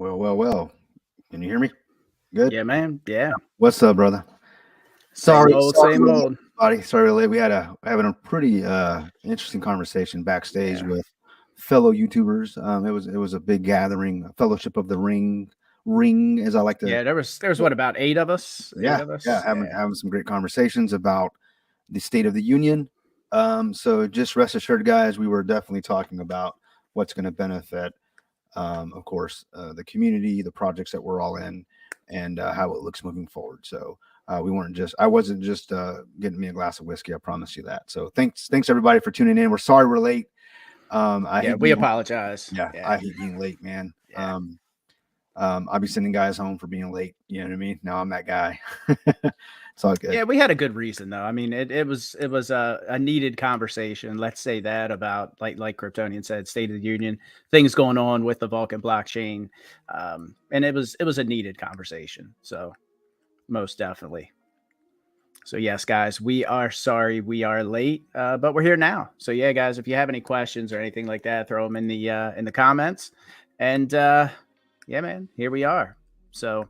Well. Can you hear me? Good. Yeah, man. Yeah. What's up, brother? Same Sorry, old, sorry, same old. everybody. Sorry, late. We had having a pretty interesting conversation backstage Yeah. with fellow YouTubers. It was a big gathering, a fellowship of the ring, as I like to. Yeah, there was what, about eight of us? Eight Yeah, of yeah, us? having Yeah. having some great conversations about the State of the Union. So just rest assured, guys, we were definitely talking about what's going to benefit, of course, the community, the projects that we're all in, and how it looks moving forward. So I wasn't just getting me a glass of whiskey. I promise you that. So thanks everybody for tuning in. We're sorry we're late. I Yeah, hate we being, apologize. yeah, Yeah. I hate being late, man. Yeah. I'll be sending guys home for being late. You know what I mean? Now I'm that guy. It's all good. Yeah, we had a good reason though. I mean, it was a needed conversation. Let's say that about like Kryptonian said, State of the Union, things going on with the Vulcan blockchain, and it was a needed conversation. So most definitely. So yes, guys, we are sorry we are late, but we're here now. So yeah, guys, if you have any questions or anything like that, throw them in the comments. And yeah, man, here we are. So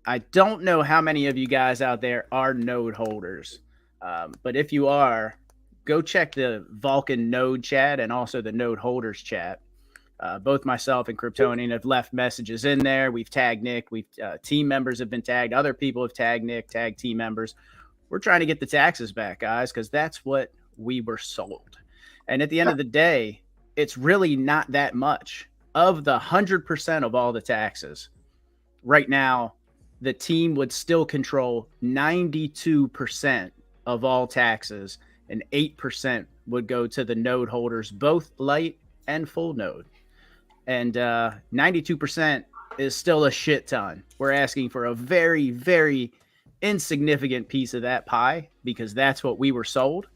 I don't know how many of you guys out there are node holders, but if you are, go check the Vulcan node chat and also the node holders chat. Both myself and Kryptonian have left messages in there. We've tagged Nick. We've team members have been tagged. Other people have tagged Nick, tagged team members. We're trying to get the taxes back, guys, because that's what we were sold. And at the end of the day, it's really not that much. Of the 100% of all the taxes, right now, the team would still control 92% of all taxes, and 8% would go to the node holders, both light and full node. And 92% is still a shit ton. We're asking for a very, very insignificant piece of that pie because that's what we were sold.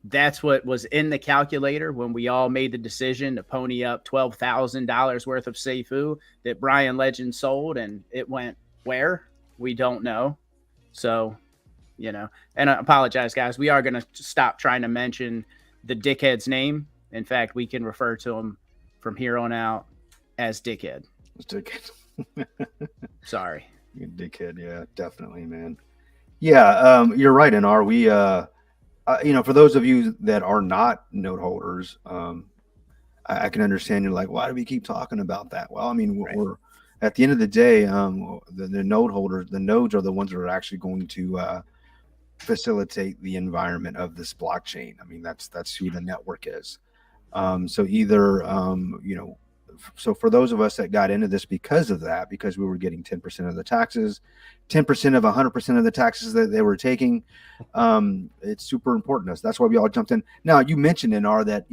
That's what was in the calculator when we all made the decision to pony up $12,000 worth of Seifu that Brian Legend sold, and it went where? We don't know. So, and I apologize, guys. We are going to stop trying to mention the dickhead's name. In fact, we can refer to him from here on out as Dickhead. Dickhead. Sorry. You dickhead. Yeah, definitely, man. Yeah, you're right. And are we? For those of you that are not node holders, I can understand you're like, why do we keep talking about that? Well, I mean, Right. we're at the end of the day, the node holders, the nodes are the ones that are actually going to facilitate the environment of this blockchain. I mean, that's who the network is. So either so for those of us that got into this because of that, because we were getting 10% of the taxes, 10% of 100% of the taxes that they were taking, it's super important to us. That's why we all jumped in. Now, you mentioned in R that,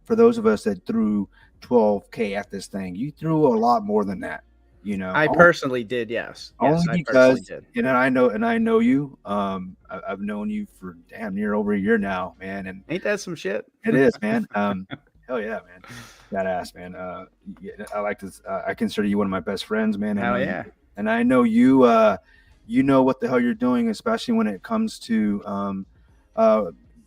for those of us that threw 12K at this thing, you threw a lot more than that. I personally did, yes. Only Yes, I personally because, did. and I know you. I've known you for damn near over a year now, man, and Ain't that some shit? it is, man. Hell yeah, man. Badass, man. I like this. I consider you one of my best friends, man. Hell yeah. And I know you. You know what the hell you're doing, especially when it comes to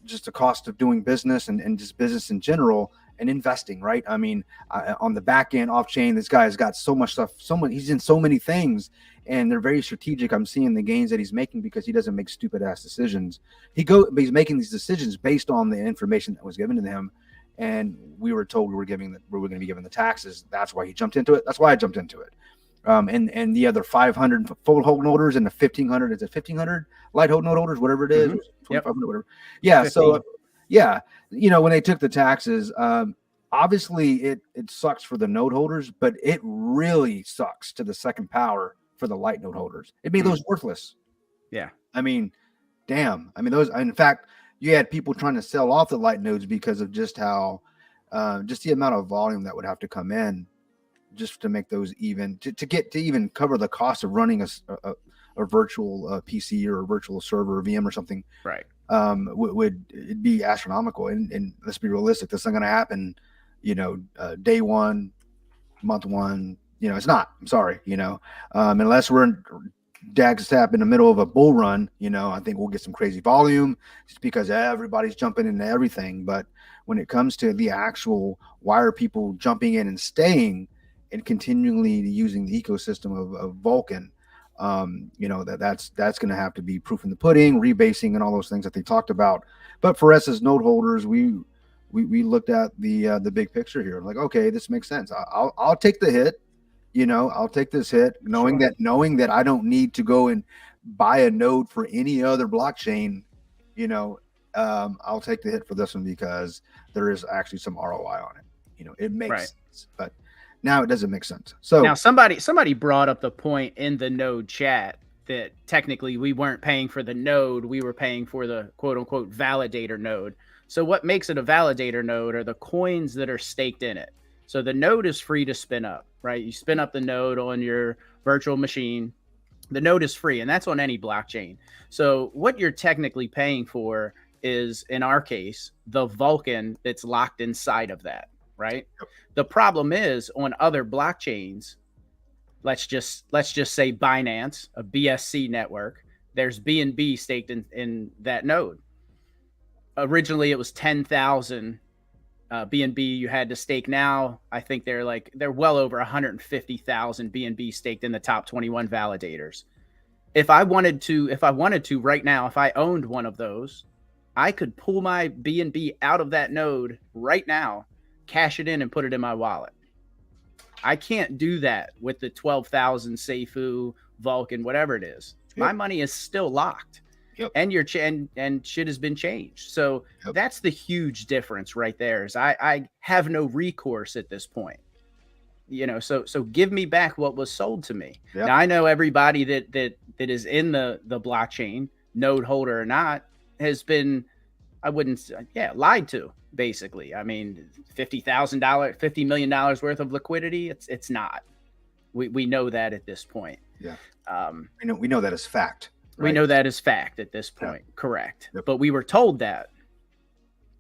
just the cost of doing business and just business in general and investing, right? I mean, on the back end, off chain, this guy has got so much stuff. He's in so many things, and they're very strategic. I'm seeing the gains that he's making because he doesn't make stupid ass decisions. But he's making these decisions based on the information that was given to him. And we were told we were going to be given the taxes. That's why he jumped into it. That's why I jumped into it. And the other 500 full hold holders and the 1,500, is it 1,500 light hold note holders, whatever it is, 2,500, whatever. Yeah. 15. So yeah, when they took the taxes, obviously it sucks for the note holders, but it really sucks to the second power for the light note holders. It made those worthless. Yeah. I mean, damn. I mean, those, in fact, you had people trying to sell off the light nodes because of just how, just the amount of volume that would have to come in just to make those even, to even cover the cost of running a virtual PC or a virtual server or VM or something. Right. Would it'd be astronomical. And let's be realistic. This isn't going to happen, day one, month one, it's not. I'm sorry, unless we're in Dags tap in the middle of a bull run, I think we'll get some crazy volume just because everybody's jumping into everything. But when it comes to the actual, why are people jumping in and staying? and continually using the ecosystem of Vulcan, that's going to have to be proof in the pudding, rebasing, and all those things that they talked about. But for us as note holders, we looked at the big picture here. Like, okay, this makes sense. I'll take the hit. I'll take this hit, knowing that I don't need to go and buy a node for any other blockchain. I'll take the hit for this one because there is actually some ROI on it. It makes sense, but now it doesn't make sense. So now somebody brought up the point in the node chat that technically we weren't paying for the node, we were paying for the quote unquote validator node. So what makes it a validator node are the coins that are staked in it. So the node is free to spin up, right? You spin up the node on your virtual machine. The node is free, and that's on any blockchain. So what you're technically paying for is, in our case, the Vulcan that's locked inside of that, right? Yep. The problem is on other blockchains, let's just say Binance, a BSC network, there's BNB staked in that node. Originally, it was 10,000 BNB you had to stake. Now I think they're well over 150,000 BNB staked in the top 21 validators. If I wanted to right now, if I owned one of those, I could pull my BNB out of that node right now, cash it in, and put it in my wallet. I can't do that with the 12,000 Seifu, Vulcan, whatever it is. Yep. My money is still locked. Yep. And and shit has been changed. So yep. That's the huge difference right there. Is I have no recourse at this point. So give me back what was sold to me. Yep. Now I know everybody that is in the blockchain, node holder or not, has been, lied to, basically. I mean, $50 million worth of liquidity. It's not. We know that at this point. Yeah. We know that as fact. Right? We know that is fact at this point. Yeah. Correct. Yep. But we were told that.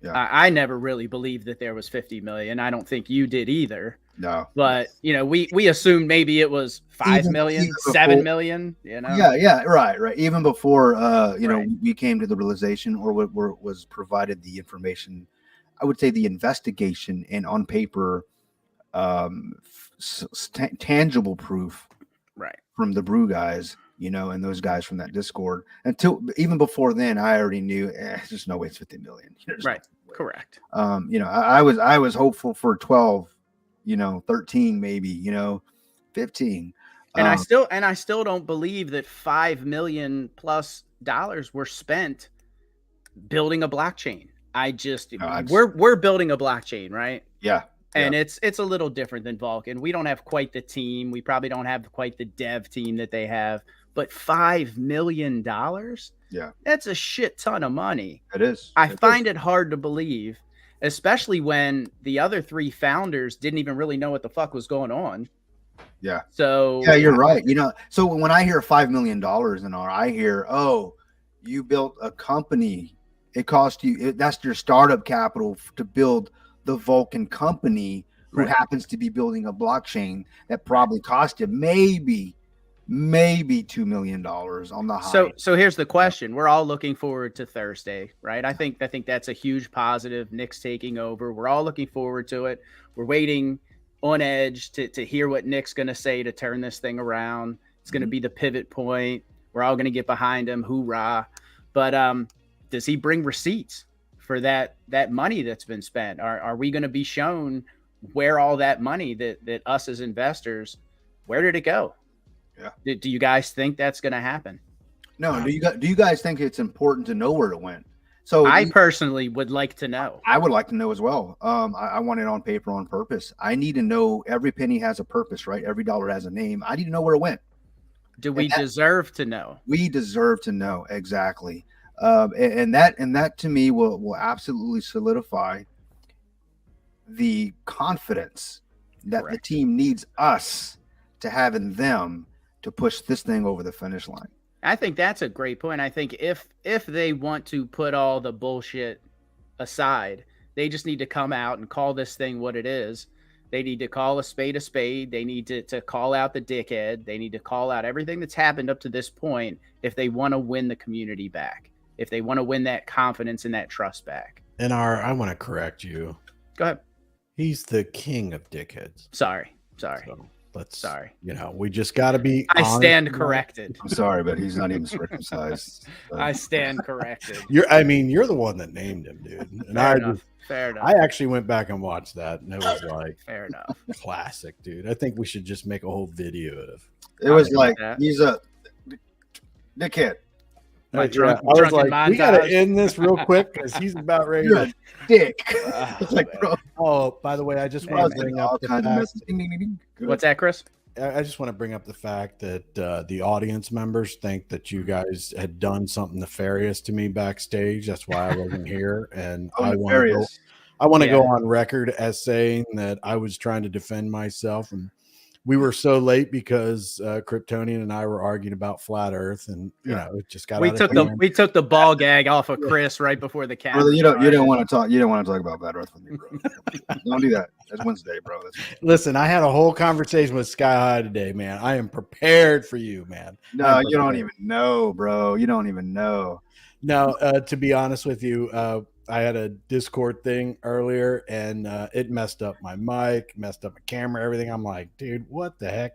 Yeah. I never really believed that there was 50 million. I don't think you did either. No. But, we assumed maybe it was 5 million, before, 7 million, Yeah, right. Even before, we came to the realization or was provided the information, I would say the investigation and on paper, tangible proof from the Brew guys, and those guys from that Discord. Even before then, I already knew there's no way it's 50 million. Right. Correct. I was hopeful for 12, 13, maybe, 15. And I still don't believe that $5 million plus were spent building a blockchain. We're building a blockchain, right? Yeah. And it's a little different than Vulcan. We don't have quite the team. We probably don't have quite the dev team that they have. But $5 million? Yeah. That's a shit ton of money. It is. I find it hard to believe, especially when the other three founders didn't even really know what the fuck was going on. Yeah. So yeah, you're right. So when I hear $5 million I hear, oh, you built a company. It cost you, that's your startup capital to build the Vulcan company, who happens to be building a blockchain that probably cost you maybe $2 million on the high. So here's the question. We're all looking forward to Thursday, right? I think that's a huge positive. Nick's taking over. We're all looking forward to it. We're waiting on edge to hear what Nick's going to say to turn this thing around. It's going to be the pivot point. We're all going to get behind him. Hoorah. But does he bring receipts for that money that's been spent? Are we going to be shown where all that money that us as investors, where did it go? Yeah. Do you guys think that's going to happen? No. Do you guys think it's important to know where it went? So I personally would like to know. I would like to know as well. I want it on paper on purpose. I need to know every penny has a purpose, right? Every dollar has a name. I need to know where it went. Do we deserve to know? We deserve to know, exactly. And that to me will absolutely solidify the confidence that the team needs us to have in them to push this thing over the finish line. I think that's a great point. I think if they want to put all the bullshit aside, they just need to come out and call this thing what it is. They need to call a spade a spade. They need to call out the dickhead. They need to call out everything that's happened up to this point if they want to win the community back, if they want to win that confidence and that trust back. And I want to correct you. Go ahead. He's the king of dickheads. Sorry. Sorry. So let's, Sorry. we just got to be I honest stand about it. corrected. I'm sorry, but he's not even circumcised. So. I stand corrected. You're the one that named him, dude. And Fair enough. I actually went back and watched that, and it was like fair enough. classic, dude. I think we should just make a whole video of. It was like he's a dickhead. I was like, we gotta end this real quick because he's about ready. You're a dick. Like, bro. Oh, by the way, I just want to bring up the fact. What's that, Chris? I just want to bring up the fact that the audience members think that you guys had done something nefarious to me backstage. That's why I wasn't here, and I want to go on record as saying that I was trying to defend myself, and we were so late because Kryptonian and I were arguing about flat Earth, and it just got. We took the ball gag off of Chris right before the camera. Brother, you don't want to talk. You don't want to talk about flat Earth with me, bro. Don't do that. That's Wednesday, bro. Listen, I had a whole conversation with Sky High today, man. I am prepared for you, man. No, you don't even know, bro. You don't even know. Now, to be honest with you, I had a Discord thing earlier, and it messed up my mic, messed up my camera, everything. I'm like, dude, what the heck?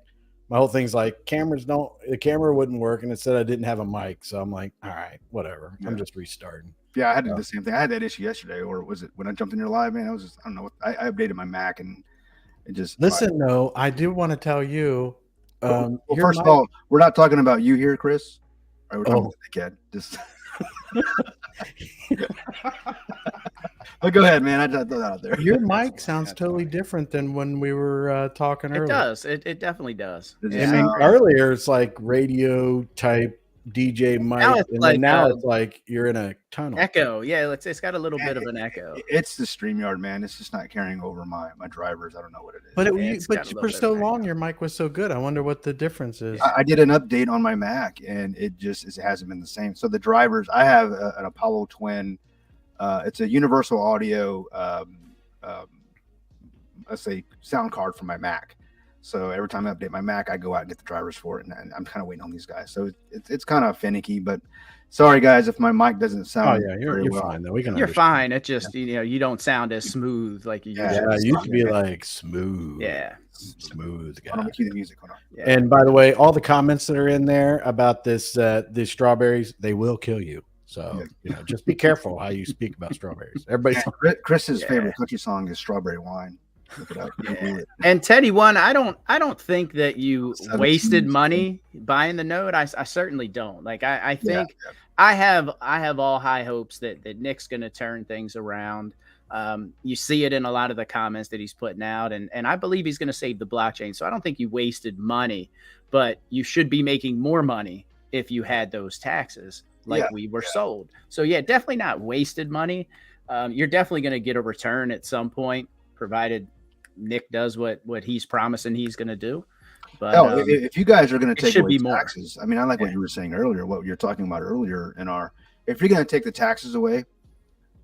My whole thing's like, the camera wouldn't work, and it said I didn't have a mic. So I'm like, all right, whatever. Yeah. I'm just restarting. Yeah, I had to do the same thing. I had that issue yesterday, or was it when I jumped in your live, man? I don't know. I updated my Mac, and it just. Listen, no, I do want to tell you. Well, first of all, we're not talking about you here, Chris. Right, we're talking about the kid. Just. But go ahead, man. I throw that out there. Your mic sounds totally different than when we were talking earlier. It does. It definitely does. I mean, earlier it's like radio type DJ mic, now it's like you're in a tunnel. Echo. Yeah, it's got a little bit of an echo. It's the StreamYard, man. It's just not carrying over my drivers. I don't know what it is. But for so long, your mic was so good. I wonder what the difference is. I did an update on my Mac, and it hasn't been the same. So the drivers, I have an Apollo Twin. It's a universal audio, let's say, sound card for my Mac. So every time I update my Mac, I go out and get the drivers for it, and I'm kind of waiting on these guys. So it's kind of finicky, but sorry guys if my mic doesn't sound. Oh yeah, you're well. fine though. You're fine. It just you don't sound as smooth like you. It used to be like smooth. Yeah, smooth guy. I'm gonna cue the music. Hold on. Yeah. And by the way, all the comments that are in there about this, the strawberries, they will kill you. So just be careful how you speak about strawberries. Chris's favorite country song is "Strawberry Wine." Look it up. Yeah. And Teddy One, I don't think that you wasted money buying the Node. I certainly don't. Like I think I have all high hopes that Nick's going to turn things around. You see it in a lot of the comments that he's putting out, and I believe he's going to save the blockchain. So I don't think you wasted money, but you should be making more money if you had those taxes like we were sold. So definitely not wasted money. You're definitely going to get a return at some point, provided Nick does what he's promising he's going to do. But if you guys are going to take away more taxes, I mean, I like what you were saying earlier, what you're talking about earlier if you're going to take the taxes away,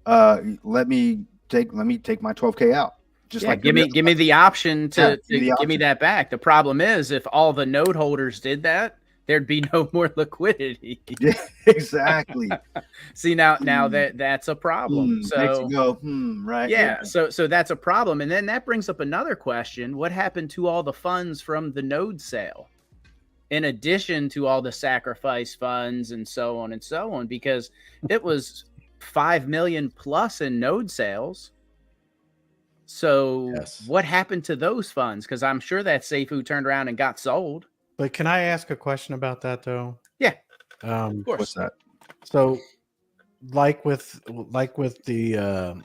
let me take my 12K out. Just give me the option to give me that back. The problem is if all the node holders did that, there'd be no more liquidity. Yeah, exactly. See now that's a problem. So makes you go, right. Yeah. So that's a problem. And then that brings up another question. What happened to all the funds from the node sale? In addition to all the sacrifice funds and so on, because it was 5 million plus in node sales. So what happened to those funds? Because I'm sure that Seifu turned around and got sold. But can I ask a question about that though? Yeah. Of course. What's that? So like with the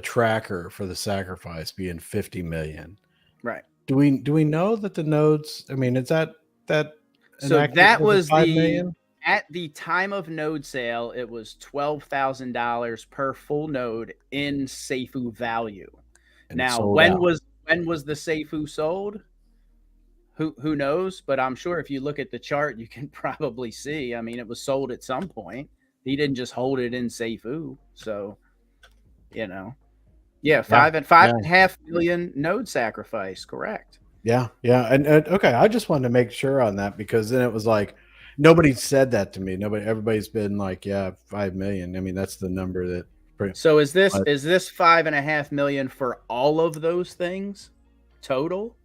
tracker for the sacrifice being 50 million. Right. Do we know that the nodes, I mean, is that so that was million? At the time of node sale, it was $12,000 per full node in Seifu value. And now when was the Seifu sold? Who knows? But I'm sure if you look at the chart, you can probably see. I mean, it was sold at some point. He didn't just hold it in Seifu. So, five and a half million node sacrifice. Correct. Yeah. And okay, I just wanted to make sure on that because then it was like nobody said that to me. Everybody's been like, 5 million. I mean, that's the number that. So is this 5.5 million for all of those things total?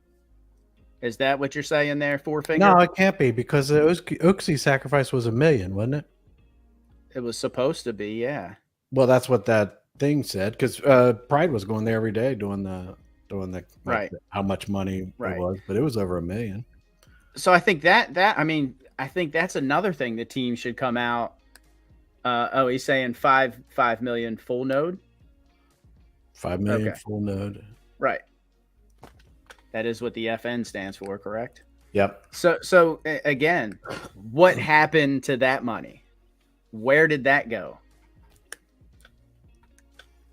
Is that what you're saying there, Four Finger? No, it can't be because Oaksey's sacrifice was $1 million, wasn't it? It was supposed to be, yeah. Well, that's what that thing said because Pride was going there every day doing the right. How much money it was, but it was over $1 million. So I think I think that's another thing the team should come out. He's saying 5 million full node. 5 million full node. Right. That is what the FN stands for, correct? Yep. So again, what happened to that money? Where did that go?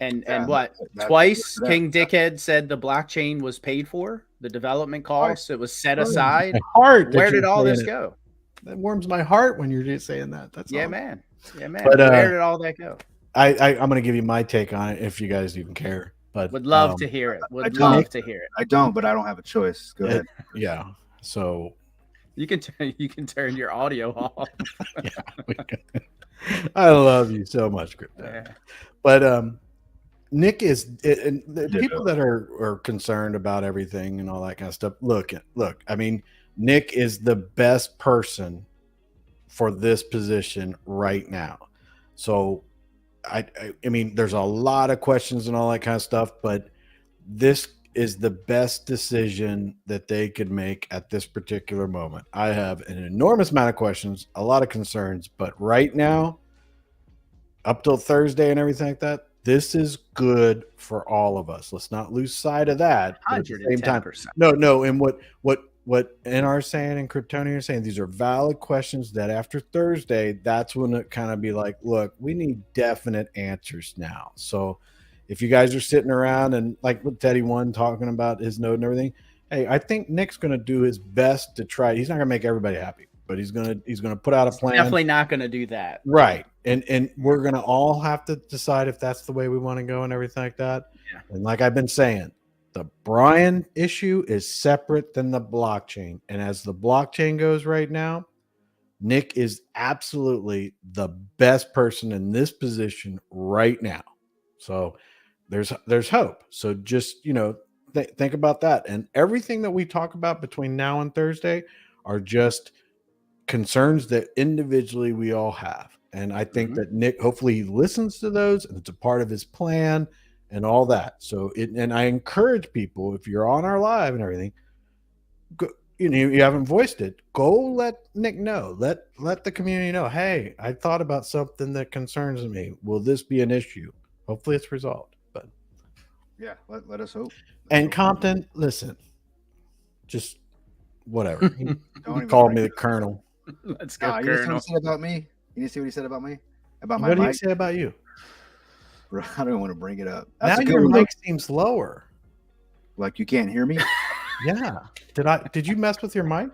And what? Twice King Dickhead said the blockchain was paid for, the development costs, it was set aside. Where did all this go? That warms my heart when you're just saying that. That's man. Yeah, man. But, where did all that go? I'm going to give you my take on it if you guys even care. But would love to hear it. To hear it. I don't, but I don't have a choice. Go ahead. Yeah. So you can turn your audio off. I love you so much, Crypto. Yeah. But Nick is, and the people that are concerned about everything and all that kind of stuff. Look. I mean, Nick is the best person for this position right now. So, I mean, there's a lot of questions and all that kind of stuff, but this is the best decision that they could make at this particular moment. I have an enormous amount of questions, a lot of concerns, but right now, up till Thursday and everything like that, this is good for all of us. Let's not lose sight of that. But at the same time, no. And what NR is saying and Kryptonian are saying, these are valid questions that after Thursday, that's when it kind of be like, look, we need definite answers now. So if you guys are sitting around and like with Teddy One talking about his node and everything, hey, I think Nick's going to do his best to try. He's not going to make everybody happy, but he's going to put out a plan. Definitely not going to do that. Right. And we're going to all have to decide if that's the way we want to go and everything like that. Yeah. And like I've been saying, the Brian issue is separate than the blockchain. And as the blockchain goes right now, Nick is absolutely the best person in this position right now. So there's hope. So just, think about that. And everything that we talk about between now and Thursday are just concerns that individually we all have. And I think that Nick, hopefully he listens to those and it's a part of his plan and all that. So and I encourage people, if you're on our live and everything, go, you haven't voiced it, go let Nick know. Let the community know, hey, I thought about something that concerns me. Will this be an issue? Hopefully it's resolved. But yeah, let us hope. And Compton, listen, just whatever. He called me the Colonel. Let's go, Colonel. You see what he said about me? You need to see what he said about me? About my mic? What did he say about you? Bro, I don't want to bring it up. That's now your mic seems lower. Like you can't hear me? Yeah. Did you mess with your mic?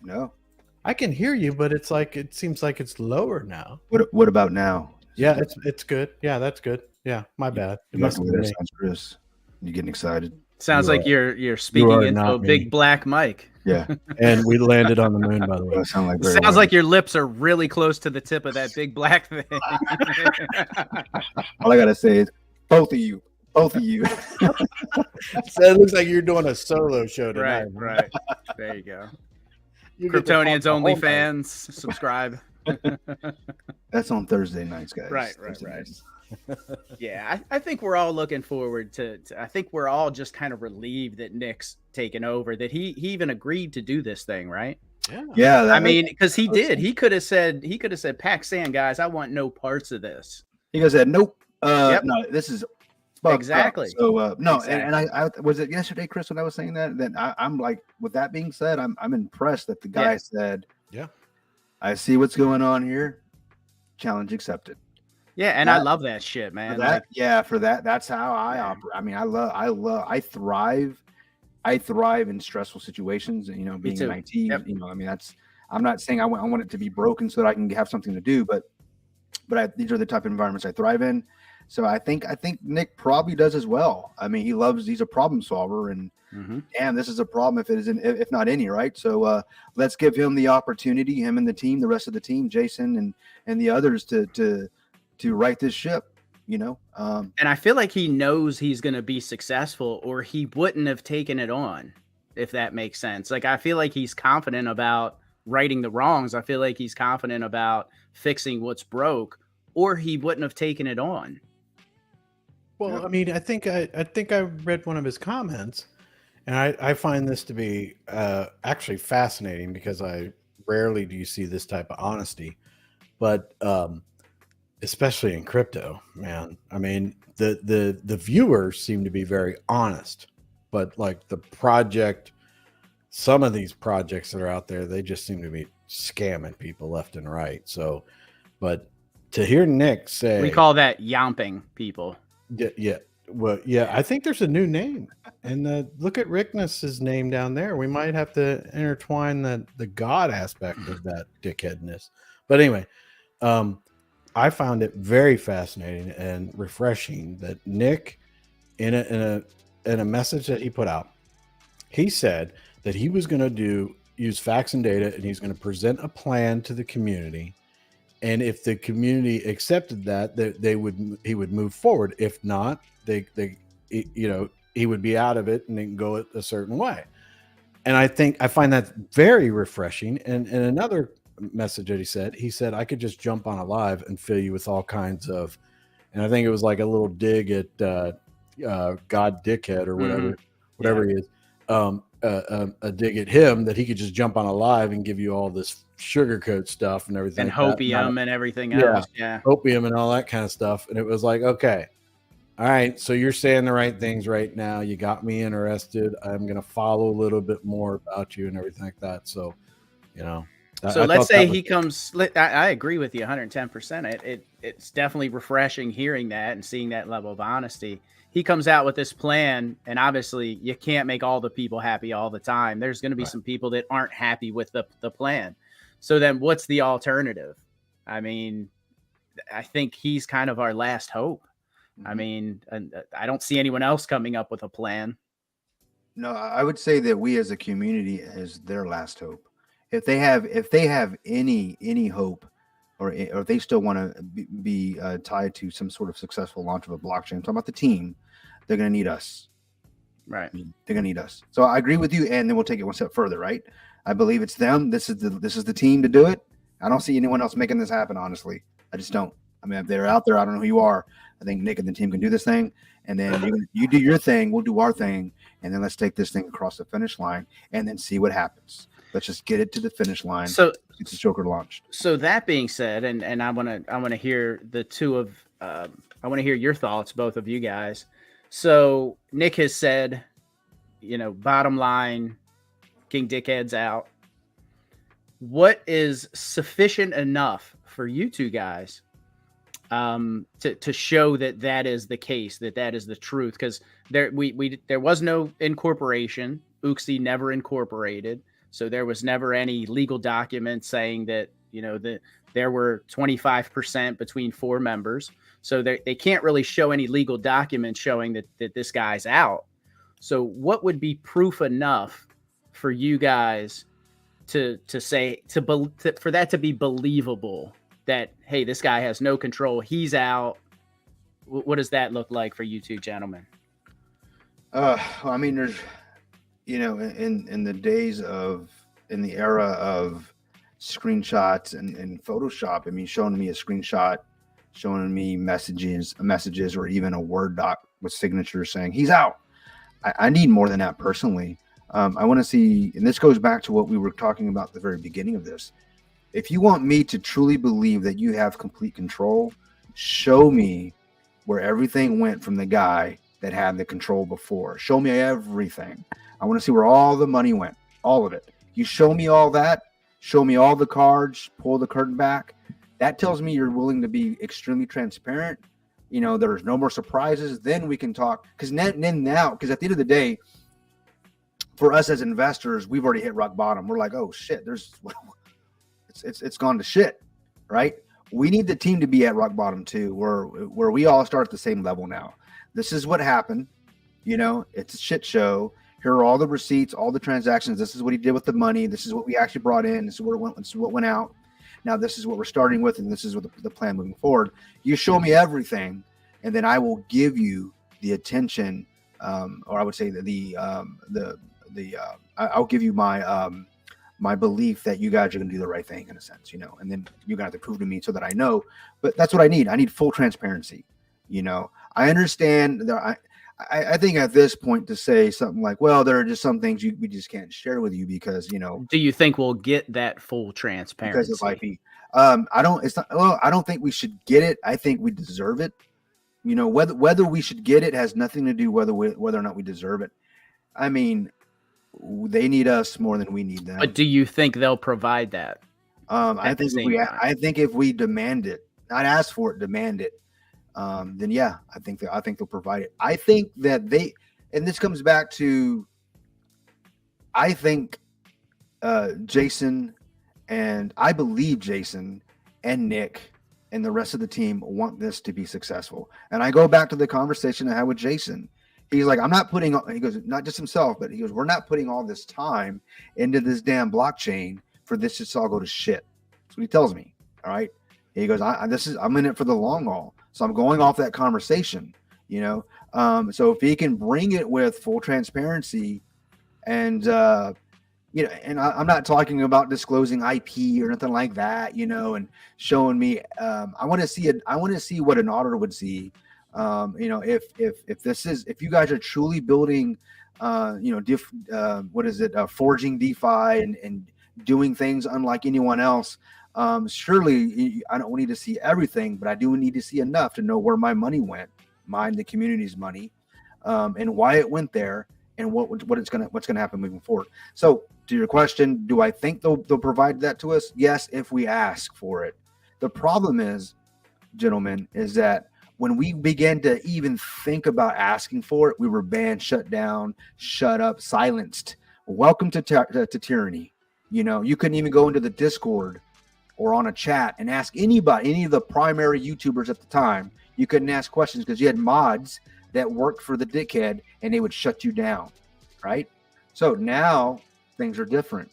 No. I can hear you, but it seems like it's lower now. What about now? Yeah, it's good. Yeah, that's good. Yeah, my bad. It must be me. Chris. You getting excited? Sounds like you're speaking into a big black mic. Yeah. And we landed on the moon, by the way. Sounds like your lips are really close to the tip of that big black thing. All I gotta say is both of you. So it looks like you're doing a solo show tonight. Right. There you go. Kryptonians only fans, subscribe. That's on Thursday nights, guys. Right. Yeah, I think we're all looking forward to I think we're all just kind of relieved that Nick's taken over, that he even agreed to do this thing, right? Yeah. I mean, because he did. He could have said, Pac-San, guys, I want no parts of this. He goes, nope. No, this is exactly. So no, exactly. And I was it yesterday, Chris, when I was saying that I'm like, with that being said, I'm impressed that the guy said, yeah, I see what's going on here. Challenge accepted. Yeah, and I love that shit, man. For that, that's how I operate. I mean, I thrive in stressful situations, being in IT, I mean, I'm not saying I want it to be broken so that I can have something to do, but these are the type of environments I thrive in. So I think Nick probably does as well. I mean, he's a problem solver, and damn, this is a problem if not any, right? So let's give him the opportunity, him and the team, the rest of the team, Jason and the others to right this ship, and I feel like he knows he's going to be successful, or he wouldn't have taken it on. if that makes sense. Like, I feel like he's confident about righting the wrongs. I feel like he's confident about fixing what's broke, or he wouldn't have taken it on. Well, I mean, I think I read one of his comments, and I find this to be actually fascinating because I rarely do you see this type of honesty, but especially in crypto, man. I mean, the viewers seem to be very honest, but like some of these projects that are out there, they just seem to be scamming people left and right. So, but to hear Nick say, we call that yomping people. Yeah. Well, yeah, I think there's a new name, and look at Rickness's name down there. We might have to intertwine the God aspect of that dickheadness. But anyway, I found it very fascinating and refreshing that Nick, in a message that he put out, he said that he was going to use facts and data, and he's going to present a plan to the community. And if the community accepted that, he would move forward. If not, he would be out of it and then go a certain way. And I find that very refreshing. And another message that he said, I could just jump on a live and fill you with all kinds of, and I think it was like a little dig at God Dickhead or whatever he is. A dig at him that he could just jump on a live and give you all this sugarcoat stuff and everything, and hopium and everything else. Yeah, hopium and all that kind of stuff. And it was like, okay, all right, so you're saying the right things right now. You got me interested. I'm gonna follow a little bit more about you and everything like that. So, so let's say he comes. I agree with you 110%. It's definitely refreshing hearing that and seeing that level of honesty. He comes out with this plan, and obviously you can't make all the people happy all the time. There's going to be some people that aren't happy with the plan. So then what's the alternative? I mean, I think he's kind of our last hope. I mean, I don't see anyone else coming up with a plan. No, I would say that we as a community is their last hope. If they have any hope, or if they still want to be tied to some sort of successful launch of a blockchain, I'm talking about the team, they're going to need us. Right. They're going to need us. So I agree with you. And then we'll take it one step further, right? I believe it's them. This is the team to do it. I don't see anyone else making this happen, honestly. I just don't. I mean, if they're out there, I don't know who you are. I think Nick and the team can do this thing. And then you do your thing, we'll do our thing. And then let's take this thing across the finish line and then see what happens. Let's just get it to the finish line. So it's a Joker launched. So that being said, and I want to hear the two of I want to hear your thoughts, both of you guys. So Nick has said, bottom line, King Dickhead's out. What is sufficient enough for you two guys to show that is the case, that is the truth? Because there was no incorporation. Uxie never incorporated. So there was never any legal document saying that, that there were 25% between 4 members. So they can't really show any legal document showing that this guy's out. So what would be proof enough for you guys to say, for that to be believable that, hey, this guy has no control, he's out? What does that look like for you two gentlemen? I mean, there's, in the era of screenshots and Photoshop, I mean, showing me a screenshot, showing me messages, or even a Word doc with signatures saying he's out. I need more than that personally. I want to see, and this goes back to what we were talking about at the very beginning of this. If you want me to truly believe that you have complete control, show me where everything went from the guy that had the control before. Show me everything. I want to see where all the money went, all of it. You show me all that, show me all the cards, pull the curtain back. That tells me you're willing to be extremely transparent. There's no more surprises. Then we can talk. Because at the end of the day, for us as investors, we've already hit rock bottom. We're like, oh shit, it's gone to shit, right? We need the team to be at rock bottom too, where we all start at the same level now. This is what happened. It's a shit show. Here are all the receipts, all the transactions. This is what he did with the money. This is what we actually brought in. This is where it went. This is what went out. Now this is what we're starting with, and this is what the plan moving forward. You show me everything, and then I will give you the attention, or I would say the I'll give you my my belief that you guys are going to do the right thing in a sense, you know, and then you're going to have to prove to me so that I know. But that's what I need. I need full transparency. You know, I understand that I think at this point to say something like, well, there are just some things we just can't share with you because, you know. Do you think we'll get that full transparency? Because of IP. I don't think we should get it. I think we deserve it. You know, whether we should get it has nothing to do whether or not we deserve it. I mean, they need us more than we need them. But do you think they'll provide that? I think if we demand it, not ask for it, demand it, then yeah, I think they'll provide it. I think that and this comes back to, I think Jason, and I believe Jason and Nick and the rest of the team want this to be successful. And I go back to the conversation I had with Jason. He's like, he goes, not just himself, but he goes, we're not putting all this time into this damn blockchain for this to all go to shit. That's what he tells me. All right. He goes, I'm in it for the long haul. So I'm going off that conversation, you know? So if he can bring it with full transparency and, you know, and I'm not talking about disclosing IP or nothing like that, you know, and showing me, I want to see what an auditor would see. You know, if you guys are truly building, you know, forging DeFi and doing things unlike anyone else, surely I don't need to see everything, but I do need to see enough to know where my money went, the community's money, and why it went there, and what's gonna happen moving forward. So to your question, do I think they'll provide that to us? Yes, if we ask for it. The problem is, gentlemen, is that when we began to even think about asking for it, we were banned, shut down, shut up, silenced. Welcome to tyranny. You know, you couldn't even go into the Discord or on a chat and ask anybody, any of the primary YouTubers at the time. You couldn't ask questions because you had mods that worked for the dickhead and they would shut you down, right? So now things are different.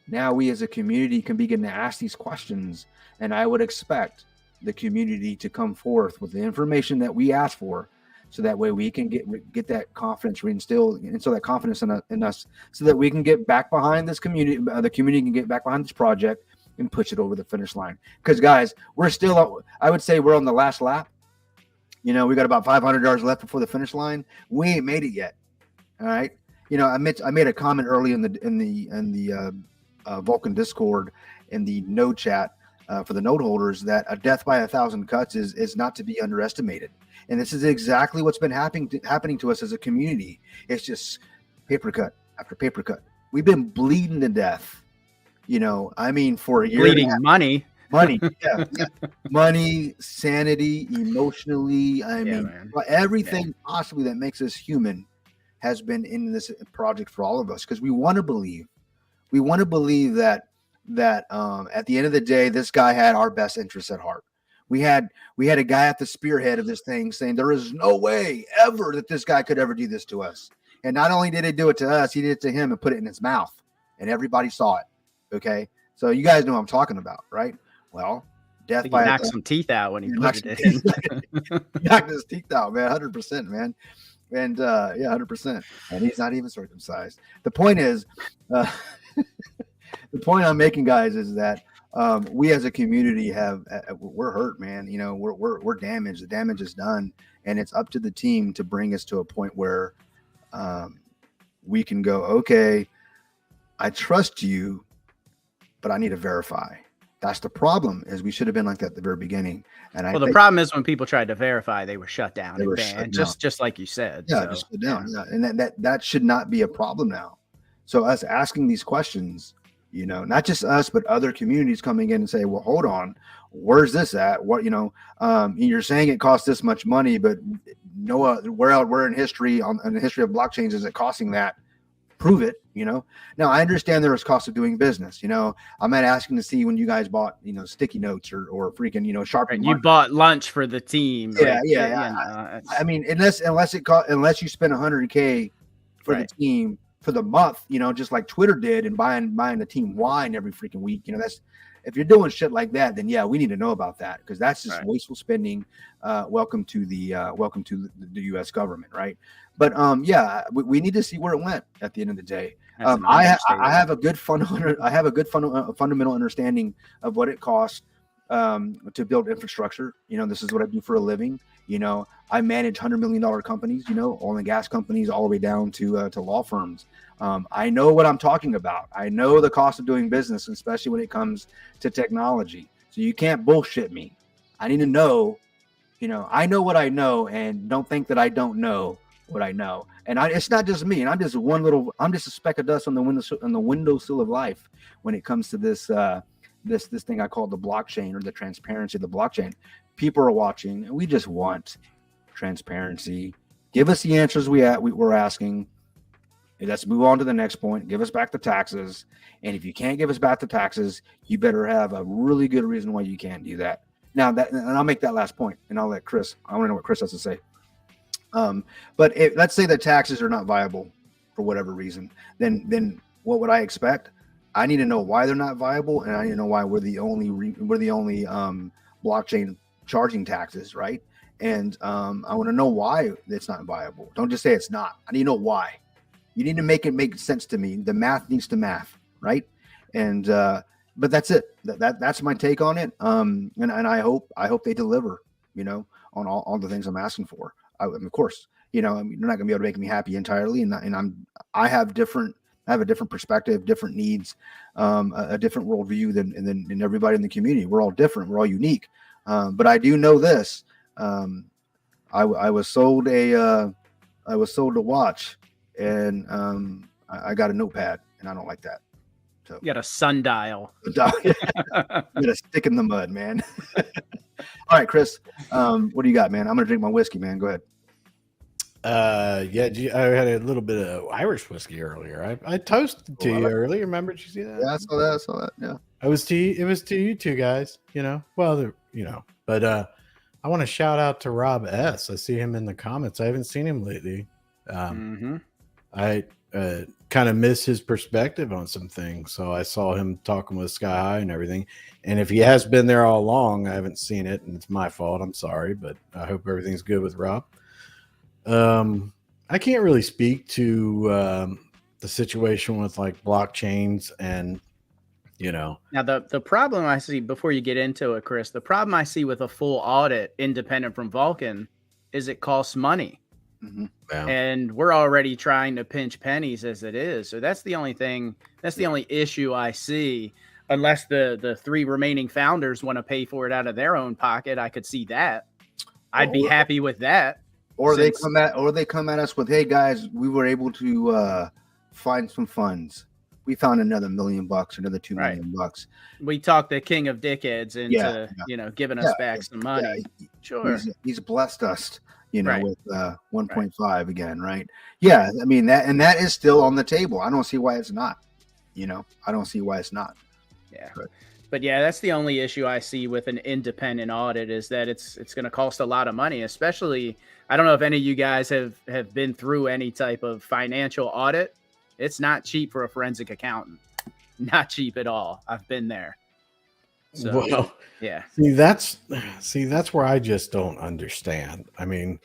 Now we as a community can begin to ask these questions, and I would expect the community to come forth with the information that we ask for, so that way we can get that confidence reinstilled, and so that confidence in us, so that we can get back behind this community. The community can get back behind this project and push it over the finish line. Because guys, we're still, I would say we're on the last lap. You know, we got about 500 yards left before the finish line. We ain't made it yet. All right. You know, I made a comment early in the Vulcan Discord in the node chat for the node holders that a death by 1,000 cuts is not to be underestimated. And this is exactly what's been happening to us as a community. It's just paper cut after paper cut. We've been bleeding to death. You know, I mean, for a year. Bleeding money, yeah. Money, sanity, emotionally. I mean, everything possibly that makes us human has been in this project for all of us, because we want to believe that at the end of the day, this guy had our best interests at heart. We had a guy at the spearhead of this thing saying there is no way ever that this guy could ever do this to us. And not only did he do it to us, he did it to him and put it in his mouth, and everybody saw it. Okay, so you guys know what I'm talking about, right? Well, death by knocked some teeth out when he put it in. Knocked his teeth out, man, 100%, man. And 100%. And he's not even circumcised. The point is, the point I'm making, guys, is that we as a community we're hurt, man. You know, we're damaged. The damage is done, and it's up to the team to bring us to a point where we can go, okay, I trust you, but I need to verify. That's the problem, is we should have been like that at the very beginning. And the problem is when people tried to verify, they were shut down and banned, just like you said. Yeah, just shut down. Yeah. And that should not be a problem now. So us asking these questions, you know, not just us, but other communities coming in and say, well, hold on, where's this at? What, you know, you're saying it costs this much money, but where in history, in the history of blockchains, is it costing that? Prove it, you know. Now I understand there is cost of doing business. You know, I'm not asking to see when you guys bought, you know, sticky notes or freaking, you know, Sharpie. You bought lunch for the team. Yeah. I mean, unless you spend $100K for the team for the month, you know, just like Twitter did, and buying the team wine every freaking week, you know, If you're doing shit like that, then yeah, we need to know about that, because that's just wasteful spending. Welcome to the U.S. government, right? But yeah, we need to see where it went at the end of the day. I have a good fundamental understanding of what it costs to build infrastructure. This is what I do for a living. I manage $100 million companies, oil and gas companies, all the way down to law firms. I know what I'm talking about. I know the cost of doing business, especially when it comes to technology. So you can't bullshit me. I need to know, I know what I know, and don't think that I don't know what I know. And it's not just me. And I'm just a speck of dust on the windowsill of life when it comes to this thing I call the blockchain, or the transparency of the blockchain. People are watching, and we just want transparency. Give us the answers we're asking. Let's move on to the next point. Give us back the taxes. And if you can't give us back the taxes, you better have a really good reason why you can't do that. Now, and I'll make that last point, and I'll let Chris. I want to know what Chris has to say. But let's say the taxes are not viable for whatever reason, then what would I expect? I need to know why they're not viable, and I need to know why we're the only blockchain charging taxes, right? And I want to know why it's not viable. Don't just say it's not. I need to know why. You need to make it make sense to me. The math needs to math, right? And but that's it. That's my take on it. And I hope they deliver, on all the things I'm asking for. Of course, they're not going to be able to make me happy entirely, and I have a different perspective, different needs, a different worldview than everybody in the community. We're all different. We're all unique. But I do know this. I was sold a watch, and I got a notepad, and I don't like that. So you got a sundial. You got a stick in the mud, man. All right, Chris. What do you got, man? I'm gonna drink my whiskey, man. Go ahead. Yeah, I had a little bit of Irish whiskey earlier. I toasted to you earlier. Remember? Did you see that? Yeah, I saw that. Yeah. It was to you two guys. But I want to shout out to Rob S. I see him in the comments. I haven't seen him lately. I kind of miss his perspective on some things. So I saw him talking with Sky High and everything. And if he has been there all along, I haven't seen it, and it's my fault. I'm sorry, but I hope everything's good with Rob. I can't really speak to the situation with like blockchains and now the problem I see, before you get into it, Chris, the problem I see with a full audit independent from Vulcan is it costs money. Mm-hmm. Yeah. And we're already trying to pinch pennies as it is. So that's the only issue I see, unless the three remaining founders want to pay for it out of their own pocket. I could see that. I'd be happy with that. Or they come at us with, hey guys, we were able to find some funds. We found another $1 million, another $2 million. We talked the king of dickheads into giving us back some money. Yeah. Sure, he's blessed us, with 1.5 again, right? Yeah, I mean that is still on the table. I don't see why it's not. I don't see why it's not. Yeah. But yeah, that's the only issue I see with an independent audit, is that it's going to cost a lot of money, especially. I don't know if any of you guys have been through any type of financial audit. It's not cheap for a forensic accountant. Not cheap at all. I've been there. So, well, yeah. See, that's where I just don't understand. I mean,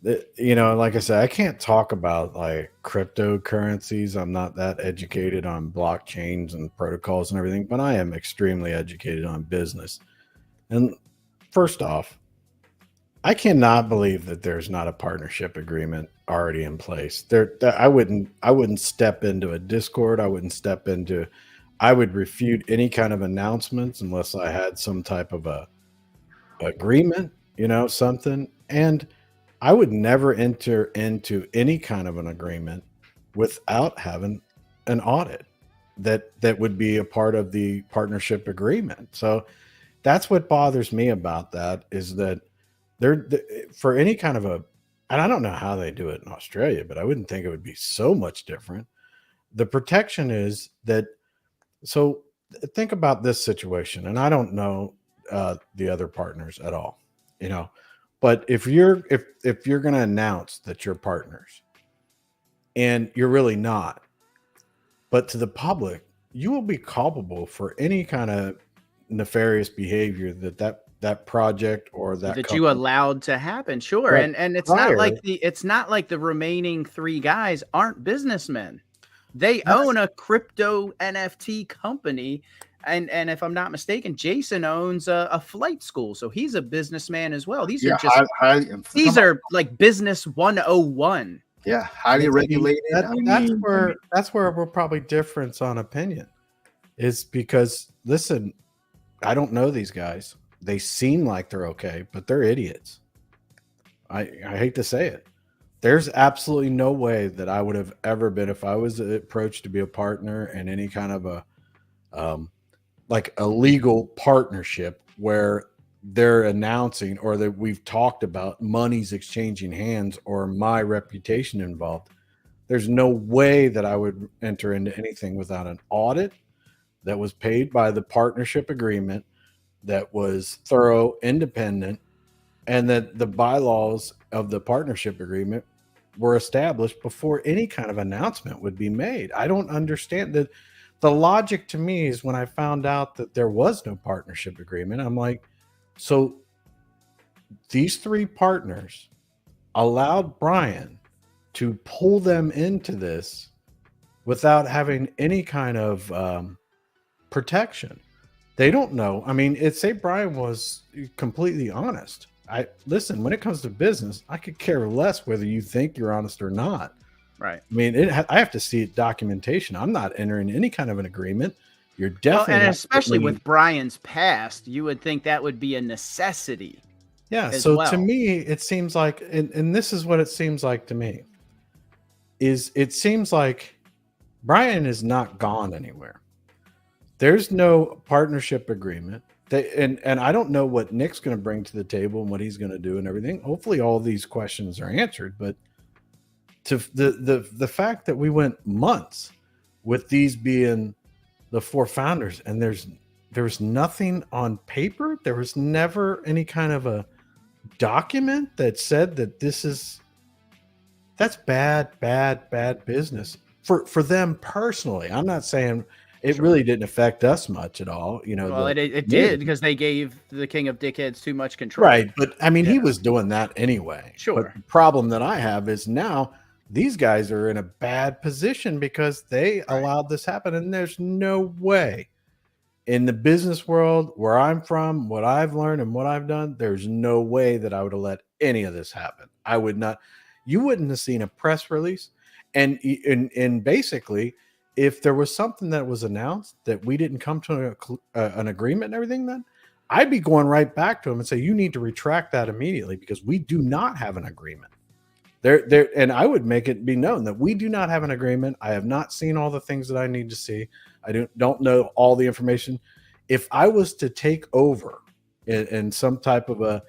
like I said, I can't talk about like cryptocurrencies. I'm not that educated on blockchains and protocols and everything, but I am extremely educated on business. And first off, I cannot believe that there's not a partnership agreement already in place. I wouldn't step into a Discord. I would refute any kind of announcements unless I had some type of a agreement, something. And I would never enter into any kind of an agreement without having an audit that would be a part of the partnership agreement. So that's what bothers me about that, is that for any kind of and I don't know how they do it in Australia, but I wouldn't think it would be so much different. The protection is that, so think about this situation, and I don't know the other partners at all, but if you're going to announce that you're partners and you're really not, but to the public, you will be culpable for any kind of nefarious behavior that project or that you company allowed to happen. Sure. right And it's prior. not like the remaining 3 guys aren't businessmen. They Yes. own a crypto NFT company. And if I'm not mistaken, Jason owns a flight school. So he's a businessman as well. These are just these are like business 101. Yeah, highly regulated. That's where we're probably different on opinion. Is because listen, I don't know these guys. They seem like they're okay, but they're idiots. I hate to say it. There's absolutely no way that I would have ever been, if I was approached to be a partner in any kind of a like a legal partnership where they're announcing or that we've talked about money's exchanging hands or my reputation involved. There's no way that I would enter into anything without an audit that was paid by the partnership agreement, that was thorough, independent, and that the bylaws of the partnership agreement were established before any kind of announcement would be made. I don't understand that. The logic to me is when I found out that there was no partnership agreement, I'm like, so these 3 partners allowed Brian to pull them into this without having any kind of protection. They don't know. I mean, say Brian was completely honest. Listen, when it comes to business, I could care less whether you think you're honest or not. Right. I mean, I have to see documentation. I'm not entering any kind of an agreement. You're definitely, and especially with Brian's past, you would think that would be a necessity. Yeah. So to me, it seems like, and this is what it seems like to me, is it seems like Brian is not gone anywhere. There's no partnership agreement. And I don't know what Nick's going to bring to the table and what he's going to do and everything. Hopefully all these questions are answered, but to the fact that we went months with these being the 4 founders and there's nothing on paper. There was never any kind of a document that said that that's bad business for them personally. I'm not saying it really didn't affect us much at all. Well, it did because they gave the king of dickheads too much control. Right. But I mean, he was doing that anyway. Sure. But the problem that I have is now these guys are in a bad position because they allowed this happen. And there's no way in the business world where I'm from, what I've learned and what I've done, there's no way that I would have let any of this happen. I would not. You wouldn't have seen a press release. And basically, if there was something that was announced that we didn't come to an agreement and everything, then I'd be going right back to him and say, you need to retract that immediately because we do not have an agreement. And I would make it be known that we do not have an agreement. I have not seen all the things that I need to see. I don't know all the information. If I was to take over in some type of a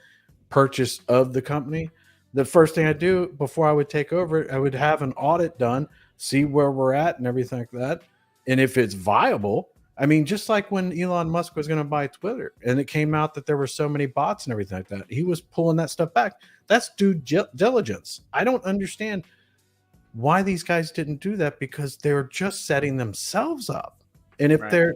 purchase of the company, the first thing I do before I would take over, I would have an audit done, see where we're at and everything like that. And if it's viable, I mean, just like when Elon Musk was going to buy Twitter and it came out that there were so many bots and everything like that, he was pulling that stuff back. That's due diligence. I don't understand why these guys didn't do that because they're just setting themselves up. And if they're,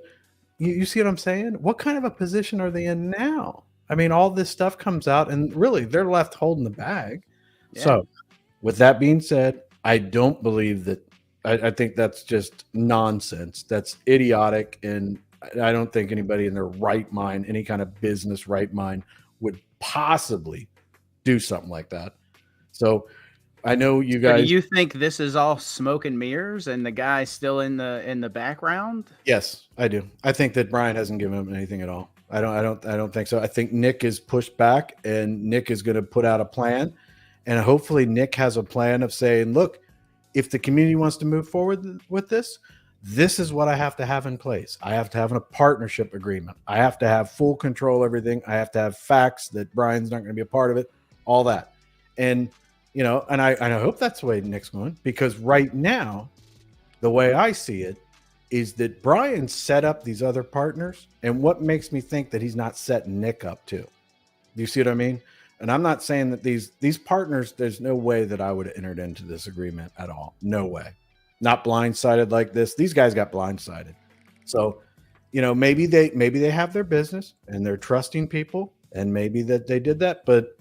you see what I'm saying? What kind of a position are they in now? I mean, all this stuff comes out and really they're left holding the bag. Yeah. So with that being said, I don't believe that. I think that's just nonsense. That's idiotic. And I don't think anybody in their right mind, any kind of business right mind, would possibly do something like that. So I know you guys. So do you think this is all smoke and mirrors and the guy's still in the background? Yes, I do. I think that Brian hasn't given him anything at all. I don't think so. I think Nick is pushed back and Nick is going to put out a plan. And hopefully Nick has a plan of saying, look, if the community wants to move forward with this, this is what I have to have in place. I have to have a partnership agreement. I have to have full control of everything. I have to have facts that Brian's not going to be a part of it, all that. And, and I hope that's the way Nick's going, because right now, the way I see it is that Brian set up these other partners. And what makes me think that he's not setting Nick up too? Do you see what I mean? And I'm not saying that these partners, there's no way that I would have entered into this agreement at all. No way. Not blindsided like this. These guys got blindsided. So, maybe they have their business and they're trusting people, and maybe that they did that, but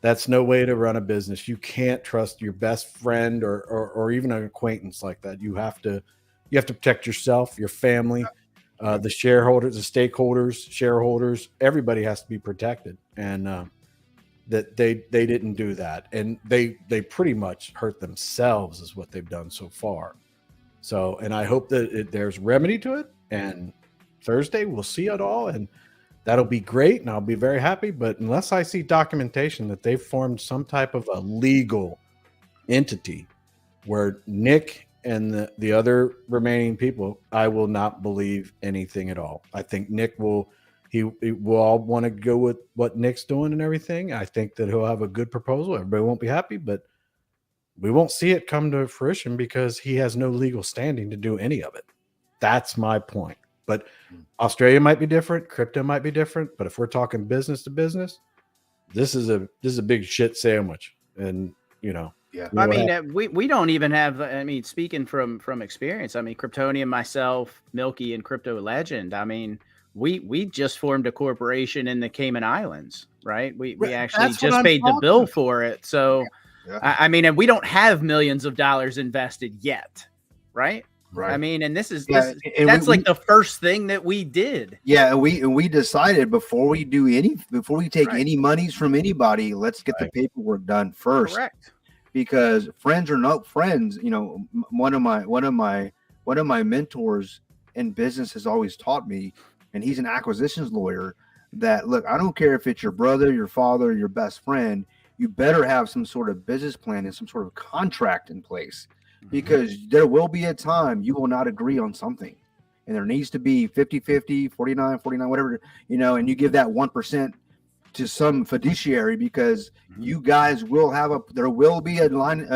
that's no way to run a business. You can't trust your best friend or even an acquaintance like that. You have to protect yourself, your family, the shareholders, the stakeholders, shareholders. Everybody has to be protected, and that they didn't do that, and they pretty much hurt themselves is what they've done so far. So, and I hope that there's remedy to it. And Thursday we'll see it all, and that'll be great, and I'll be very happy. But unless I see documentation that they've formed some type of a legal entity where Nick and the other remaining people, I will not believe anything at all. I think Nick will all want to go with what Nick's doing and everything. I think that he'll have a good proposal. Everybody won't be happy, but we won't see it come to fruition because he has no legal standing to do any of it. That's my point. But Australia might be different, crypto might be different, but if we're talking business to business, this is a big shit sandwich. And yeah. I mean, we don't even have. I mean, speaking from experience, I mean, Kryptonian, myself, Milky, and Crypto Legend. I mean, we just formed a corporation in the Cayman Islands, right? We actually just paid the bill for it. So, I mean, and we don't have millions of dollars invested yet, right? Right. I mean, and that's like the first thing that we did. Yeah, and we decided before we take any monies from anybody, let's get the paperwork done first. Correct. Because friends are not friends. One of my mentors in business has always taught me, and he's an acquisitions lawyer, that look, I don't care if it's your brother, your father, your best friend, you better have some sort of business plan and some sort of contract in place. Because there will be a time you will not agree on something, and there needs to be 50-50, 49-49, whatever, and you give that 1% to some fiduciary, because you guys will there will be a line,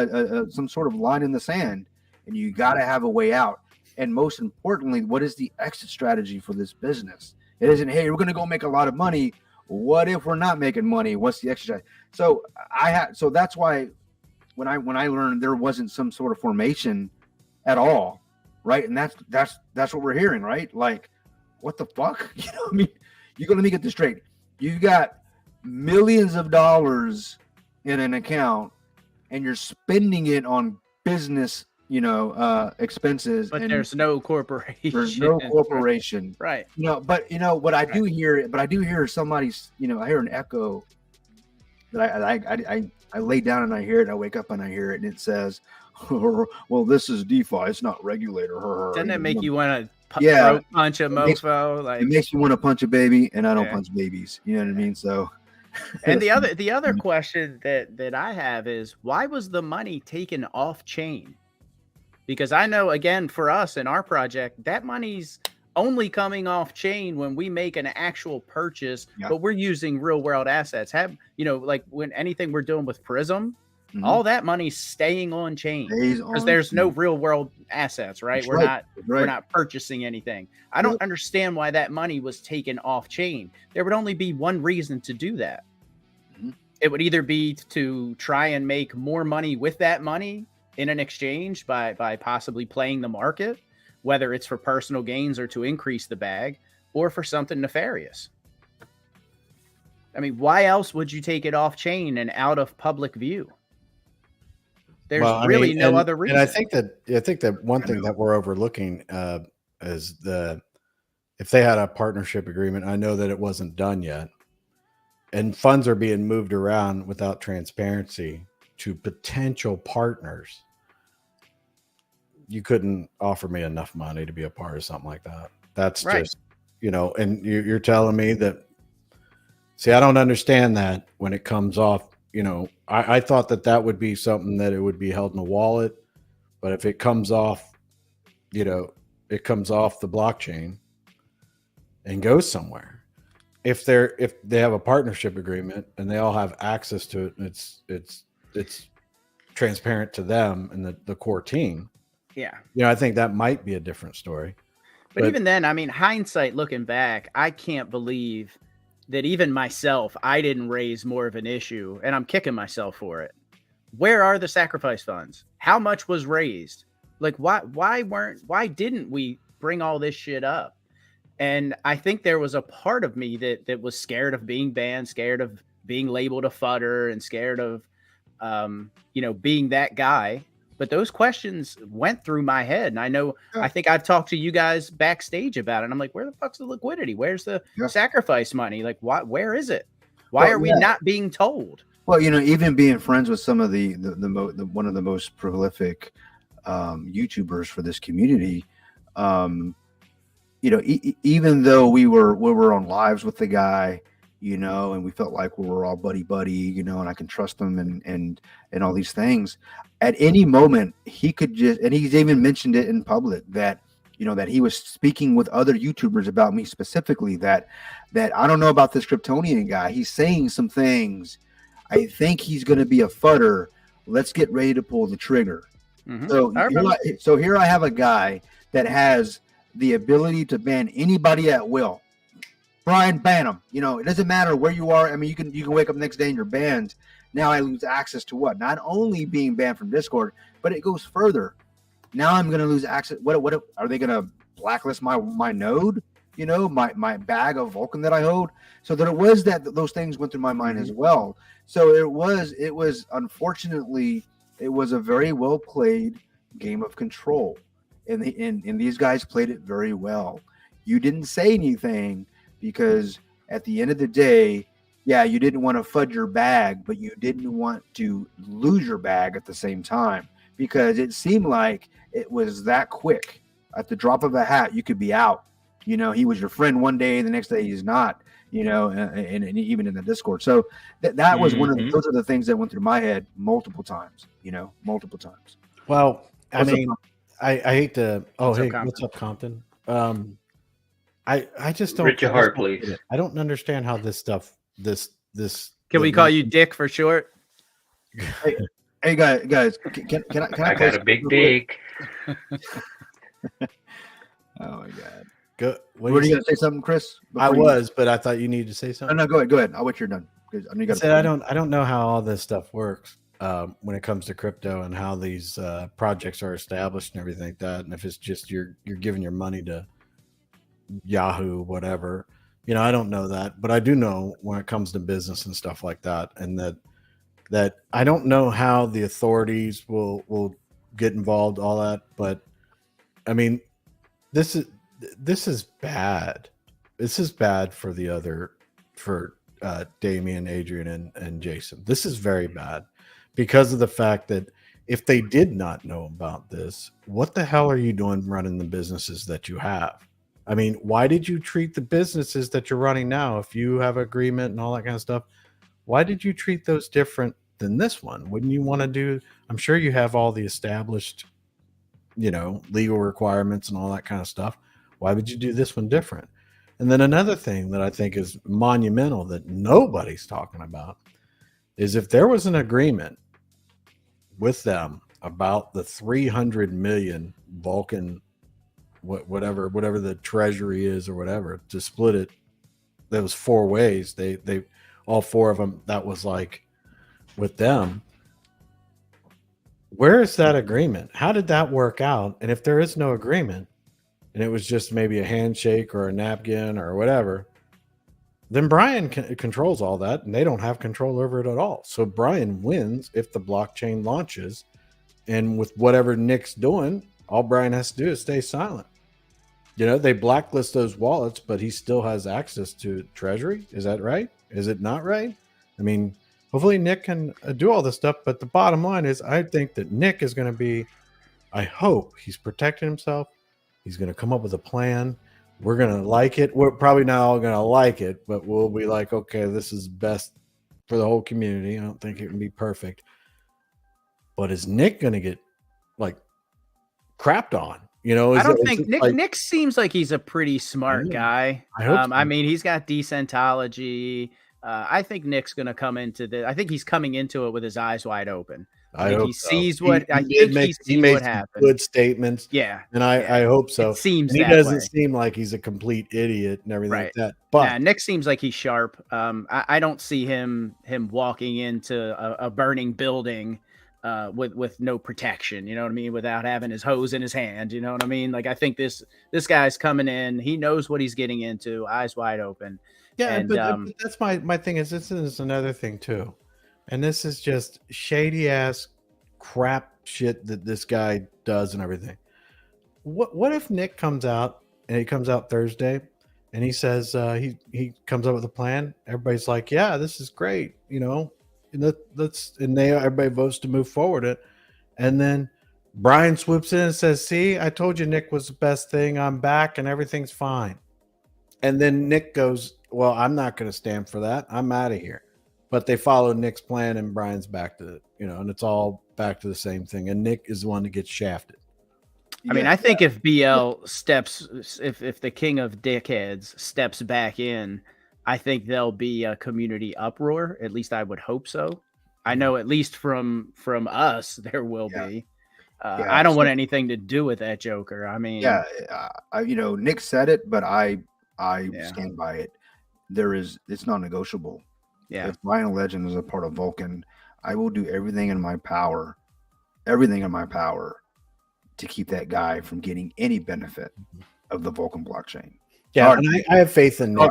some sort of line in the sand, and you got to have a way out. And most importantly, what is the exit strategy for this business? It isn't, hey, we're going to go make a lot of money. What if we're not making money? What's the exit strategy? So that's why when I learned there wasn't some sort of formation at all, right? And that's what we're hearing, right? Like, what the fuck? I mean, let me get this straight. You got millions of dollars in an account, and you're spending it on business, expenses. But there's no corporation. There's no corporation, right? But what I do hear somebody's, I hear an echo that I lay down and I hear it, and I wake up and I hear it, and it says, well, this is DeFi, it's not regulator. Doesn't it make you want to punch a mofo? It makes you want to punch a baby, and I don't punch babies. You know what I mean? So, and the other question that I have is, why was the money taken off chain? Because I know, again, for us in our project, that money's only coming off chain when we make an actual purchase, but we're using real world assets. Like when anything we're doing with Prism, all that money's staying on chain because there's no real world assets, right? We're not purchasing anything. I don't understand why that money was taken off chain. There would only be one reason to do that. It would either be to try and make more money with that money in an exchange by possibly playing the market, whether it's for personal gains or to increase the bag, or for something nefarious. I mean, why else would you take it off chain and out of public view? There's no other reason. And I think that one thing that we're overlooking is if they had a partnership agreement, I know that it wasn't done yet, and funds are being moved around without transparency to potential partners. You couldn't offer me enough money to be a part of something like that. That's just, and you're telling me that, see, I don't understand that when it comes off, I thought that would be something that it would be held in a wallet, but if it comes off, it comes off the blockchain and goes somewhere. If they have a partnership agreement and they all have access to it, and it's transparent to them and the core team. Yeah. I think that might be a different story. But even then, I mean, hindsight looking back, I can't believe that even myself, I didn't raise more of an issue, and I'm kicking myself for it. Where are the sacrifice funds? How much was raised? Like, why didn't we bring all this shit up? And I think there was a part of me that was scared of being banned, scared of being labeled a fudder, and scared of, being that guy. But those questions went through my head. And I know, I think I've talked to you guys backstage about it. I'm like, where the fuck's the liquidity? Where's the sacrifice money? Like, where is it? Why are we not being told? Well, even being friends with some of the one of the most prolific YouTubers for this community, even though we were on lives with the guy, and we felt like we were all buddy, and I can trust him and all these things. At any moment, he could and he's even mentioned it in public that he was speaking with other YouTubers about me specifically, that I don't know about this Kryptonian guy. He's saying some things. I think he's going to be a fudder. Let's get ready to pull the trigger. Mm-hmm. So here I have a guy that has the ability to ban anybody at will. Brian, ban him. It doesn't matter where you are. I mean, you can wake up next day and you're banned. Now I lose access to what? Not only being banned from Discord, but it goes further. Now I'm going to lose access. What are they going to blacklist my node? My bag of Vulcan that I hold. So that it was that those things went through my mind as well. So it was unfortunately, it was a very well played game of control, and these guys played it very well. You didn't say anything because at the end of the day, you didn't want to fudge your bag, but you didn't want to lose your bag at the same time, because it seemed like it was that quick. At the drop of a hat, you could be out. He was your friend one day, the next day he's not, and even in the Discord. So that was one of those are the things that went through my head multiple times, multiple times. Well, I hate to, what's up, Compton? I just don't. Richard Hart, please. I don't understand how this stuff, this. Can we call you Dick for short? Hey guys, can I got a big dick. Oh my God. Go. Were you going to say something, Chris? I was, but I thought you needed to say something. No, go ahead. I'll wait till you're done. I don't know how all this stuff works when it comes to crypto and how these projects are established and everything like that. And if it's just you're giving your money to Yahoo, whatever, I don't know that, but I do know when it comes to business and stuff like that, and that I don't know how the authorities will get involved, all that, but I mean, this is bad. This is bad for Damian, Adrian, and Jason. This is very bad because of the fact that if they did not know about this, what the hell are you doing running the businesses that you have? I mean, why did you treat the businesses that you're running now, if you have agreement and all that kind of stuff, why did you treat those different than this one? Wouldn't you want to do, I'm sure you have all the established, legal requirements and all that kind of stuff. Why would you do this one different? And then another thing that I think is monumental that nobody's talking about is if there was an agreement with them about the 300 million Vulcan, whatever the treasury is or whatever, to split it, there was 4 ways. They all 4 of them, that was like with them. Where is that agreement? How did that work out? And if there is no agreement, and it was just maybe a handshake or a napkin or whatever, then Brian controls all that, and they don't have control over it at all. So Brian wins if the blockchain launches, and with whatever Nick's doing, all Brian has to do is stay silent. They blacklist those wallets, but he still has access to Treasury. Is that right? Is it not right? I mean, hopefully Nick can do all this stuff, but the bottom line is I think that Nick is going to be, I hope he's protecting himself. He's going to come up with a plan. We're going to like it. We're probably not all going to like it, but we'll be like, okay, this is best for the whole community. I don't think it can be perfect. But is Nick going to get crapped on? I don't think Nick seems like he's a pretty smart guy. I hope so. I mean, he's got decentology. I think Nick's going to come into I think he's coming into it with his eyes wide open. I hope he so. sees what he made what happened. Good statements. Yeah, and I hope so. It seems he doesn't seem like he's a complete idiot and everything like that. But Nick seems like he's sharp. I don't see him walking into a burning building with no protection, you know what I mean, without having his hose in his hand, you know what I mean. Like I think this guy's coming in, he knows what he's getting into, eyes wide open. Yeah, And but that's my thing is this is another thing too, and this is just shady ass crap shit that this guy does and everything. What if Nick comes out and he comes out Thursday and he says he comes up with a plan? Everybody's like, yeah, this is great, and everybody votes to move forward it, and then Brian swoops in and says, see, I told you Nick was the best thing. I'm back and everything's fine. And then Nick goes, well, I'm not going to stand for that. I'm out of here. But they follow Nick's plan and Brian's back to, and it's all back to the same thing. And Nick is the one that gets shafted. I mean, I think if BL steps, if the king of dickheads steps back in, I think there'll be a community uproar. At least I would hope so. I know at least from us, there will be. I don't want anything to do with that Joker. I mean, Nick said it, but I stand by it. It's non-negotiable. Yeah. If Ryan Legend is a part of Vulcan, I will do everything in my power to keep that guy from getting any benefit of the Vulcan blockchain. Yeah, and I have faith in Nick.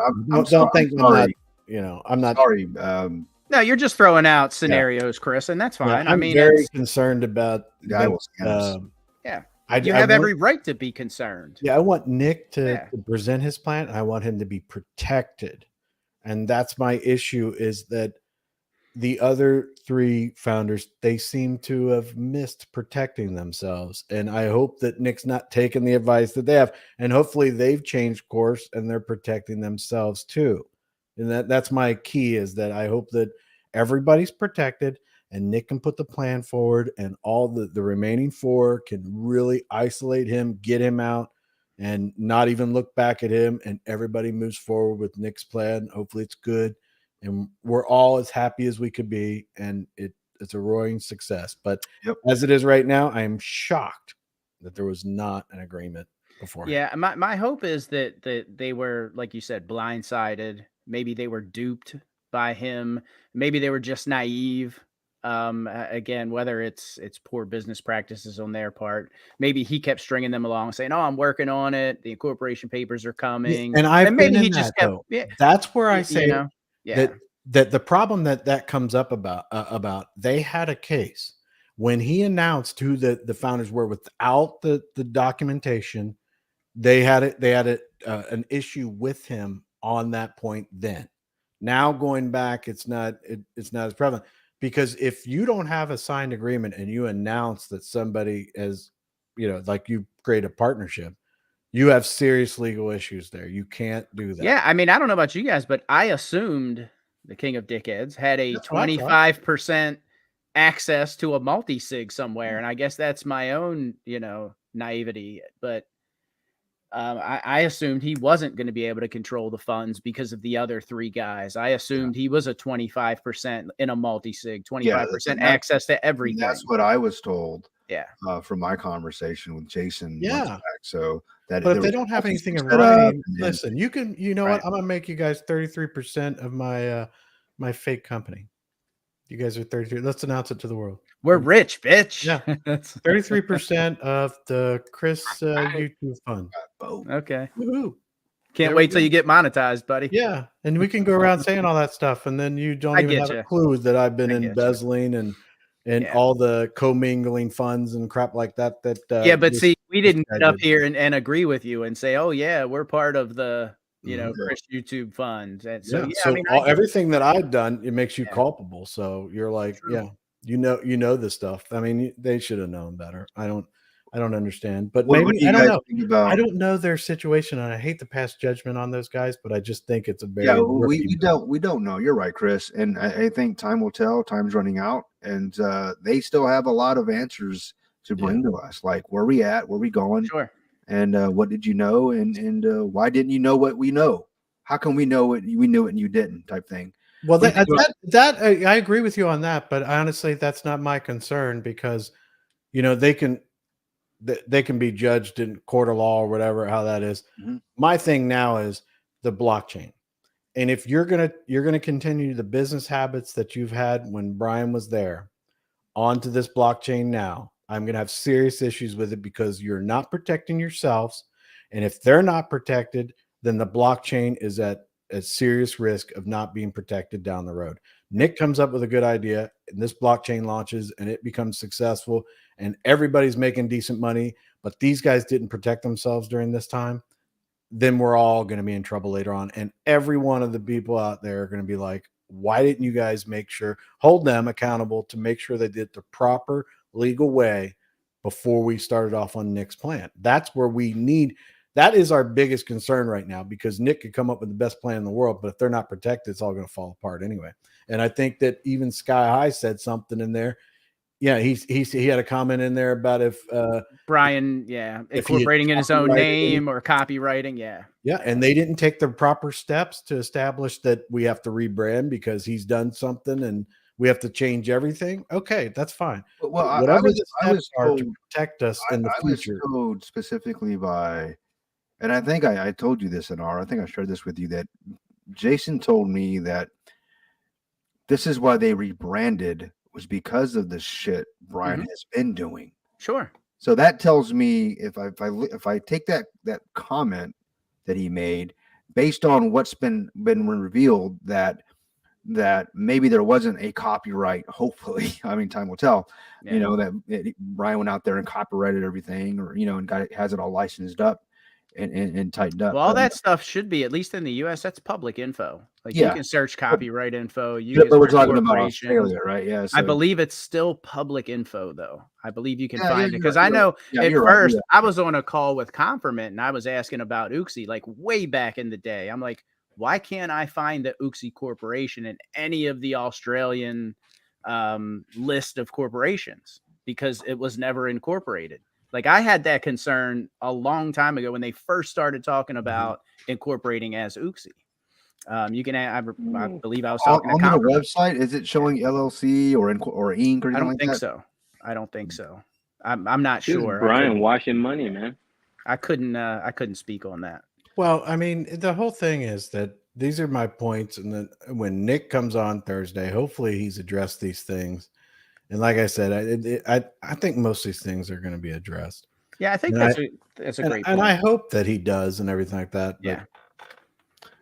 Don't think I'm not sorry. No, you're just throwing out scenarios, Chris, and that's fine. Yeah, I'm very concerned about guy will you have every right to be concerned. Yeah, I want Nick to present his plan. I want him to be protected. And that's my issue, is that the other three founders, they seem to have missed protecting themselves. And I hope that Nick's not taking the advice that they have. And hopefully they've changed course and they're protecting themselves too. And that's my key, is that I hope that everybody's protected and Nick can put the plan forward and all the remaining four can really isolate him, get him out, and not even look back at him, and everybody moves forward with Nick's plan. Hopefully it's good, and we're all as happy as we could be, and it's a roaring success. But as it is right now, I am shocked that there was not an agreement before. Yeah, my hope is that they were, like you said, blindsided. Maybe they were duped by him. Maybe they were just naive. Again, whether it's poor business practices on their part, maybe he kept stringing them along saying, oh, I'm working on it, the incorporation papers are coming, and maybe he just kept, that's where I say that the problem that comes up about they had a case when he announced who the founders were without the documentation. They had an issue with him on that point. Then now going back, it's not as prevalent. Because if you don't have a signed agreement and you announce that somebody is, like you create a partnership, you have serious legal issues there. You can't do that. Yeah. I mean, I don't know about you guys, but I assumed the king of dickheads had a 25% access to a multi-sig somewhere. And I guess that's my own, naivety, but I assumed he wasn't going to be able to control the funds because of the other three guys. I assumed he was a 25% in a multi-sig, 25% access to everything. That's what I was told. Yeah. From my conversation with Jason. Yeah. Back. So that, but if they don't have anything in writing, listen, you can, what? I'm going to make you guys 33% of my fake company. You guys are 33. Let's announce it to the world. We're rich, bitch. Yeah. 33% of the Chris YouTube fund. Okay. Woohoo. Can't wait till you get monetized, buddy. Yeah. And we can go around saying all that stuff. And then you don't even have a clue that I've been embezzling and all the commingling funds and crap like that. But see, we didn't get up here and agree with you and say, oh, yeah, we're part of the Chris YouTube fund. And so, everything that I've done, it makes you culpable. So you're like, you know this stuff. I mean, they should have known better. I don't understand, but maybe I don't know. I don't know their situation, and I hate to pass judgment on those guys, but I just think it's a very we don't know. You're right, Chris, and I think time will tell. Time's running out, and they still have a lot of answers to bring to us, like where we at, where we going, and what did you know, and why didn't you know what we know? How can we know what we knew it and you didn't? Type thing. Well, that I agree with you on that, but honestly, that's not my concern because, they can be judged in court of law or whatever, how that is. Mm-hmm. My thing now is the blockchain. And if you're going to continue the business habits that you've had when Brian was there, onto this blockchain now, I'm going to have serious issues with it because you're not protecting yourselves. And if they're not protected, then the blockchain is at a serious risk of not being protected down the road. Nick comes up with a good idea, and this blockchain launches, and it becomes successful, and everybody's making decent money, but these guys didn't protect themselves during this time. Then we're all going to be in trouble later on. And every one of the people out there are going to be like, why didn't you guys hold them accountable to make sure they did the proper legal way before we started off on Nick's plan? That's where that is our biggest concern right now, because Nick could come up with the best plan in the world, but if they're not protected, it's all going to fall apart anyway. And I think that even Sky High said something in there. Yeah, he had a comment in there about if Brian, incorporating in his own name or copywriting, yeah, and they didn't take the proper steps to establish that we have to rebrand because he's done something and we have to change everything. Okay, that's fine. Well, whatever the steps are to protect us in the future. I was told specifically by, and I think I told you this I think I shared this with you, that Jason told me that this is why they rebranded, was because of the shit Brian has been doing. Sure. So that tells me if I take that comment that he made based on what's been revealed, that maybe there wasn't a copyright. Hopefully, I mean, time will tell. Yeah. That Brian went out there and copyrighted everything, or and has it all licensed up and tightened up. Well, all that stuff should be, at least in the U.S., that's public info. Like you can search copyright info. But we're talking about Australia, right? Yeah. So. I believe it's still public info, though. I believe you can find it, because I know at first I was on a call with Confirmant and I was asking about Uxie, like way back in the day. I'm like, why can't I find the Uxie Corporation in any of the Australian list of corporations? Because it was never incorporated. Like I had that concern a long time ago when they first started talking about incorporating as Uxie. You can, I believe I was talking on the website. Is it showing LLC or Inc. or anything? I don't like think that? So. I don't think so. I'm not sure. Brian washing money, man. I couldn't speak on that. Well, I mean, the whole thing is that these are my points, and then when Nick comes on Thursday, hopefully he's addressed these things. And like I said, I think most of these things are going to be addressed. Yeah, I think that's a great point. And I hope that he does and everything like that. But yeah.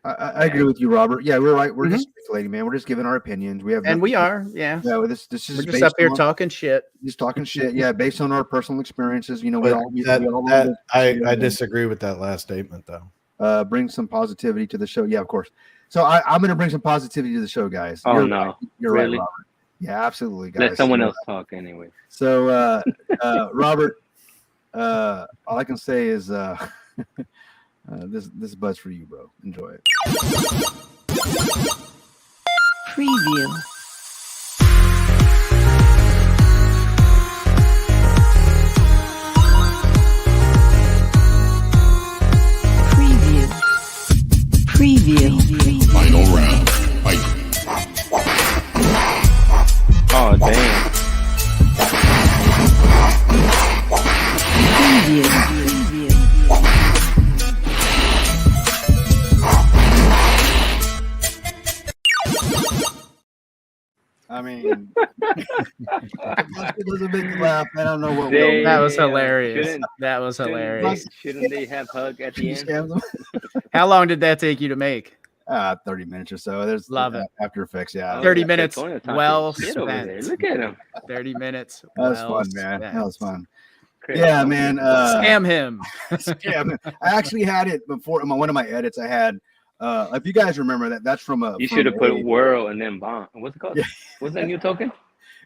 I agree with you, Robert. Yeah, we're right. We're just speculating, man. We're just giving our opinions. We are. Yeah. Yeah. This is we're just up here talking shit. Just talking shit. Yeah, based on our personal experiences. I disagree with that last statement, though. Bring some positivity to the show. Yeah, of course. So I'm going to bring some positivity to the show, guys. Oh, you're really? right, Robert. Yeah, absolutely, guys. Let someone else talk anyway. So, Robert, all I can say is this buzz for you, bro. Enjoy it. Preview. Preview. Final round. Fight. Oh, damn. Preview. I mean, it was a big laugh. I don't know what. That was hilarious. That was hilarious. Shouldn't they have hug at the end? How long did that take you to make? 30 minutes or so. There's love it. After Effects, yeah. 30 minutes. Well spent. Look at him. 30 minutes. That was fun, man. That was fun. Yeah, man. Scam him. Scam him. I actually had it before. In one of my edits, I had. If you guys remember that's from a. You should have put whirl and then bomb. What's it called? Yeah. What's that new token?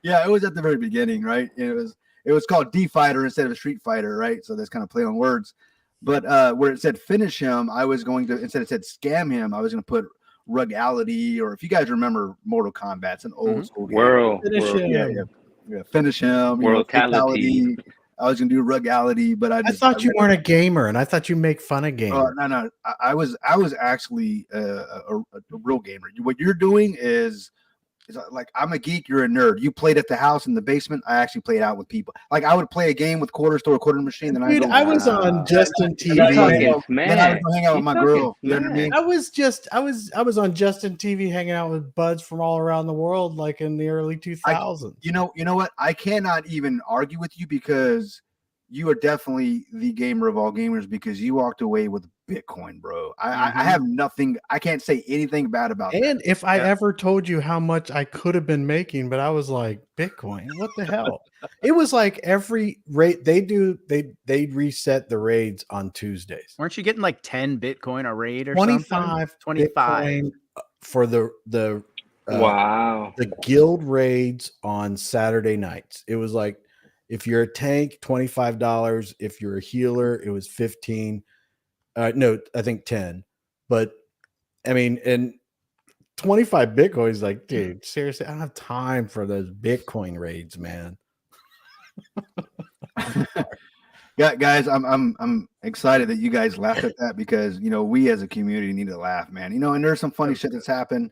Yeah, it was at the very beginning, right? It was called D Fighter instead of a Street Fighter, right? So that's kind of play on words. But where it said finish him, I was going to, instead it said scam him, I was going to put rugality, or if you guys remember Mortal Kombat, it's an old school game. Whirl. Finish him. Yeah, finish him. Fatality. I was gonna do rugality, but I thought you weren't a gamer, and I thought you make fun of gamers. No. I was actually a real gamer. What you're doing is It's like, I'm a geek, you're a nerd. You played at the house in the basement. I actually played out with people. Like, I would play a game with quarters to a quarter machine. Then Dude, I was on Justin He TV. talking Then I would smack. go hang out with my girl. You know what I mean? I was on Justin TV hanging out with buds from all around the world, like in the early 2000s. You know what? I cannot even argue with you because you are definitely the gamer of all gamers because you walked away with Bitcoin, bro. I have nothing. I can't say anything bad about that. And if I ever told you how much I could have been making, but I was like, Bitcoin, what the hell? It was like every rate they reset the raids on Tuesdays. Weren't you getting like 10 Bitcoin a raid or 25 Bitcoin for the Wow. the guild raids on Saturday nights. It was like if you're a tank, $25. If you're a healer, it was 15. No, I think 10. But I mean, and 25 Bitcoin is like, dude, seriously, I don't have time for those Bitcoin raids, man. Yeah, guys, I'm excited that you guys laughed at that because we as a community need to laugh, man. And there's some funny shit that's happened.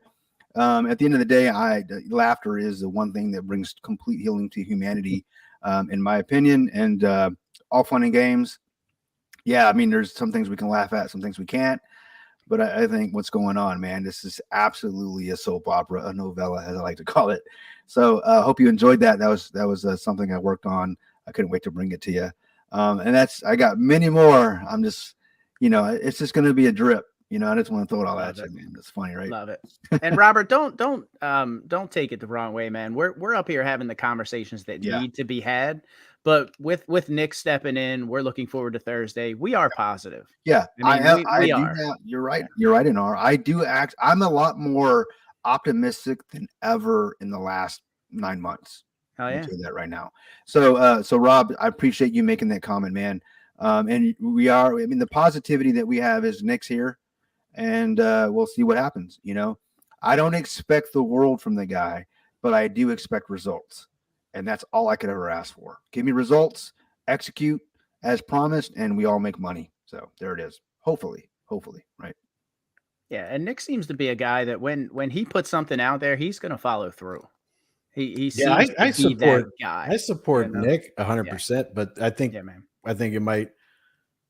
At the end of the day, laughter is the one thing that brings complete healing to humanity, in my opinion. And all fun and games. Yeah, I mean, there's some things we can laugh at, some things we can't. But I think what's going on, man, this is absolutely a soap opera, a novella, as I like to call it. So I hope you enjoyed that. That was something I worked on. I couldn't wait to bring it to you. And I got many more. I'm just, it's just going to be a drip. I just want to throw it all at you, man. It's funny, right? Love it. And Robert, don't take it the wrong way, man. We're up here having the conversations that need to be had. But with Nick stepping in, we're looking forward to Thursday. We are positive. Yeah, we are. You're right. You're right, NR. I do act. I'm a lot more optimistic than ever in the last 9 months. Oh yeah, I'll tell you that right now. So Rob, I appreciate you making that comment, man. And we are. I mean, the positivity that we have is Nick's here, and we'll see what happens. I don't expect the world from the guy, but I do expect results. And that's all I could ever ask for. Give me results, execute as promised, and we all make money. So there it is. Hopefully, right? Yeah, and Nick seems to be a guy that when he puts something out there, he's going to follow through. He seems I to be support that guy. I support Nick 100%, but I think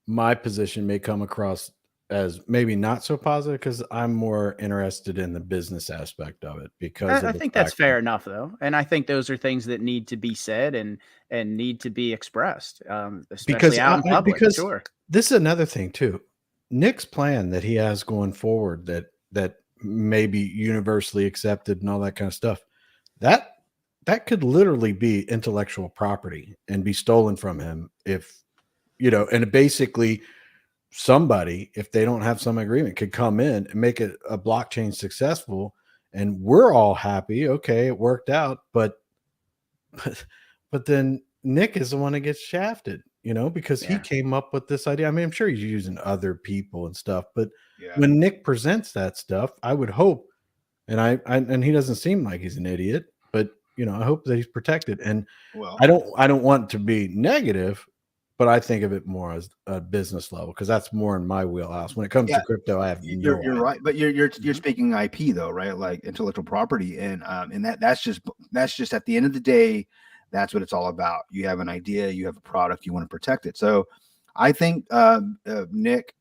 my position may come across as maybe not so positive because I'm more interested in the business aspect of it. Because I think that's fair enough, though, and I think those are things that need to be said and need to be expressed, especially out in public. Because sure, this is another thing too. Nick's plan that he has going forward that may be universally accepted and all that kind of stuff. That could literally be intellectual property and be stolen from him if and basically. Somebody, if they don't have some agreement, could come in and make it a blockchain successful, and we're all happy. Okay, it worked out, but then Nick is the one that gets shafted, because he came up with this idea. I mean, I'm sure he's using other people and stuff, but when Nick presents that stuff, I would hope, and he doesn't seem like he's an idiot, but I hope that he's protected. And I don't want to be negative. But I think of it more as a business level because that's more in my wheelhouse. When it comes to crypto, I have you're right, but you're speaking IP though, right? Like intellectual property, and that's just at the end of the day, that's what it's all about. You have an idea, you have a product, you want to protect it. So I think Nick,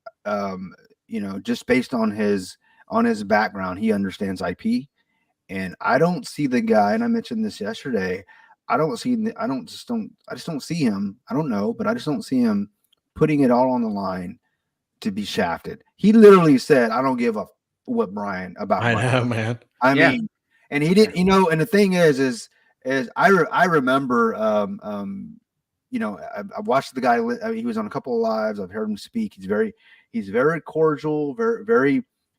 just based on his background, he understands IP, and I don't see the guy. And I mentioned this yesterday. I just don't see him. I don't know, but I just don't see him putting it all on the line to be shafted. He literally said, I don't give a what Brian about. I know, man. I mean, and he didn't, and the thing is I remember, I watched the guy. He was on a couple of lives. I've heard him speak. He's very cordial,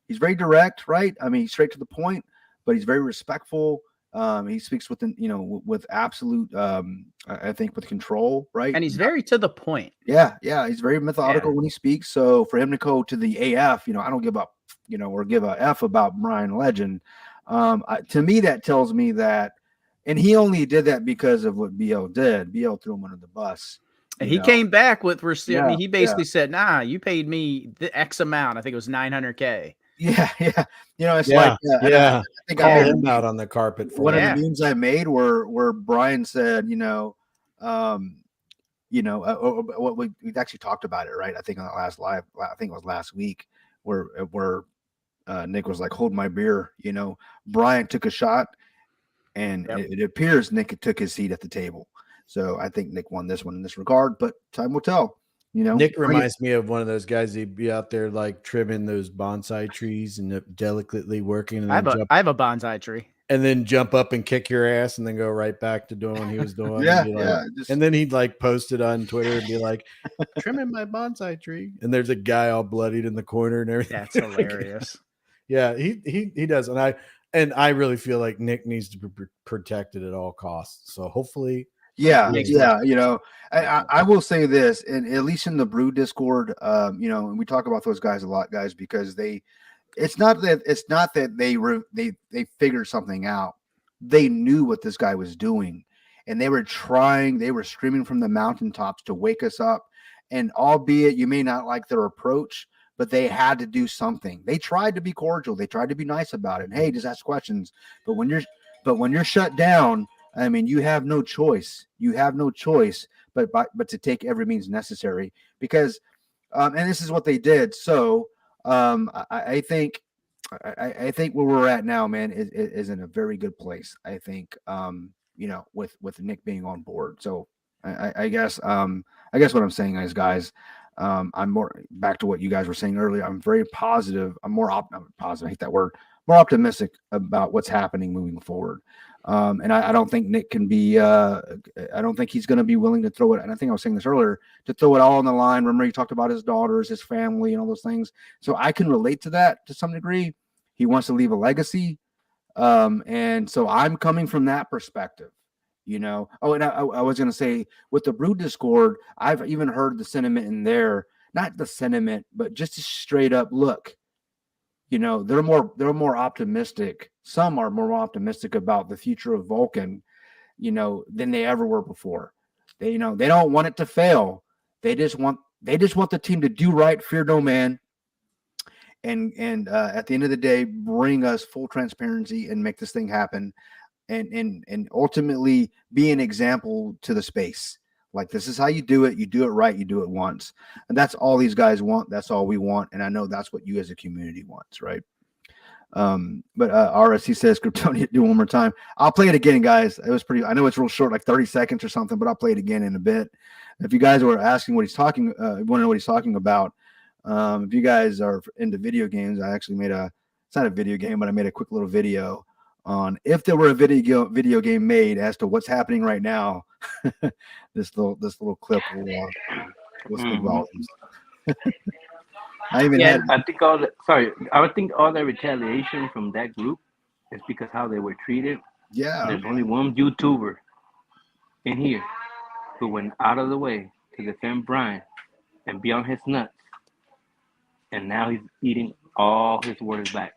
he's very direct, right? I mean, straight to the point, but he's very respectful. He speaks with absolute, I think with control, right? And he's very to the point. Yeah. He's very methodical when he speaks. So for him to go to the AF, I don't give up, or give a F about Brian Legend. To me, that tells me that, and he only did that because of what BL did. BL threw him under the bus. And he came back with receipt. I mean, he basically said, nah, you paid me the X amount. I think it was $900K. Yeah. It's Yeah, like yeah. I think Call I made him out on the carpet for one of that. the memes I made where Brian said, um, what we actually talked about it, right? I think on the last live, I think it was last week, where Nick was like, "Hold my beer." Brian took a shot, and Yep. it appears Nick took his seat at the table. So I think Nick won this one in this regard, but time will tell. Nick reminds me of one of those guys. He'd be out there like trimming those bonsai trees and delicately working, and I then have a bonsai tree. and then jump up and kick your ass, and then go right back to doing what he was doing. Yeah, and be like, and then he'd like post it on Twitter and be like, "Trimming my bonsai tree," and there's a guy all bloodied in the corner and everything. That's hilarious. Yeah, he does, and I really feel like Nick needs to be protected at all costs. So hopefully, yeah. I will say this, and at least in the Brew Discord, and we talk about those guys a lot, guys, because it's not that they figured something out. They knew what this guy was doing, and they were screaming from the mountaintops to wake us up. And albeit you may not like their approach, but they had to do something. They tried to be cordial. They tried to be nice about it. And, hey, just ask questions. But when you're shut down, I mean, you have no choice. You have no choice but to take every means necessary, because, and this is what they did. So I think where we're at now, man, is in a very good place. I think, with Nick being on board. So I guess what I'm saying is, guys, I'm more back to what you guys were saying earlier. I'm very positive. I'm positive. I hate that word. More optimistic about what's happening moving forward. And I don't think Nick can be. I don't think he's going to be willing to throw it. And I think I was saying this earlier, to throw it all on the line. Remember, he talked about his daughters, his family, and all those things. So I can relate to that to some degree. He wants to leave a legacy, and so I'm coming from that perspective. Oh, and I was going to say, with the Brew Discord, I've even heard the sentiment in there. Not the sentiment, but just a straight up look. They're more optimistic. Some are more optimistic about the future of Vulcan, than they ever were before. They don't want it to fail. They just want the team to do right, fear no man, and at the end of the day, bring us full transparency and make this thing happen, and ultimately be an example to the space. Like, this is how you do it. You do it right. You do it once. And that's all these guys want. That's all we want. And I know that's what you as a community wants, right? But RSC says, Kryptonian, do one more time. I'll play it again, guys. It was pretty, I know it's real short, like 30 seconds or something, but I'll play it again in a bit. If you guys were asking what he's talking, want to know what he's talking about, if you guys are into video games, I actually it's not a video game, but I made a quick little video on if there were a video game made as to what's happening right now. this little clip will speak volumes. I think all the retaliation from that group is because how they were treated. Yeah. There's only one YouTuber in here who went out of the way to defend Brian and be on his nuts, and now he's eating all his words back.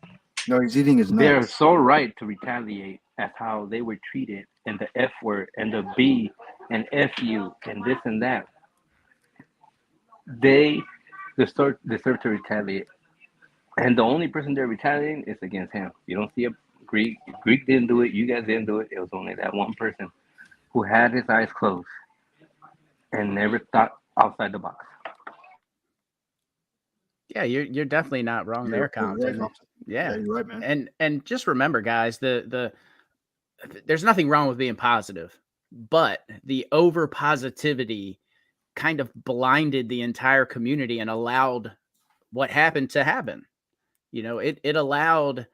No, he's eating his nuts. They're so right to retaliate at how they were treated, and the F word and the B and F you and this and that. They deserve to retaliate. And the only person they're retaliating is against him. You don't see a Greek. Greek didn't do it. You guys didn't do it. It was only that one person who had his eyes closed and never thought outside the box. Yeah, you're definitely not wrong there, Compton. Right, yeah, you're right, man. And just remember, guys, there's nothing wrong with being positive, but the over positivity kind of blinded the entire community and allowed what happened to happen. It allowed,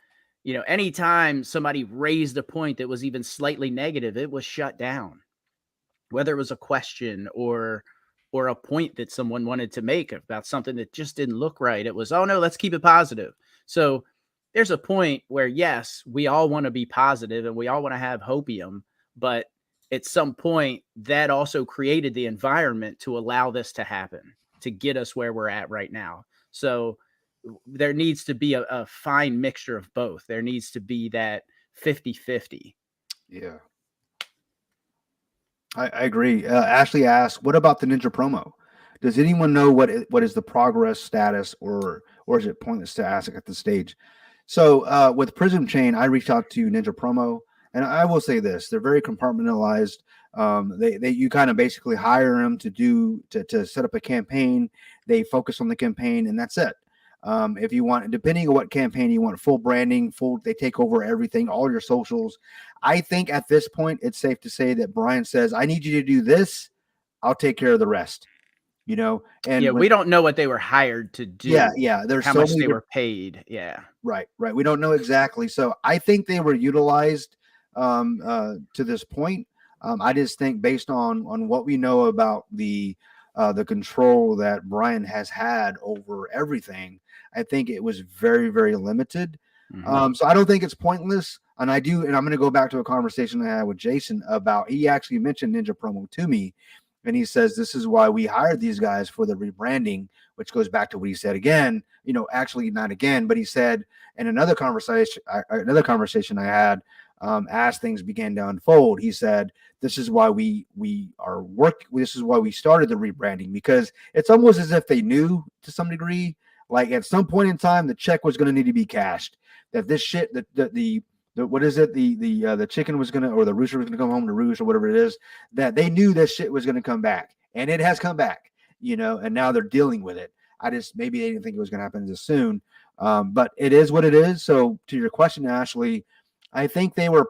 anytime somebody raised a point that was even slightly negative, it was shut down, whether it was a question or a point that someone wanted to make about something that just didn't look right. It was, oh no, let's keep it positive. So there's a point where, yes, we all want to be positive and we all want to have hopium, but at some point that also created the environment to allow this to happen, to get us where we're at right now. So there needs to be a fine mixture of both. There needs to be that 50-50. Yeah. I agree. Ashley asked, what about the Ninja promo? Does anyone know what is the progress status or or is it pointless to ask at this stage? So with Prism Chain, I reached out to Ninja Promo, and I will say this: they're very compartmentalized. They you kind of basically hire them to set up a campaign. They focus on the campaign, and that's it. If you want, depending on what campaign you want, full branding, they take over everything, all your socials. I think at this point, it's safe to say that Brian says, "I need you to do this. I'll take care of the rest." And we don't know what they were hired to do. Yeah. There's how so much many they were paid. Yeah. Right. We don't know exactly. So I think they were utilized to this point. I just think based on what we know about the control that Brian has had over everything, I think it was very, very limited. Mm-hmm. So I don't think it's pointless. And I'm going to go back to a conversation I had with Jason about, he actually mentioned Ninja Promo to me. And he says, this is why we hired these guys for the rebranding, which goes back to what he said again, actually not again, but he said in another conversation I had, as things began to unfold, he said, this is why this is why we started the rebranding, because it's almost as if they knew to some degree, like at some point in time, the check was going to need to be cashed, that this shit, the what is it? The chicken was gonna, or the rooster was gonna come home to roost, or whatever it is. That they knew this shit was gonna come back, and it has come back. And now they're dealing with it. Maybe they didn't think it was gonna happen this soon, but it is what it is. So to your question, Ashley, I think they were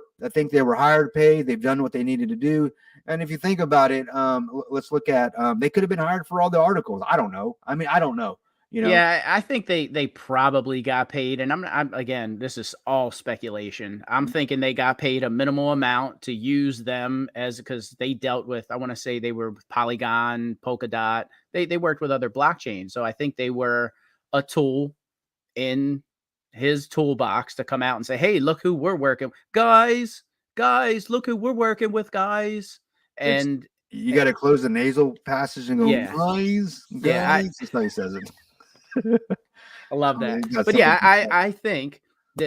hired, paid. They've done what they needed to do. And if you think about it, let's look at they could have been hired for all the articles. I don't know. I mean, I don't know. Yeah, I think they probably got paid, and I'm again, this is all speculation. I'm thinking they got paid a minimal amount to use them because they dealt with, I want to say they were with Polygon, Polkadot. They worked with other blockchains, so I think they were a tool in his toolbox to come out and say, "Hey, look who we're working, guys, look who we're working with, guys." And you got to close the nasal passage and go, guys. Yeah, that's how he says it. I love that. But yeah, I think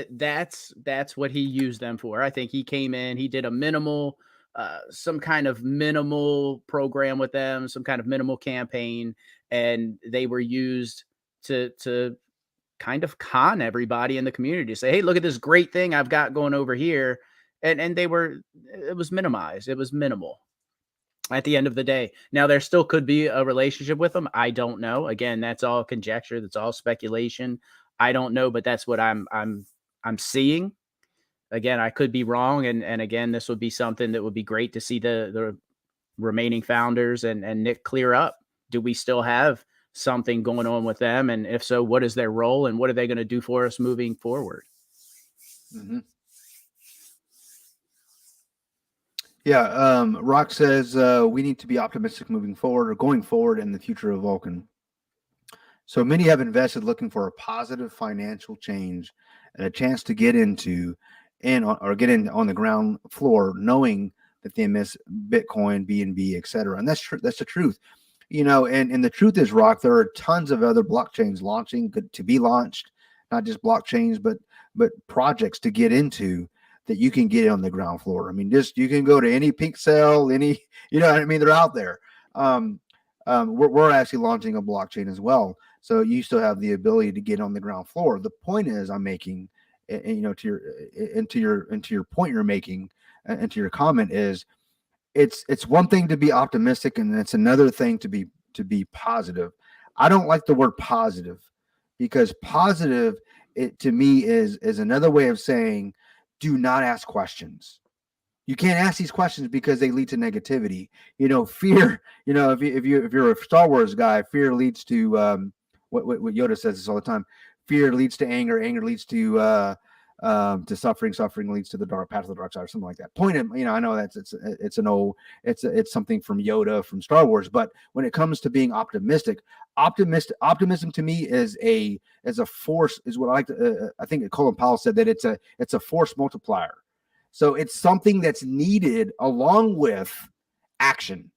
that's what he used them for. I think he came in, he did a minimal, some kind of minimal program with them, some kind of minimal campaign, and they were used to kind of con everybody in the community to say, hey, look at this great thing I've got going over here. And it was minimized. It was minimal at the end of the day. Now, there still could be a relationship with them. I don't know. Again, that's all conjecture. That's all speculation. I don't know, but that's what I'm seeing. Again, I could be wrong. And again, this would be something that would be great to see the remaining founders and Nick clear up. Do we still have something going on with them? And if so, what is their role and what are they going to do for us moving forward? Mm-hmm. Yeah, Rock says we need to be optimistic moving forward or going forward in the future of Vulcan. So many have invested looking for a positive financial change and a chance to get in on the ground floor, knowing that they miss Bitcoin, BNB, etc. And that's the truth. And the truth is, Rock, there are tons of other blockchains launching to be launched, not just blockchains, but projects to get into, that you can get on the ground floor. I mean, you can go to any peak sale, they're out there. We're actually launching a blockchain as well. So you still have the ability to get on the ground floor. The point is I'm making, to your point you're making, and to your comment is, it's one thing to be optimistic, and it's another thing to be positive. I don't like the word positive, because positive, to me is another way of saying, do not ask questions. You can't ask these questions because they lead to negativity. Fear. If you're a Star Wars guy, fear leads to what Yoda says this all the time. Fear leads to anger. Anger leads to suffering. Suffering leads to the dark path of the dark side, or something like that. I know it's something from Yoda from Star Wars. But when it comes to being optimism to me is a force, is what I like to. I think Colin Powell said that it's a force multiplier. So it's something that's needed along with action.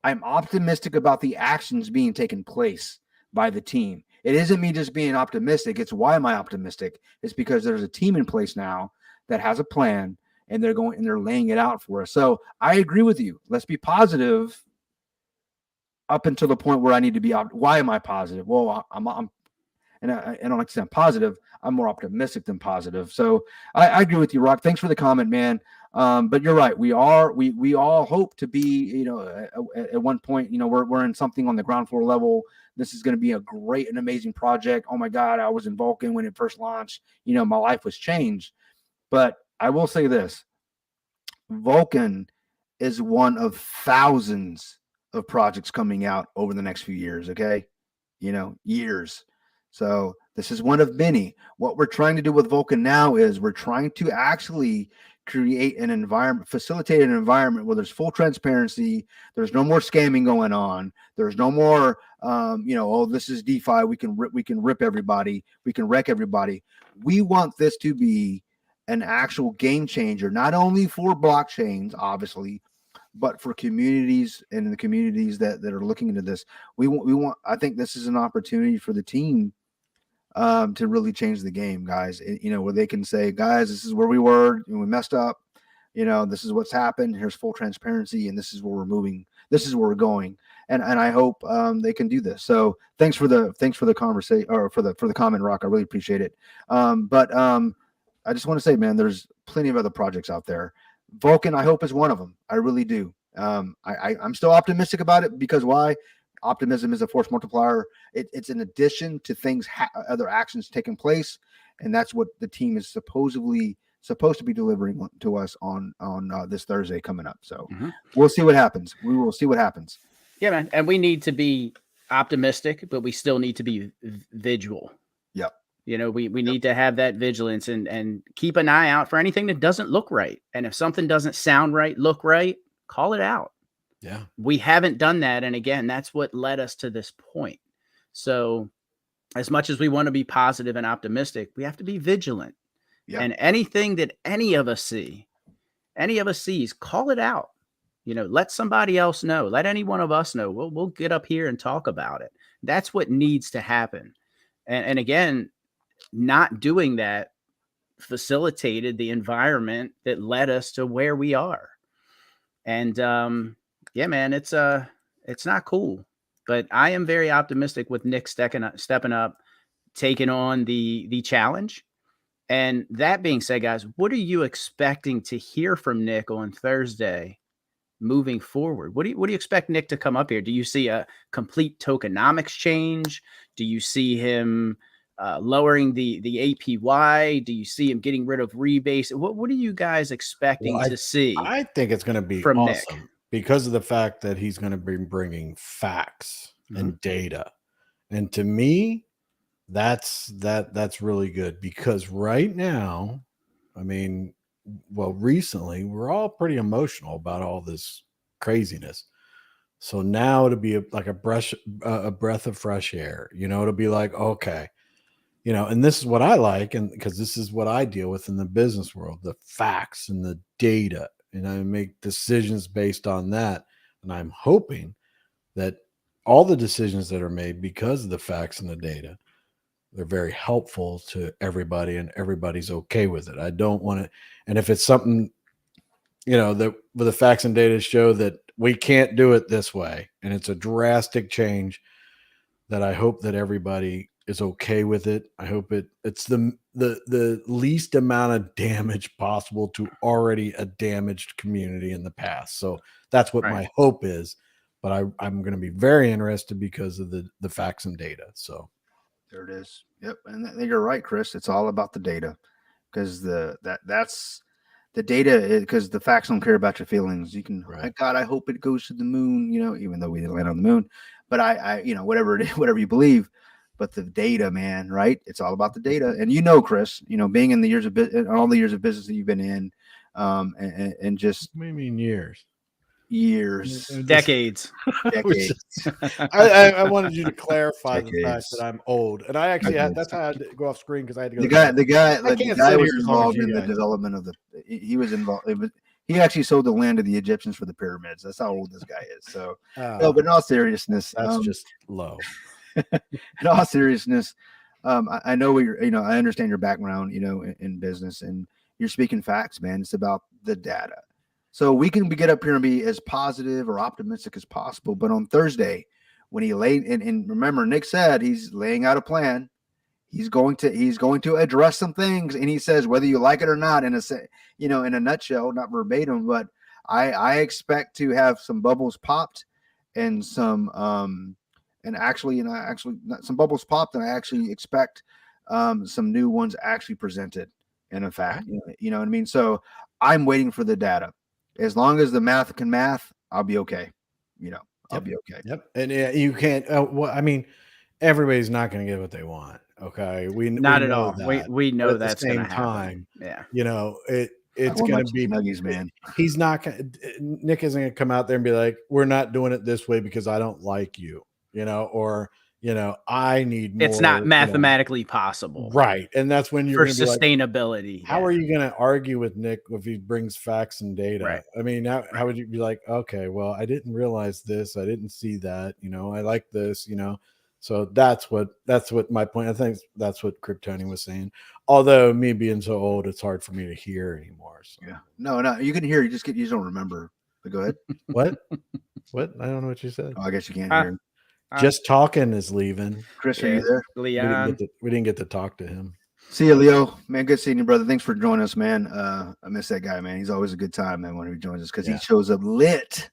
I'm optimistic about the actions being taken place by the team. It isn't me just being optimistic. It's why am I optimistic? It's because there's a team in place now that has a plan, and they're laying it out for us. So I agree with you. Let's be positive up until the point where I need to be. Why am I positive? Well, and I don't like to sound positive. I'm more optimistic than positive. So I agree with you, Rock. Thanks for the comment, man. But you're right. We all hope to be, at one point, we're in something on the ground floor level. This is going to be a great and amazing project. Oh my God, I was in Vulcan when it first launched. My life was changed. But I will say this: Vulcan is one of thousands of projects coming out over the next few years. Okay, years. So this is one of many. What we're trying to do with Vulcan now is we're trying to actually create an environment, facilitate an environment where there's full transparency. There's no more scamming going on. There's no more, oh, this is DeFi. We can rip everybody. We can wreck everybody. We want this to be an actual game changer, not only for blockchains, obviously, but for communities and the communities that are looking into this. We want. I think this is an opportunity for the team to really change the game, guys. Where they can say, guys, this is where we were, and we messed up. This is what's happened. Here's full transparency, and this is where we're moving. This is where we're going. And I hope they can do this. So thanks for the conversation, or for the comment, Rock. I really appreciate it. But I just want to say, man, there's plenty of other projects out there. Vulcan, I hope, is one of them. I really do. I'm still optimistic about it because why? Optimism is a force multiplier. It's in addition to things, other actions taking place, and that's what the team is supposed to be delivering to us on this Thursday coming up. So we'll see what happens. We will see what happens. Yeah, man. And we need to be optimistic, but we still need to be vigilant. Yep. We need to have that vigilance and keep an eye out for anything that doesn't look right. And if something doesn't sound right, look right, call it out. Yeah. We haven't done that. And again, that's what led us to this point. So as much as we want to be positive and optimistic, we have to be vigilant. Yeah. And anything that any of us sees, call it out. Let somebody else know. Let any one of us know. We'll get up here and talk about it. That's what needs to happen. And again, not doing that facilitated the environment that led us to where we are. And yeah, man, it's not cool. But I am very optimistic with Nick stepping up, taking on the challenge. And that being said, guys, what are you expecting to hear from Nick on Thursday moving forward? What do you expect Nick to come up here? Do you see a complete tokenomics change? Do you see him lowering the APY? Do you see him getting rid of rebates? What are you guys expecting to see? I think it's going to be from awesome Nick, because of the fact that he's going to be bringing facts and data. And to me, that's really good, because right now, recently we're all pretty emotional about all this craziness. So now to be like a breath of fresh air, to be like, okay, and this is what I like, and because this is what I deal with in the business world, the facts and the data, and I make decisions based on that. And I'm hoping that all the decisions that are made because of the facts and the data, they're very helpful to everybody, and everybody's okay with it. I don't want to, and if it's something, that with the facts and data show that we can't do it this way, and it's a drastic change, that I hope that everybody is okay with it. I hope it's the least amount of damage possible to already a damaged community in the past. So that's what my hope is. But I'm going to be very interested because of the facts and data. So there it is. Yep. And you're right, Chris. It's all about the data, because that's the data, because the facts don't care about your feelings. You can, God, I hope it goes to the moon, even though we didn't land on the moon, but I whatever it is, whatever you believe, but the data, man, right? It's all about the data. And Chris, being in the years of all the years of business that you've been in, and just, what do you mean years? Decades. I wanted you to clarify the fact that I'm old, and I actually that's how I had to go off screen, because I had to go. The guy was involved in the development of he was involved. He actually sold the land to the Egyptians for the pyramids. That's how old this guy is. So, no, but in all seriousness, that's just low. In all seriousness, I know I understand your background, in business, and you're speaking facts, man. It's about the data. So we can get up here and be as positive or optimistic as possible. But on Thursday, when he laid, and remember, Nick said he's laying out a plan. he's going to address some things, and he says whether you like it or not, in a nutshell, not verbatim, but I expect to have some bubbles popped and some some bubbles popped, and I actually expect some new ones actually presented. And in fact, you know what I mean. So I'm waiting for the data. As long as the math can math, I'll be okay. I'll be okay. Yep. And you can't. Well, I mean, everybody's not going to get what they want. Okay, we not we at know all. that. We know but at that's the same going to happen. time, Yeah, it's going to be Nuggies, man. He's not going. Nick isn't going to come out there and be like, "We're not doing it this way because I don't like you," or I need more. It's not mathematically possible, right? And that's when you're for going to be sustainability. like, how are you going to argue with Nick if he brings facts and data? Right. I mean, how would you be like, okay, well, I didn't realize this, I didn't see that, I like this, So that's what my point. I think that's what Kryptonian was saying. Although me being so old, it's hard for me to hear anymore. So. Yeah, no, you can hear. You just don't remember. But go ahead. What? I don't know what you said. Oh, I guess you can't hear. Just talking is leaving. Chris, are you there? Leon. We didn't get to talk to him. See you, Leo. Man, good seeing you, brother. Thanks for joining us, man. I miss that guy, man. He's always a good time, man, when he joins us because he shows up lit.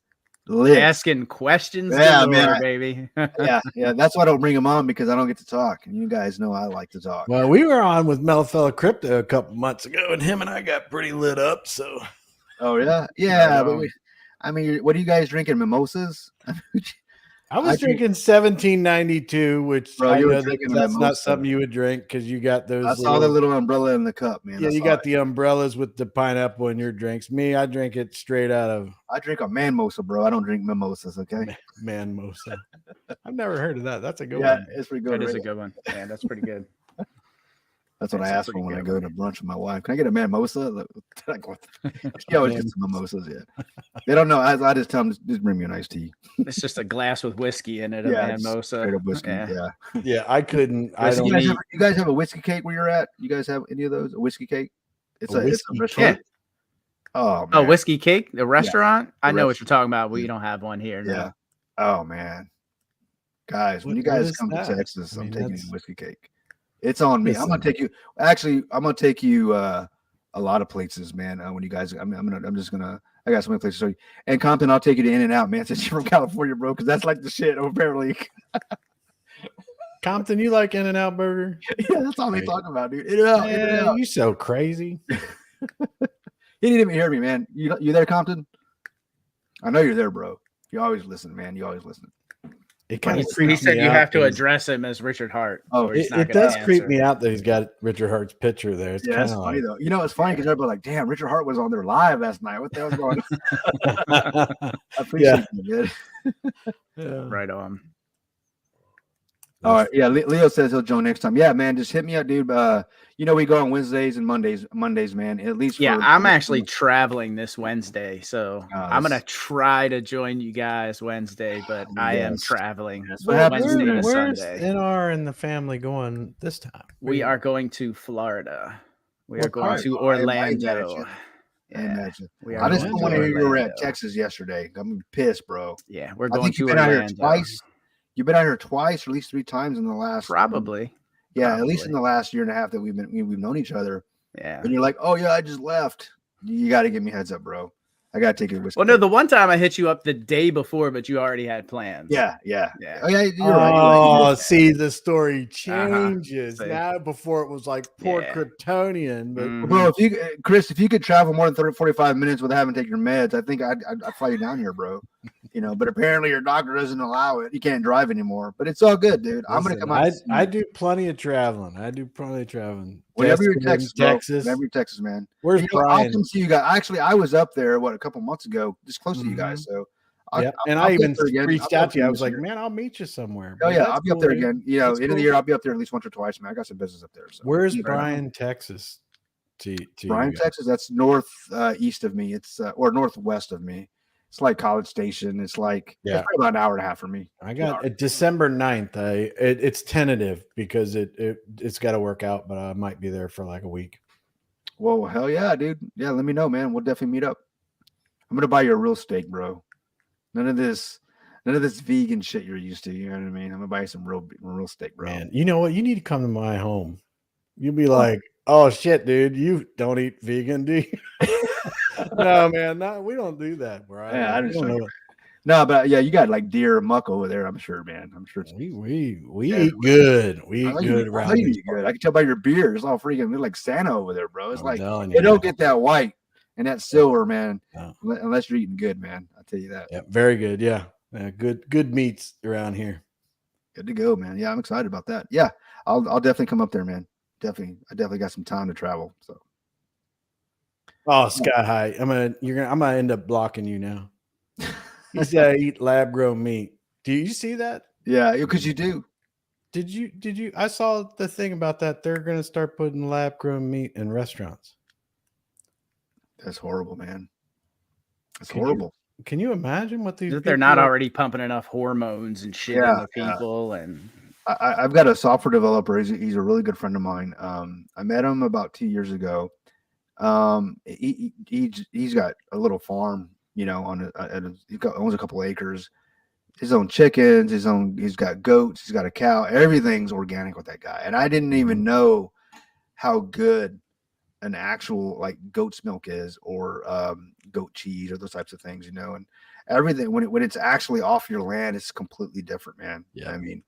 Asking questions, man, baby. yeah. That's why I don't bring him on, because I don't get to talk, and you guys know I like to talk. Well, we were on with Melfella Crypto a couple months ago, and him and I got pretty lit up. So, oh yeah. But what are you guys drinking? Mimosas? I was drinking 1792, which bro, I know that's not something you would drink because you got those. I saw the little umbrella in the cup, man. Yeah, you got the umbrellas with the pineapple in your drinks. Me, I drink it straight out of. I drink a manmosa, bro. I don't drink mimosas. Okay, manmosa. I've never heard of that. That's a good one. Yeah, it's pretty good. That is a good one. Yeah, that's pretty good. That's what I ask for when I go to brunch with my wife. Can I get a mimosa? She always gets mimosas. Yeah, they don't know. I just tell them, just bring me an iced tea. It's just a glass with whiskey in it. A mimosa. Straight up whiskey. Yeah. I couldn't. You guys have a whiskey cake where you're at? You guys have any of those? A whiskey cake? It's a restaurant. Oh, man. Whiskey cake, the restaurant. I know what you're talking about. We don't have one here. No. Yeah. Oh man, guys, when you guys come to Texas, I'm taking you a whiskey cake. It's on me. I'm gonna take you. Actually, I'm gonna take you a lot of places, man. When you guys, I got so many places to show you. And Compton, I'll take you to In-N-Out, man. Since you're from California, bro, because that's like the shit. Apparently, Compton, you like In-N-Out burger? Yeah, that's all they talk about, dude. In-N-Out. You so crazy. He didn't even hear me, man. You there, Compton? I know you're there, bro. You always listen, man. You always listen. It kind of he said you have to address him as Richard Hart. Oh, it does creep me out that he's got Richard Hart's picture there. It's that's funny though. It's funny because everybody's like, "Damn, Richard Hart was on there live last night. What the hell's going on?" I appreciate it, man. Right on. All right, yeah. Leo says he'll join next time. Yeah, man, just hit me up, dude. We go on Wednesdays and Mondays, man. At least. I'm actually traveling this Wednesday, so I'm gonna try to join you guys Wednesday, but I am traveling Wednesday to Sunday. NR and the family going this time? We are going to Florida. We are going to Orlando. I imagine. I just want to hear you were at Texas yesterday. I'm pissed, bro. Yeah, we're going to Orlando. Out here twice. You've been out here twice, or at least 3 times in the last. Probably. At least in the last year and a half that we've known each other. Yeah. And you're like, oh yeah, I just left. You got to give me a heads up, bro. I got to take your whiskey. Well, no, the one time I hit you up the day before, but you already had plans. Yeah. Oh, yeah, you're right. See, the story changes now. Before it was like poor Kryptonian, but bro, Chris, if you could travel more than 45 minutes without having to take your meds, I think I'd fly you down here, bro. But apparently your doctor doesn't allow it. You can't drive anymore. But it's all good, dude. I'm gonna come out. I do plenty of traveling. Whenever you're in Texas, whenever you're Texas, man. Where's Brian? I'll come see you guys. Actually, I was up there a couple months ago, just close to you guys. So I even reached out to you. I was like, man, I'll meet you somewhere. Oh yeah, I'll be up there again. End of the year, I'll be up there at least once or twice, man. I got some business up there. So. Where's Bryan, Texas? Bryan, Texas. That's north east of me. It's or northwest of me. It's like College Station. It's like it's probably about an hour and a half for me. I got December 9th. It's tentative because it's got to work out, but I might be there for like a week. Well, hell yeah, dude. Yeah, let me know, man. We'll definitely meet up. I'm gonna buy you a real steak, bro. None of this None of this vegan shit you're used to. You know what I mean? I'm gonna buy you some real steak, bro. Man, you know what? You need to come to my home. You'll be like, oh shit, dude, you don't eat vegan, do you? No, man, no, we don't do that, bro. Yeah, I We just don't know. know. No, but yeah, you got like deer muck over there. I'm sure, man. I'm sure. We Yeah, eat good. We I eat know good I know around you these eat good. I parts. can tell by your beard. It's all freaking like Santa over there, bro. It's I'm like telling it you, don't man. get that white and that silver, man, No. unless you're eating good, man. I'll tell you that. Yeah, very good. Yeah. Good meats around here. Good to go, man. Yeah, I'm excited about that. Yeah, I'll definitely come up there, man. Definitely, I definitely got some time to travel. So. Oh, Sky High. I'm gonna end up blocking you now. He said I eat lab grown meat. Do you see that? Yeah, because you do. Did you? I saw the thing about that. They're gonna start putting lab grown meat in restaurants. That's horrible, man. That's horrible. Can you imagine what these? They're not already pumping enough hormones and shit into people. And I've got a software developer. He's a really good friend of mine. I met him about 2 years ago. He's got a little farm, you know, owns a couple acres, his own chickens, he's got goats, he's got a cow, everything's organic with that guy. And I didn't even know how good an actual like goat's milk is, or goat cheese, or those types of things, you know, and everything when it's actually off your land, it's completely different, man. Yeah. I mean,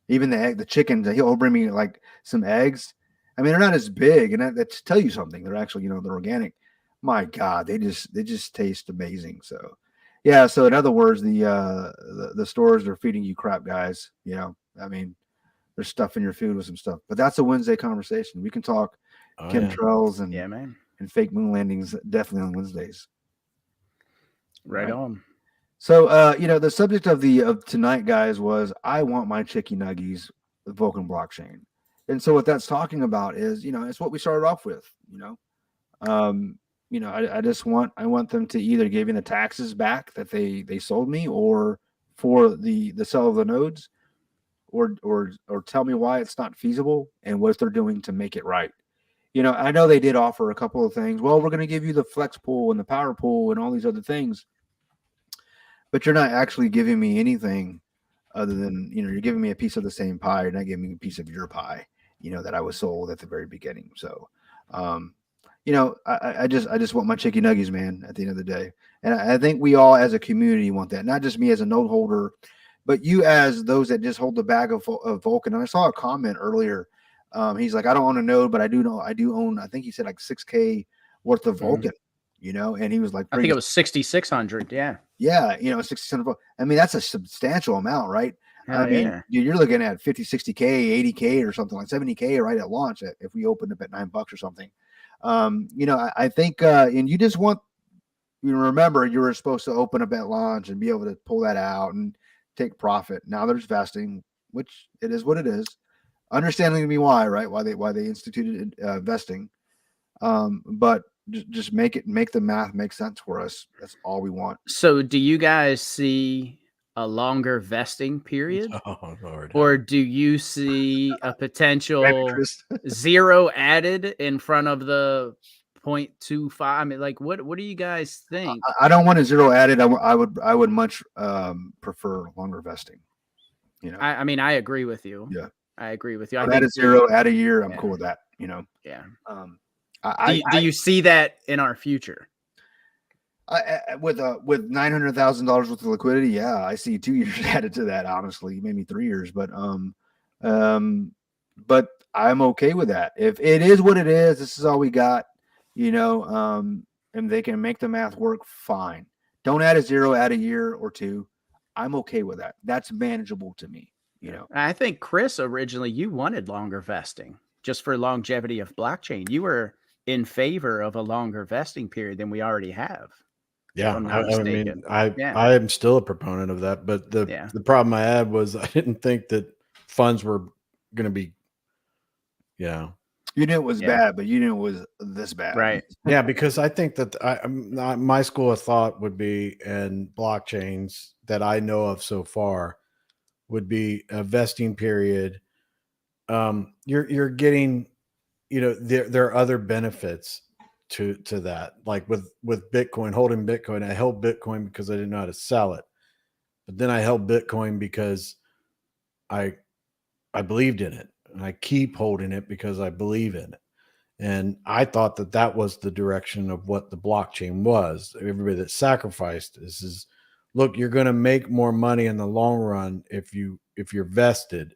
even the chickens, he'll bring me like some eggs. I mean, they're not as big, and that tell you something. They're actually, you know, they're organic. My God, they just taste amazing. So, yeah. So in other words, the stores are feeding you crap, guys. You know, I mean, they're stuffing your food with some stuff. But that's a Wednesday conversation. We can talk chemtrails and fake moon landings definitely on Wednesdays. Right on. So, you know, the subject of tonight, guys, was I want my Chicky Nuggies with Vulcan blockchain. And so what that's talking about is, you know, it's what we started off with, you know. I want them to either give me the taxes back that they sold me, or for the sale of the nodes, or tell me why it's not feasible and what they're doing to make it right. You know, I know they did offer a couple of things. Well, we're going to give you the flex pool and the power pool and all these other things, but you're not actually giving me anything other than, you know, you're giving me a piece of the same pie. You're not giving me a piece of your pie, you know, that I was sold at the very beginning. So, you know, I just want my Chicky Nuggies, man, at the end of the day. And I think we all as a community want that, not just me as a node holder, but you as those that just hold the bag of Vulcan. And I saw a comment earlier. He's like, I don't own a node, but I do own, I think he said like 6K worth of Vulcan, you know, and he was like, I think it was 6,600. Yeah. Yeah. You know, 6,600. I mean, that's a substantial amount, right? I mean, dude, you're looking at 50, 60K, 80K or something, like 70K right at launch if we opened up at $9 or something. You know, I think, and you just want, you remember you were supposed to open up at launch and be able to pull that out and take profit. Now there's vesting, which it is what it is. Understanding to me why, right? Why they instituted vesting. But just make the math make sense for us. That's all we want. So do you guys see a longer vesting period? Oh, Lord. Or do you see a potential 0 added in front of the 0.25? I mean, like, what do you guys think? I don't want a 0 added. I would much prefer longer vesting. You know, I mean, I agree with you. Yeah, I agree with you. I add a 0, add a year. I'm cool with that. You know. Yeah. Do you see that in our future? With $900,000 worth of liquidity, yeah, I see 2 years added to that. Honestly, maybe 3 years, but I'm okay with that. If it is what it is, this is all we got, you know. And they can make the math work, fine. Don't add a 0, add a year or 2. I'm okay with that. That's manageable to me, you know. I think Chris, originally you wanted longer vesting just for longevity of blockchain. You were in favor of a longer vesting period than we already have. Yeah, I am still a proponent of that, but the problem I had was I didn't think that funds were going to be, you know. You knew it was bad, but you knew it was this bad. Right. Yeah, because I think that my school of thought would be, and blockchains that I know of so far would be a vesting period. You're getting, you know, there are other benefits to that. Like with Bitcoin, holding Bitcoin, I held Bitcoin because I didn't know how to sell it. but then I held Bitcoin because I believed in it, and I keep holding it because I believe in it. And I thought that was the direction of what the blockchain was. Everybody that sacrificed is look, you're going to make more money in the long run if you're vested.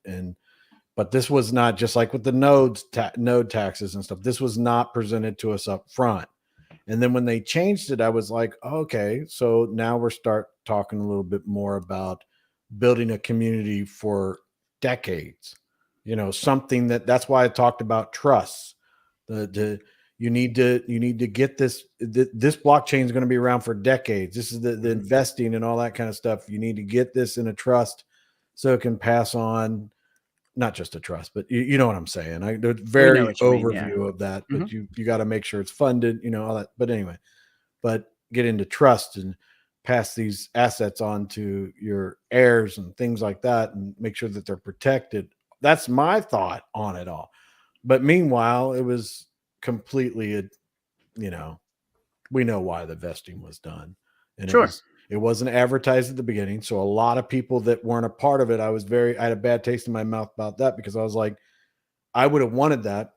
But this was not, just like with the node taxes and stuff. This was not presented to us up front. And then when they changed it, I was like, okay, so now we're start talking a little bit more about building a community for decades. Something that's why I talked about trusts. You need to get this blockchain is going to be around for decades. This is the investing and all that kind of stuff. You need to get this in a trust so it can pass on, not just a trust, but you know what I'm saying. The very overview of that, but you got to make sure it's funded, all that. But anyway, get into trust and pass these assets on to your heirs and things like that, and make sure that they're protected. That's my thought on it all. But meanwhile, it was completely, we know why the vesting was done. And it wasn't advertised at the beginning. So a lot of people that weren't a part of it, I had a bad taste in my mouth about that, because I was like, I would have wanted that.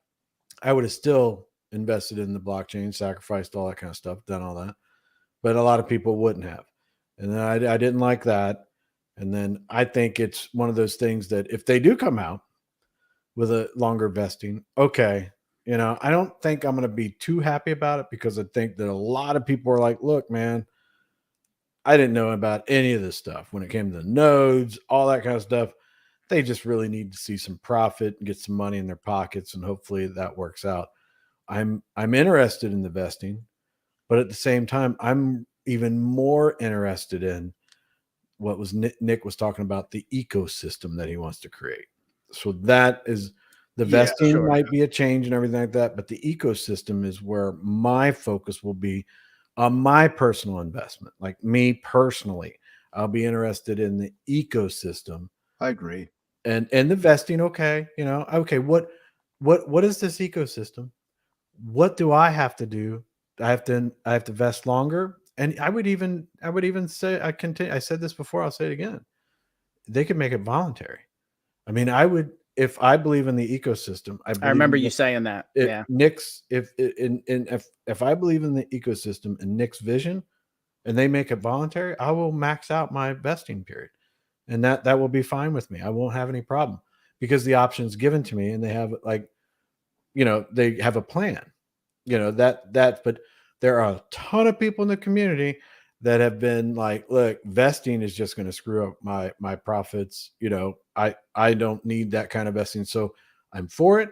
I would have still invested in the blockchain, sacrificed all that kind of stuff, done all that. But a lot of people wouldn't have. And then I didn't like that. And then I think it's one of those things that if they do come out with a longer vesting, okay, I don't think I'm going to be too happy about it, because I think that a lot of people are like, look, man, I didn't know about any of this stuff when it came to the nodes, all that kind of stuff. They just really need to see some profit and get some money in their pockets, and hopefully that works out. I'm interested in the vesting, but at the same time, I'm even more interested in what was Nick was talking about, the ecosystem that he wants to create. So that is the vesting might be a change and everything like that, but the ecosystem is where my focus will be on my personal investment. Like me personally, I'll be interested in the ecosystem. I agree. And the vesting, okay, okay, what is this ecosystem? What do I have to do? I have to vest longer. And I would even say, I said this before, I'll say it again. They could make it voluntary. I mean, if I believe in the ecosystem, I remember you saying that. Nick's, if I believe in the ecosystem and Nick's vision, and they make it voluntary, I will max out my vesting period, and that will be fine with me. I won't have any problem, because the option's given to me, and they have they have a plan, but there are a ton of people in the community that have been like, look, vesting is just going to screw up my profits. I don't need that kind of vesting. So I'm for it,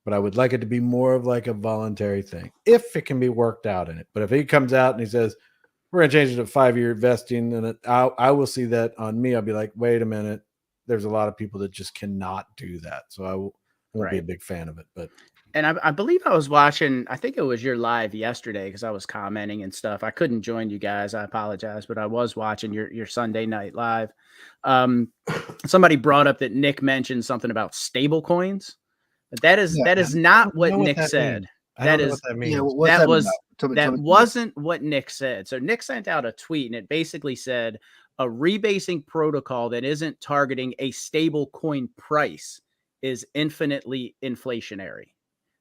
but I would like it to be more of like a voluntary thing if it can be worked out in it. But if he comes out and he says, we're going to change it to 5-year vesting, and I will see that on me. I'll be like, wait a minute. There's a lot of people that just cannot do that. So I won't be a big fan of it, but. And I believe I was watching, I think it was your live yesterday, because I was commenting and stuff. I couldn't join you guys. I apologize, but I was watching your Sunday night live. Somebody brought up that Nick mentioned something about stable coins. But that is not what Nick said. That wasn't what Nick said. So Nick sent out a tweet, and it basically said a rebasing protocol that isn't targeting a stable coin price is infinitely inflationary.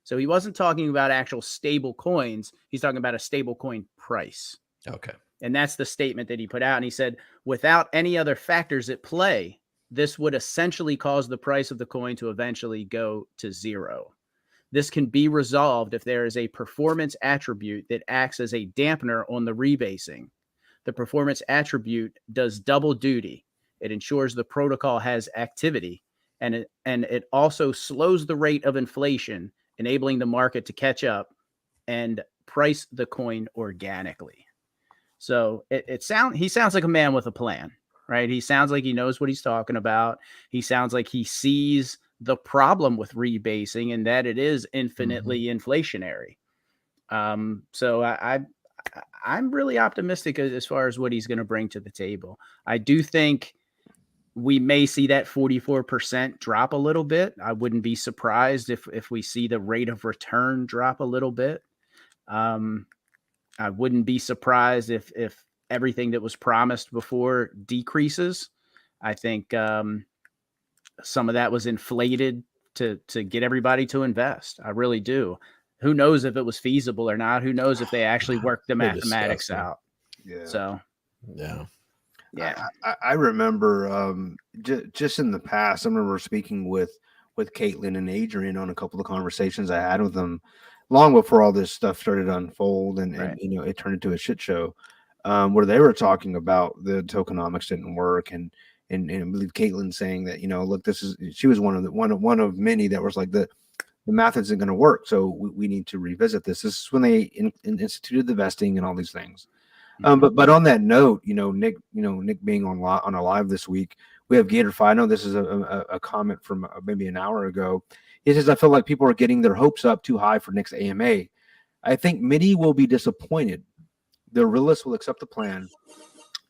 So he wasn't talking about actual stable coins. He's talking about a stable coin price. Okay. And that's the statement that he put out. And he said, without any other factors at play, this would essentially cause the price of the coin to eventually go to zero. This can be resolved if there is a performance attribute that acts as a dampener on the rebasing. The performance attribute does double duty. It ensures the protocol has activity, and it also slows the rate of inflation, enabling the market to catch up and price the coin organically. So he sounds like a man with a plan, right? He sounds like he knows what he's talking about. He sounds like he sees the problem with rebasing, and that it is infinitely inflationary. So I'm really optimistic as far as what he's going to bring to the table. I do think we may see that 44% drop a little bit. I wouldn't be surprised if we see the rate of return drop a little bit. I wouldn't be surprised if everything that was promised before decreases. I think some of that was inflated to get everybody to invest. I really do. Who knows if it was feasible or not? Who knows if they actually worked the mathematics out? Yeah. So, yeah. I remember just in the past, I remember speaking with Caitlin and Adrian on a couple of conversations I had with them long before all this stuff started to unfold and it turned into a shit show, where they were talking about the tokenomics didn't work and I believe Caitlin saying that, look, she was one of many that was like the math isn't going to work. So we need to revisit this. This is when they instituted the vesting and all these things. But on that note, Nick being on a live this week, we have GatorFi. I know this is a comment from maybe an hour ago. He says, I feel like people are getting their hopes up too high for Nick's AMA. I think many will be disappointed. The realists will accept the plan.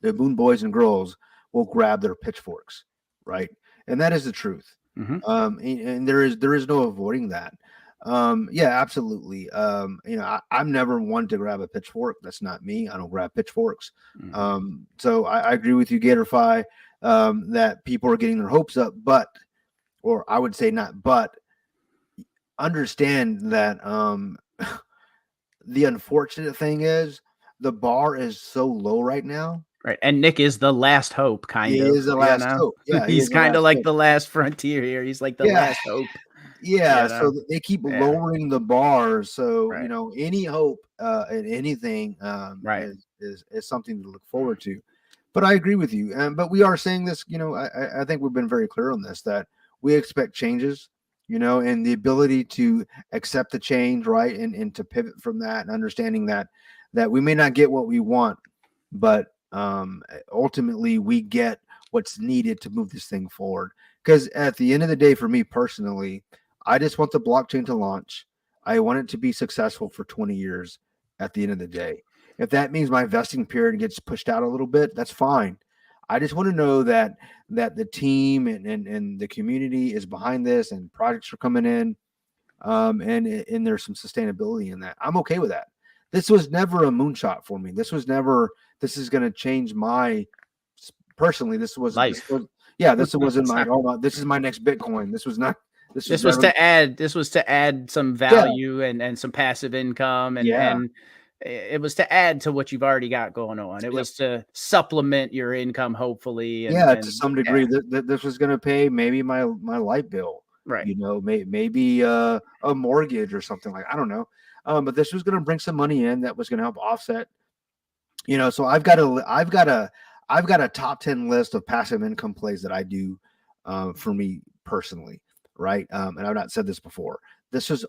The Boon boys and girls will grab their pitchforks, right? And that is the truth. And there is no avoiding that. Yeah, absolutely. I'm never one to grab a pitchfork. That's not me. I don't grab pitchforks. So I agree with you, GatorFi, that people are getting their hopes up, or I would say not, but understand that the unfortunate thing is the bar is so low right now. Right. And Nick is the last hope, kind of. He is the last hope. Yeah. He's kind of like the last frontier here. He's like the last hope. Yeah. So they keep lowering the bar. So, any hope in anything is something to look forward to. But I agree with you. But we are saying this, I think we've been very clear on this, that we expect changes, and the ability to accept the change, right? And to pivot from that and understanding that we may not get what we want, but ultimately we get what's needed to move this thing forward. Because at the end of the day, for me personally, I just want the blockchain to launch. I want it to be successful for 20 years at the end of the day. If that means my vesting period gets pushed out a little bit, that's fine. I just want to know that the team and the community is behind this and projects are coming in, and there's some sustainability in that. I'm okay with that. This was never a moonshot for me. This is going to change my personally. This was life. This wasn't my. This is my next Bitcoin. This was not. This was to add some value and some passive income and it was to add to what you've already got going on. It was to supplement your income, hopefully. To some degree. This was going to pay maybe my light bill, right? Maybe a mortgage or something like, I don't know. But this was going to bring some money in that was going to help offset. So I've got a top 10 list of passive income plays that I do for me personally, right? And I've not said this before. This was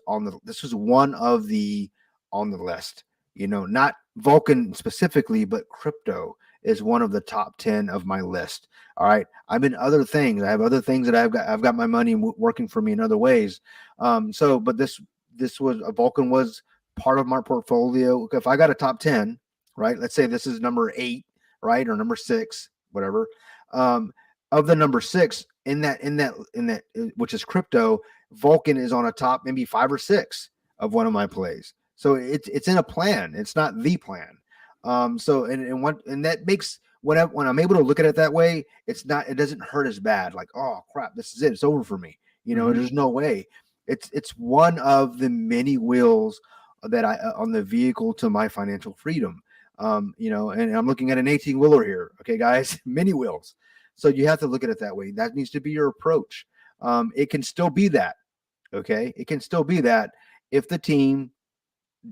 one of the on the list. Not Vulcan specifically, but crypto is one of the top 10 of my list. All right. I'm in other things. I have other things that I've got my money working for me in other ways. But this was Vulcan was part of my portfolio. If I got a top 10, right? Let's say this is number 8, right? Or number 6, whatever. Of the number 6 in that, which is crypto, Vulcan is on a top, maybe 5 or 6 of one of my plays. So it's in a plan. It's not the plan. And that makes when I'm able to look at it that way, it doesn't hurt as bad. Like, oh crap, this is it. It's over for me. There's no way. It's one of the many wheels that I on the vehicle to my financial freedom. And I'm looking at an 18-wheeler here. Okay, guys, many wheels. So you have to look at it that way. That needs to be your approach. It can still be that. Okay, it can still be that if the team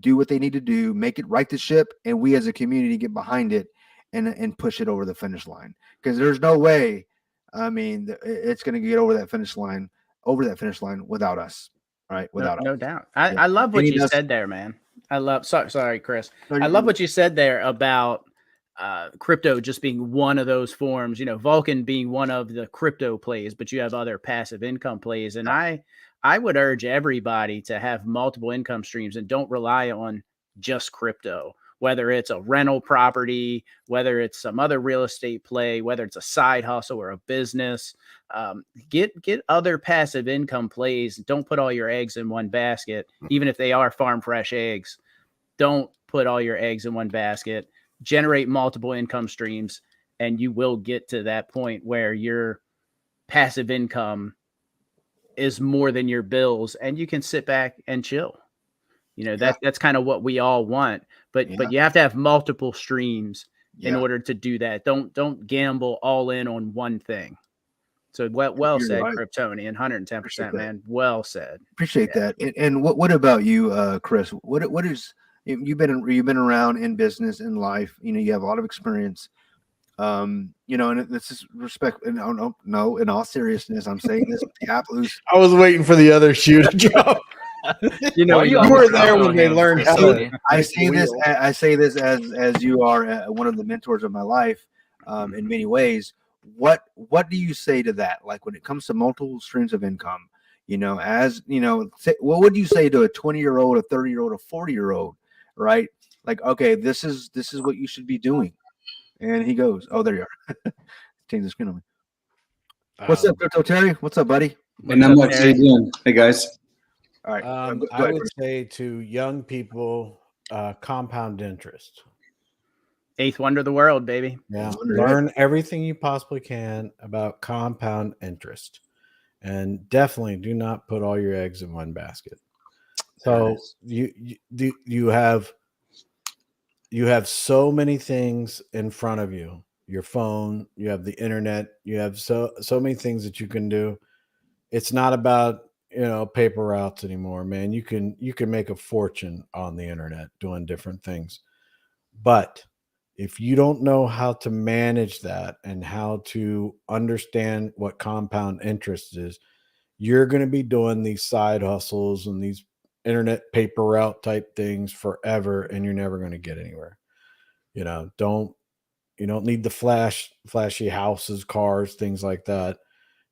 do what they need to do, make it right the ship, and we as a community get behind it and push it over the finish line. Because there's no way, it's going to get over that finish line without us, right? Without us. No doubt. I love what you said there, man. Sorry, Chris. I love what you said there about crypto just being one of those forms, Vulcan being one of the crypto plays, but you have other passive income plays. And I would urge everybody to have multiple income streams and don't rely on just crypto, whether it's a rental property, whether it's some other real estate play, whether it's a side hustle or a business. Get other passive income plays. Don't put all your eggs in one basket, even if they are farm fresh eggs. Don't put all your eggs in one basket. generate multiple income streams, and you will get to that point where your passive income is more than your bills, and you can sit back and chill. That's kind of what we all want, but you have to have multiple streams in order to do that. Don't gamble all in on one thing. So well said, right. Kryptonian, 110%, man. Well said. Appreciate that. And what about you, Chris? What is you've been around in business, in life? You have a lot of experience. And this is respect. And no, in all seriousness, I'm saying this. I was waiting for the other shoe to drop. You were there when they learned how to. I say this as you are one of the mentors of my life, in many ways. What do you say to that? Like when it comes to multiple streams of income, what would you say to a 20-year-old, a 30-year-old, a 40-year-old, right? Like, okay, this is what you should be doing. And he goes, oh, there you are. Change the screen on me. What's up, Crypto Terry? What's up, buddy? And I'm like, hey guys. All right. I would say to young people, compound interest. Eighth wonder of the world, baby. Yeah. Learn everything you possibly can about compound interest. And definitely do not put all your eggs in one basket. So you have so many things in front of you. Your phone, you have the internet, you have so many things that you can do. It's not about paper routes anymore, man. You can make a fortune on the internet doing different things. But if you don't know how to manage that and how to understand what compound interest is, you're going to be doing these side hustles and these internet paper route type things forever, and you're never going to get anywhere. You don't need the flashy houses, cars, things like that.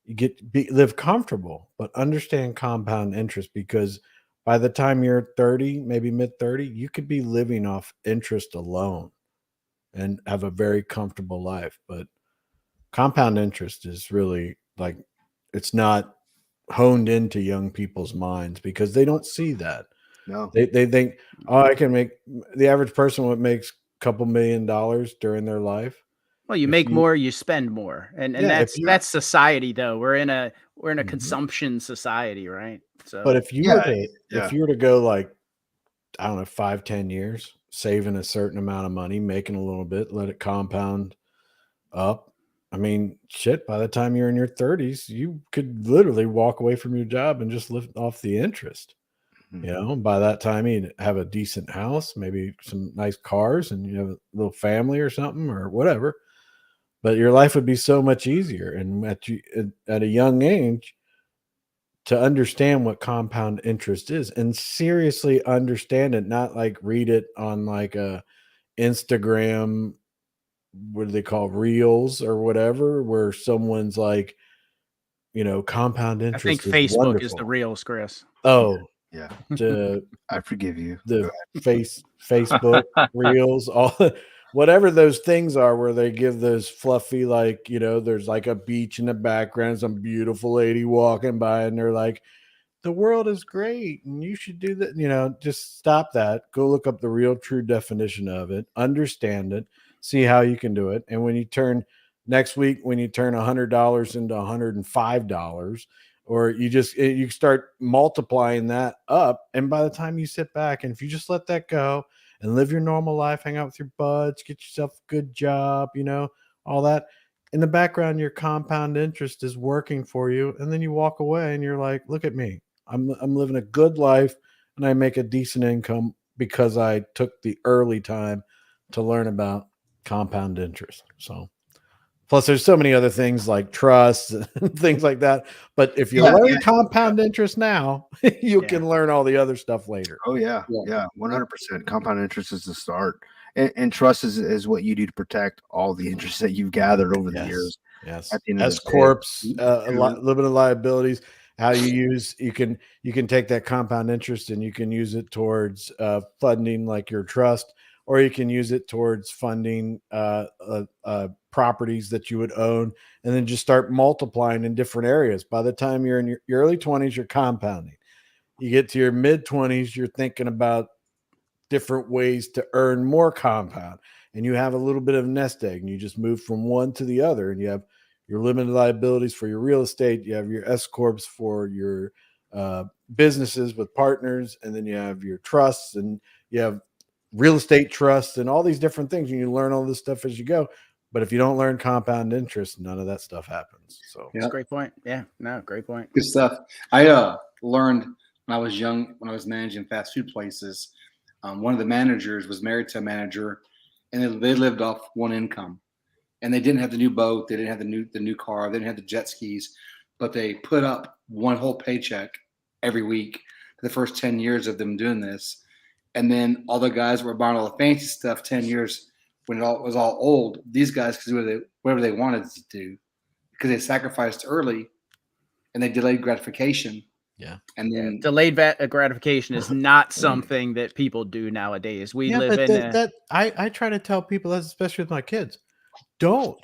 You live comfortable, but understand compound interest, because by the time you're 30, maybe mid 30, you could be living off interest alone and have a very comfortable life. But compound interest is really like, it's not honed into young people's minds because they don't see that. No, they think, oh, I can make the average person what makes a couple $1 million during their life. Well, you make more, you spend more, and that's society though. We're in a consumption society, right? So, but if you were to go like, I don't know, 5-10 years, saving a certain amount of money, making a little bit, let it compound up. I mean, shit, by the time you're in your 30s, you could literally walk away from your job and just live off the interest. By that time you have a decent house, maybe some nice cars, and you have a little family or something or whatever. But your life would be so much easier. And at a young age, to understand what compound interest is and seriously understand it, not like read it on like a Instagram, what do they call reels or whatever, where someone's like, compound interest. I think Facebook wonderful. Is the reels, Chris. Oh, yeah. I forgive you. The Facebook reels, all whatever those things are, where they give those fluffy, like, there's like a beach in the background, some beautiful lady walking by, and they're like, the world is great and you should do that. Just stop that. Go look up the real true definition of it, understand it, see how you can do it. And when you turn next week, when you turn $100 into $105, or you start multiplying that up. And by the time you sit back, and if you just let that go and live your normal life, hang out with your buds, get yourself a good job, all that in the background, your compound interest is working for you. And then you walk away and you're like, look at me. I'm living a good life and I make a decent income because I took the early time to learn about compound interest. So plus there's so many other things like trust and things like that. But if you learn compound interest now, you can learn all the other stuff later. Oh yeah. 100%. Compound interest is the start. And trust is what you do to protect all the interest that you've gathered over the years. Yes. S corps, limited liabilities. How you can take that compound interest and you can use it towards funding like your trust, or you can use it towards funding properties that you would own, and then just start multiplying in different areas. By the time you're in your early 20s, you're compounding. You get to your mid 20s, you're thinking about different ways to earn more compound. and you have a little bit of a nest egg, and you just move from one to the other, and you have your limited liabilities for your real estate, you have your S corps for your businesses with partners, and then you have your trusts, and you have real estate trusts, and all these different things. And you learn all this stuff as you go. But if you don't learn compound interest, none of that stuff happens. So that's a great point. Yeah, no, great point. Good stuff. I learned when I was young, when I was managing fast food places. One of the managers was married to a manager, and they lived off one income. And they didn't have the new boat, they didn't have the new car, they didn't have the jet skis, but they put up one whole paycheck every week for the first 10 years of them doing this. And then all the guys were buying all the fancy stuff 10 years when it was all old. These guys could do whatever they wanted to do because they sacrificed early and they delayed gratification. Yeah. And then delayed gratification is not something that people do nowadays. We live in I try to tell people that, especially with my kids. Don't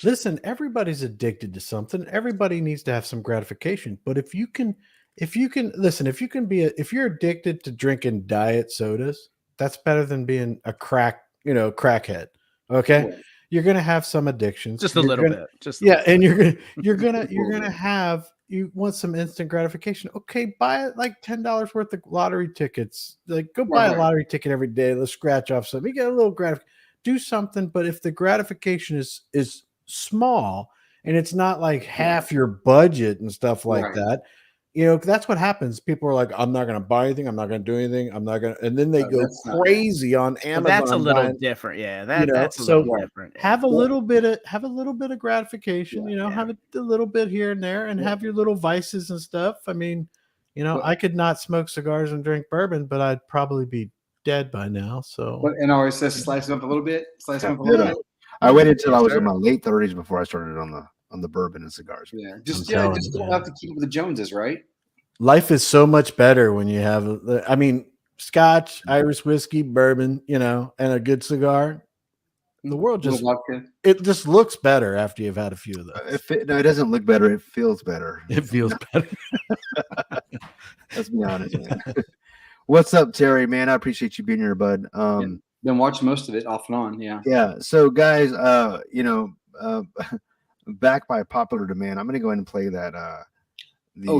listen. Everybody's addicted to something. Everybody needs to have some gratification. But if you can listen, if you're addicted to drinking diet sodas, that's better than being a crackhead. Okay. Yeah. You're going to have some addictions. Just a little bit. And you want some instant gratification. Okay. Buy like $10 worth of lottery tickets. Like go buy a lottery ticket every day. Let's scratch off something. You get a little gratification. Do something, but if the gratification is small and it's not like half your budget and stuff like that, that's what happens. People are like, I'm not going to buy anything. I'm not going to do anything. I'm not going to, and then they go crazy on Amazon. Well, that's a little different. Yeah. That's a little different. Have a little bit of gratification, have a little bit here and there, and have your little vices and stuff. I mean, I could not smoke cigars and drink bourbon, but I'd probably be dead by now. So and I always says slice them up a little bit. I waited till I was in my late 30s before I started on the bourbon and cigars. Yeah, just don't have to keep up with the Joneses, right? Life is so much better when you have, Scotch, Irish whiskey, bourbon, and a good cigar. The world just looks better after you've had a few of those. It doesn't look better. It feels better. It feels better. Let's be honest, man. What's up, Terry, man? I appreciate you being here, bud. Been watching most of it off and on. Yeah. Yeah. So guys, back by popular demand, I'm going to go ahead and play that. The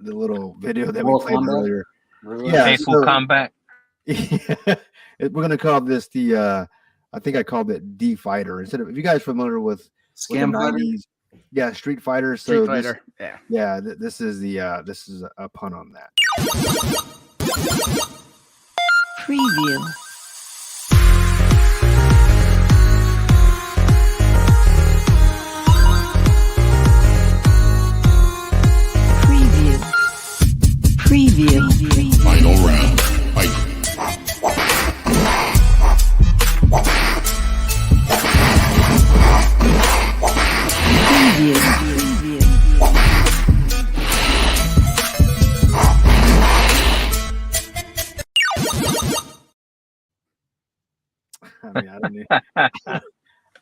little video that we played earlier. Yeah. Faithful Combat. Yeah. We're going to call this I think I called it D Fighter. Instead of, if you guys familiar with Scam Fighter? Yeah, Street Fighter. So Street Fighter. This is a pun on that. Preview. Preview. Final round. Fight. Preview.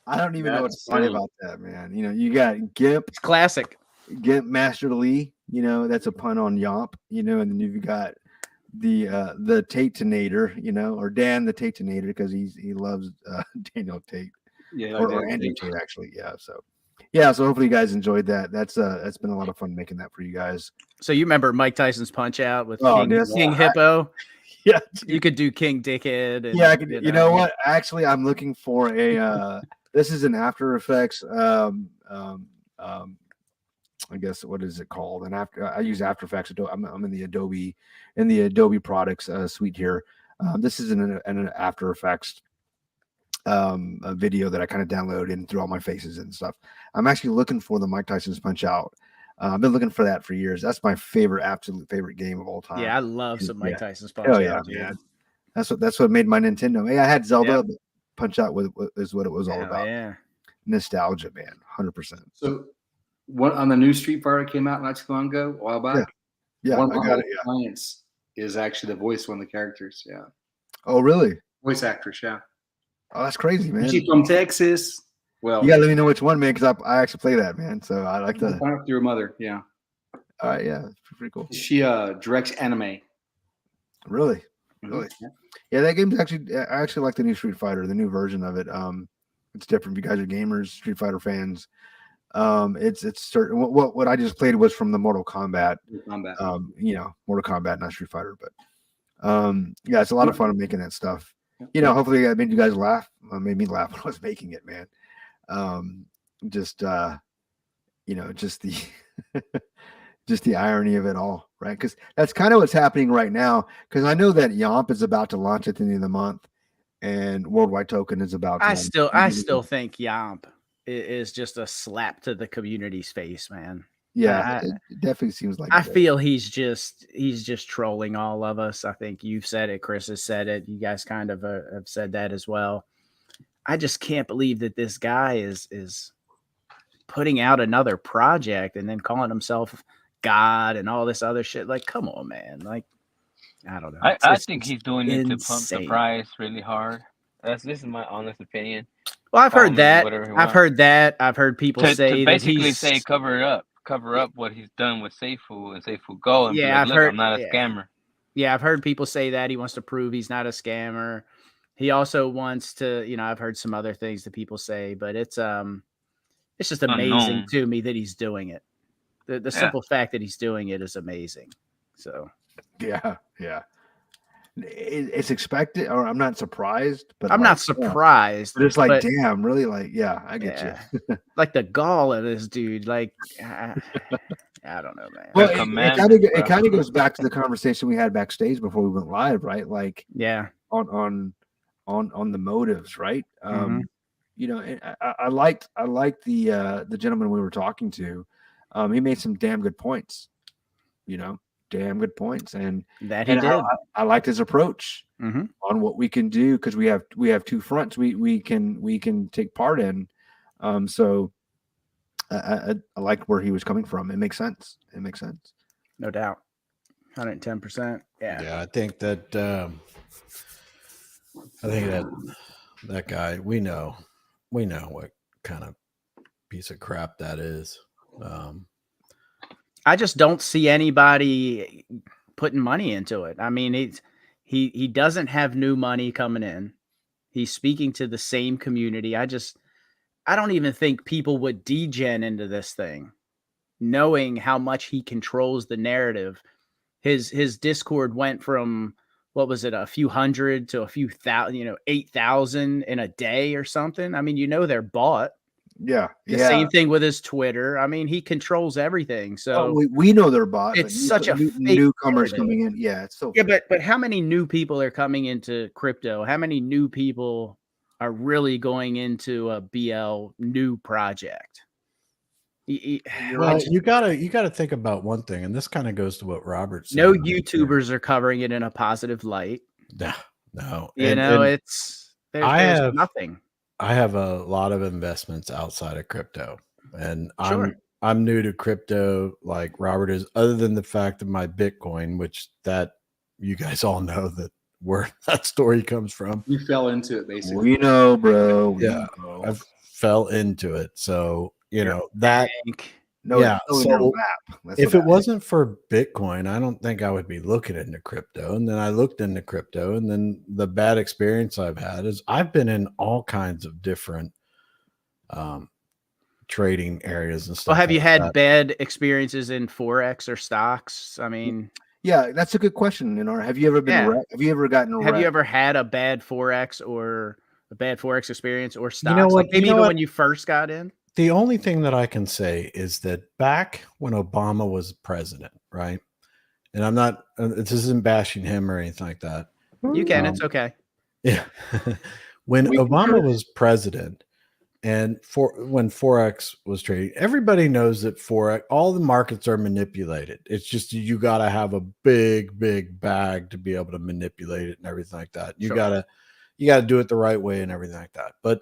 I don't even know what's funny about that, man. You got Gimp. It's classic. Gimp Master Lee, that's a pun on Yomp, and then you've got the Tate-tonator, or Dan the Tate-tonator because he loves Daniel Tate. Yeah, or Andy Tate actually. Yeah. So hopefully you guys enjoyed that. That's been a lot of fun making that for you guys. So you remember Mike Tyson's Punch Out with King Hippo? Yeah. You could do King Dickhead. And, yeah, I could, you know what? Actually, I'm looking for a this is an After Effects I guess what is it called? And I use After Effects. I'm in the Adobe products suite here. This is an After Effects a video that I kind of downloaded and threw all my faces and stuff. I'm actually looking for the Mike Tyson's Punch Out. I've been looking for that for years. That's my absolute favorite game of all time. Yeah, I love some Mike Tyson's Punch Out. Yeah, man. That's what made my Nintendo. Hey, I had Zelda, but Punch Out is what it was all about. Yeah, nostalgia, man, 100%. So, what on the new Street Fighter came out not too long ago, a while back? Yeah, one of my clients is actually the voice of one of the characters. Yeah. Oh, really? Voice actress. Yeah. Oh, that's crazy, man. She's from Texas. Well, you gotta let me know which one, man, because I actually play that, man. So I like to find out through her mother. Yeah. All right, yeah, pretty cool. She directs anime. Really? Really? Yeah, that game's actually. I actually like the new Street Fighter, the new version of it. It's different. If you guys are gamers, Street Fighter fans, it's certain. What I just played was from the Mortal Kombat. Mortal Kombat, not Street Fighter, but yeah, it's a lot of fun making that stuff. Hopefully I made you guys laugh. Made me laugh when I was making it, man. Just the just the irony of it all, right? Because that's kind of what's happening right now. Because I know that Yomp is about to launch at the end of the month, and Worldwide Token is about. I still think Yomp is just a slap to the community's face, man. Yeah, it definitely seems like. I feel he's just trolling all of us. I think you've said it, Chris has said it. You guys kind of have said that as well. I just can't believe that this guy is putting out another project and then calling himself God and all this other shit. Like, come on, man. Like, I don't know. I think he's doing it to pump the price really hard. This is my honest opinion. Well, I've heard that. I've heard people say to basically say cover up what he's done with Seifu and Seifu Go. And yeah, Look, I'm not a scammer. Yeah, I've heard people say that he wants to prove he's not a scammer. He also wants to, I've heard some other things that people say, but it's just amazing to me that he's doing it. The simple fact that he's doing it is amazing. So yeah. It's expected, or I'm not surprised, but I'm not surprised. But it's like, damn, really? Like, yeah, I get you. Like the gall of this dude. Like, I don't know, man. Well, it kind of goes back to the conversation we had backstage before we went live, right? Like, on the motives, right? I liked the gentleman we were talking to. He made some damn good points. Damn good points, and that he did. I liked his approach on what we can do, because we have two fronts we can take part in. So I like where he was coming from. It makes sense. No doubt. 110%. Yeah. I think that that guy, we know what kind of piece of crap that is. I just don't see anybody putting money into it. I mean, he doesn't have new money coming in. He's speaking to the same community. I don't even think people would degen into this thing, knowing how much he controls the narrative. His Discord went from, what was it, a few hundred to a few thousand, 8,000 in a day or something. I mean, they're bought. Yeah. The same thing with his Twitter. I mean, he controls everything. So we know they're bought. It's such a newcomers coming in. Yeah, it's so. Yeah, but how many new people are coming into crypto? How many new people are really going into a BL new project? You gotta think about one thing, and this kind of goes to what Robert said. No YouTubers are covering it in a positive light. No. There's nothing. I have a lot of investments outside of crypto, and I'm new to crypto like Robert is, other than the fact of my Bitcoin, which that you guys all know that where that story comes from. You fell into it, basically. We know, bro. I fell into it. So, that. So if it wasn't for Bitcoin, I don't think I would be looking into crypto. And then I looked into crypto, and then the bad experience I've had is I've been in all kinds of different trading areas and stuff. Well, have you had bad experiences in Forex or stocks? I mean, yeah, that's a good question. Have you ever been? Have you ever gotten? Have you ever had a bad Forex or a bad Forex experience or stocks? You know what? Like maybe even when you first got in. The only thing that I can say is that back when Obama was president, right? And I'm not, this isn't bashing him or anything like that. You can, it's okay. Yeah. When Obama was president and when Forex was trading, everybody knows that Forex, all the markets are manipulated. It's just, you got to have a big bag to be able to manipulate it and everything like that. You got to do it the right way and everything like that. But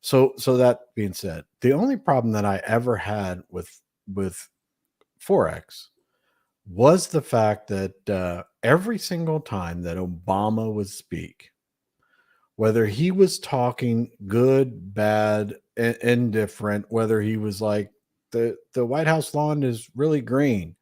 So that being said, the only problem that I ever had with Forex was the fact that every single time that Obama would speak, whether he was talking good, bad, indifferent, whether he was like the White House lawn is really green,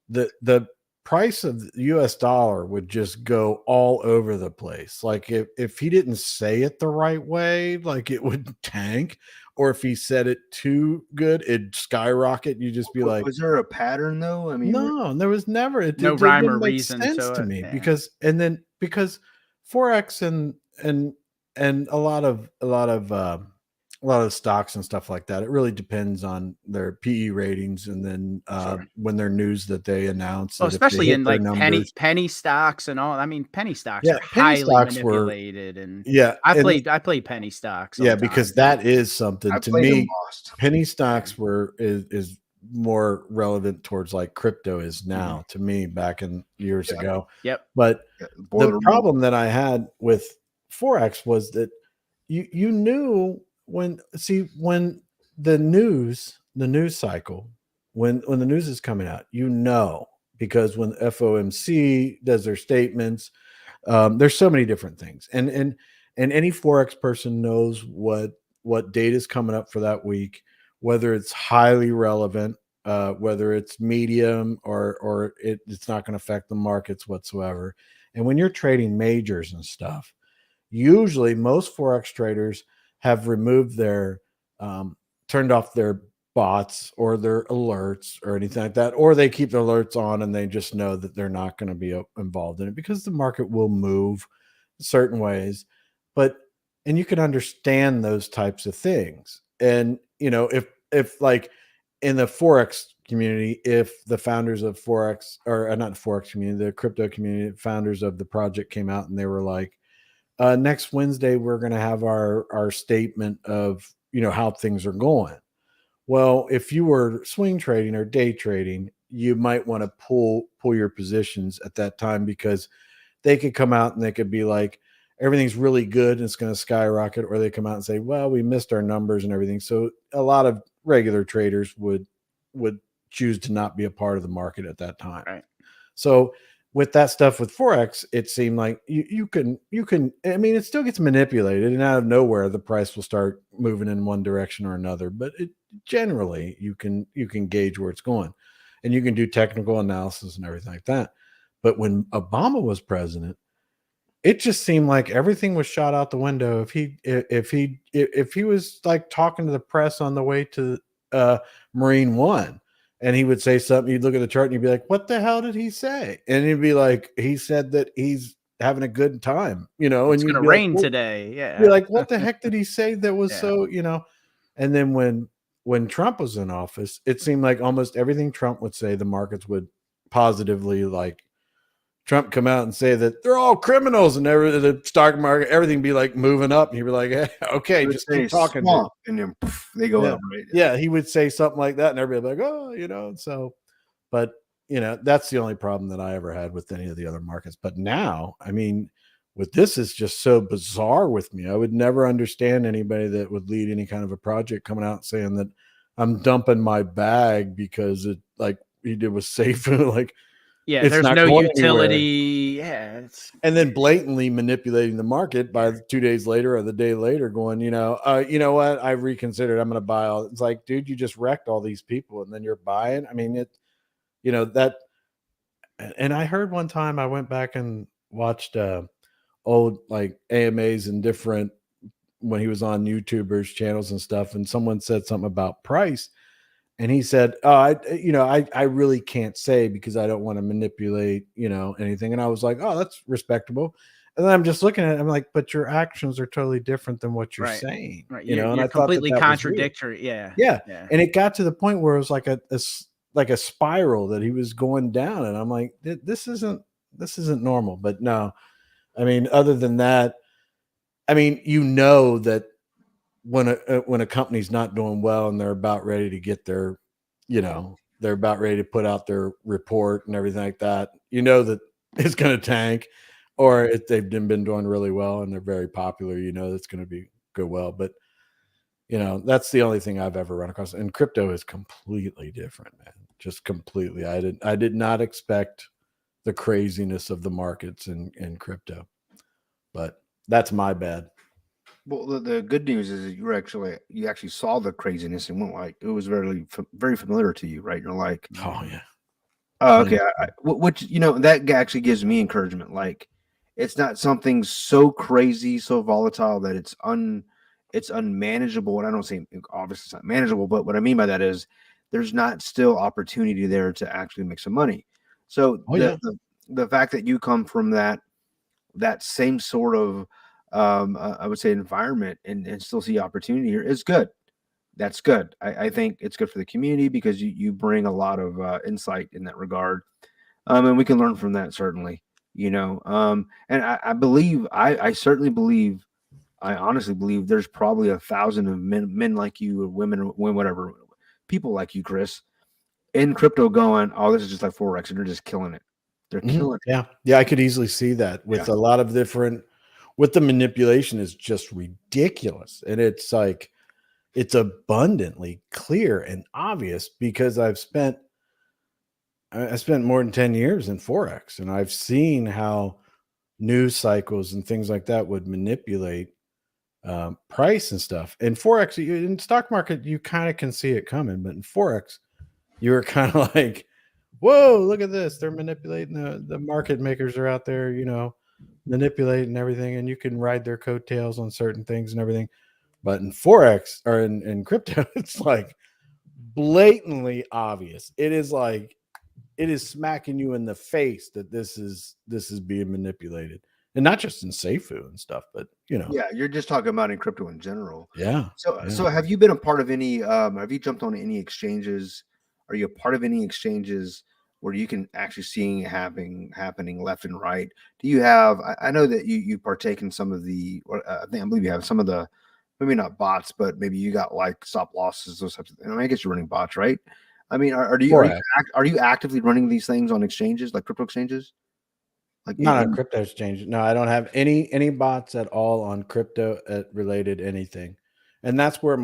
the price of the US dollar would just go all over the place. Like if he didn't say it the right way, like it would tank, or if he said it too good, it'd skyrocket. You just be like, was there a pattern though? I mean, no, there was never. No It rhyme or didn't make reason sense to to it. me Yeah. because Forex and a lot of stocks and stuff like that. It really depends on their PE ratings, and then when their news that they announce that if they especially hit in their like numbers, penny stocks and all. I mean, penny stocks yeah, are penny highly stocks were, manipulated, and yeah, I and played penny stocks yeah, sometimes. because that is something I to played and me. lost. Penny stocks is more relevant towards like crypto is now to me back in years ago. Yep. But Boiler the room. problem that I had with Forex was that you knew when the news cycle, when the news is coming out, because when FOMC does their statements, there's so many different things, and any Forex person knows what data is coming up for that week, whether it's highly relevant, whether it's medium or it's not going to affect the markets whatsoever. And when you're trading majors and stuff, usually most Forex traders have removed their turned off their bots or their alerts or anything like that, or they keep their alerts on and they just know that they're not going to be involved in it because the market will move certain ways. But and you can understand those types of things. And if like in the Forex community, if the founders of Forex, or not the Forex community, the crypto community, founders of the project came out and they were like, next Wednesday we're going to have our statement of how things are going. Well, if you were swing trading or day trading, you might want to pull your positions at that time, because they could come out and they could be like, everything's really good and it's going to skyrocket, or they come out and say, well, we missed our numbers and everything. So a lot of regular traders would choose to not be a part of the market at that time. Right. So with that stuff with Forex, it seemed like you can, I mean, it still gets manipulated, and out of nowhere, the price will start moving in one direction or another. But generally you can gauge where it's going, and you can do technical analysis and everything like that. But when Obama was president, it just seemed like everything was shot out the window. If he was like talking to the press on the way to Marine One, and he would say something, you'd look at the chart and you'd be like, what the hell did he say? And he'd be like, he said that he's having a good time, and It's you'd gonna be rain like, today. Yeah. be like, what the heck did he say that was Yeah. so, and then when Trump was in office, it seemed like almost everything Trump would say, the markets would positively, like, Trump come out and say that they're all criminals, and the stock market, everything be like moving up. And he'd be like, hey, okay, just keep talking. And then poof, they go up. Right? Yeah, he would say something like that, and everybody be like, oh, so, but that's the only problem that I ever had with any of the other markets. But now, I mean, with this is just so bizarre with me. I would never understand anybody that would lead any kind of a project coming out saying that I'm dumping my bag because it, like he did with safe, like, yeah, it's there's not no going utility. anywhere. Yeah. And then blatantly manipulating the market by 2 days later or the day later going, you know what? I've reconsidered. I'm going to buy all. It's like, dude, you just wrecked all these people and then you're buying. I mean, that. And I heard one time, I went back and watched old like AMAs and different, when he was on YouTubers channels and stuff. And someone said something about price. And he said, oh, I really can't say because I don't want to manipulate, anything. And I was like, oh, that's respectable. And then I'm just looking at it. I'm like, but your actions are totally different than what you're saying. Right. And You're I thought completely that contradictory. Yeah. Yeah. And it got to the point where it was like a spiral that he was going down. And I'm like, this isn't normal. But no, I mean, other than that, I mean, that when a company's not doing well and they're about ready to get their, they're about ready to put out their report and everything like that, that it's going to tank. Or if they've been doing really well and they're very popular, that's going to go well. But that's the only thing I've ever run across. And crypto is completely different, man. Just completely. I did not expect the craziness of the markets in crypto, but that's my bad. Well, the good news is that you actually saw the craziness and went like, it was very, very familiar to you, right? You're like, oh yeah, Oh, okay. Which, that actually gives me encouragement. Like, it's not something so crazy, so volatile that it's unmanageable. And I don't say obviously it's not manageable, but what I mean by that is there's not still opportunity there to actually make some money. So the fact that you come from that same sort of I would say environment and still see opportunity here is good. That's good. I think it's good for the community because you bring a lot of insight in that regard, and we can learn from that certainly. And I believe I certainly believe I honestly believe there's probably 1,000 of men like you or women, whatever, people like you, Chris, in crypto going, oh, this is just like Forex, and they're just killing it. They're killing it. Yeah, I could easily see that with a lot of different. With the manipulation is just ridiculous, and it's like it's abundantly clear and obvious because I spent more than 10 years in Forex, and I've seen how news cycles and things like that would manipulate price and stuff. In Forex, in stock market, you kind of can see it coming, but in Forex, you're kind of like, whoa, look at this. They're manipulating the market makers are out there, manipulating everything, and you can ride their coattails on certain things and everything. But in Forex or in crypto, it's like blatantly obvious. It is smacking you in the face that this is being manipulated. And not just in Seifu and stuff, but Yeah, you're just talking about in crypto in general. Yeah. So have you been a part of any have you jumped on any exchanges? Are you a part of any exchanges where you can actually see it happening left and right? Do you have I know that you partake in some of the I believe you have some of the, maybe not bots, but maybe you got like stop losses, those types of things. I mean, I guess you're running bots, right? I mean, are you actively running these things on exchanges like crypto exchanges? Like not on crypto exchange. No, I don't have any bots at all on crypto related anything. And that's where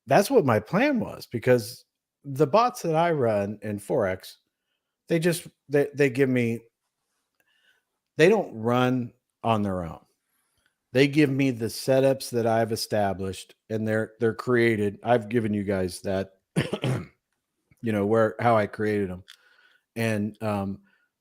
that's what my plan was, because the bots that I run in Forex, they give me, they don't run on their own. They give me the setups that I've established, and they're created. I've given you guys that, how I created them, and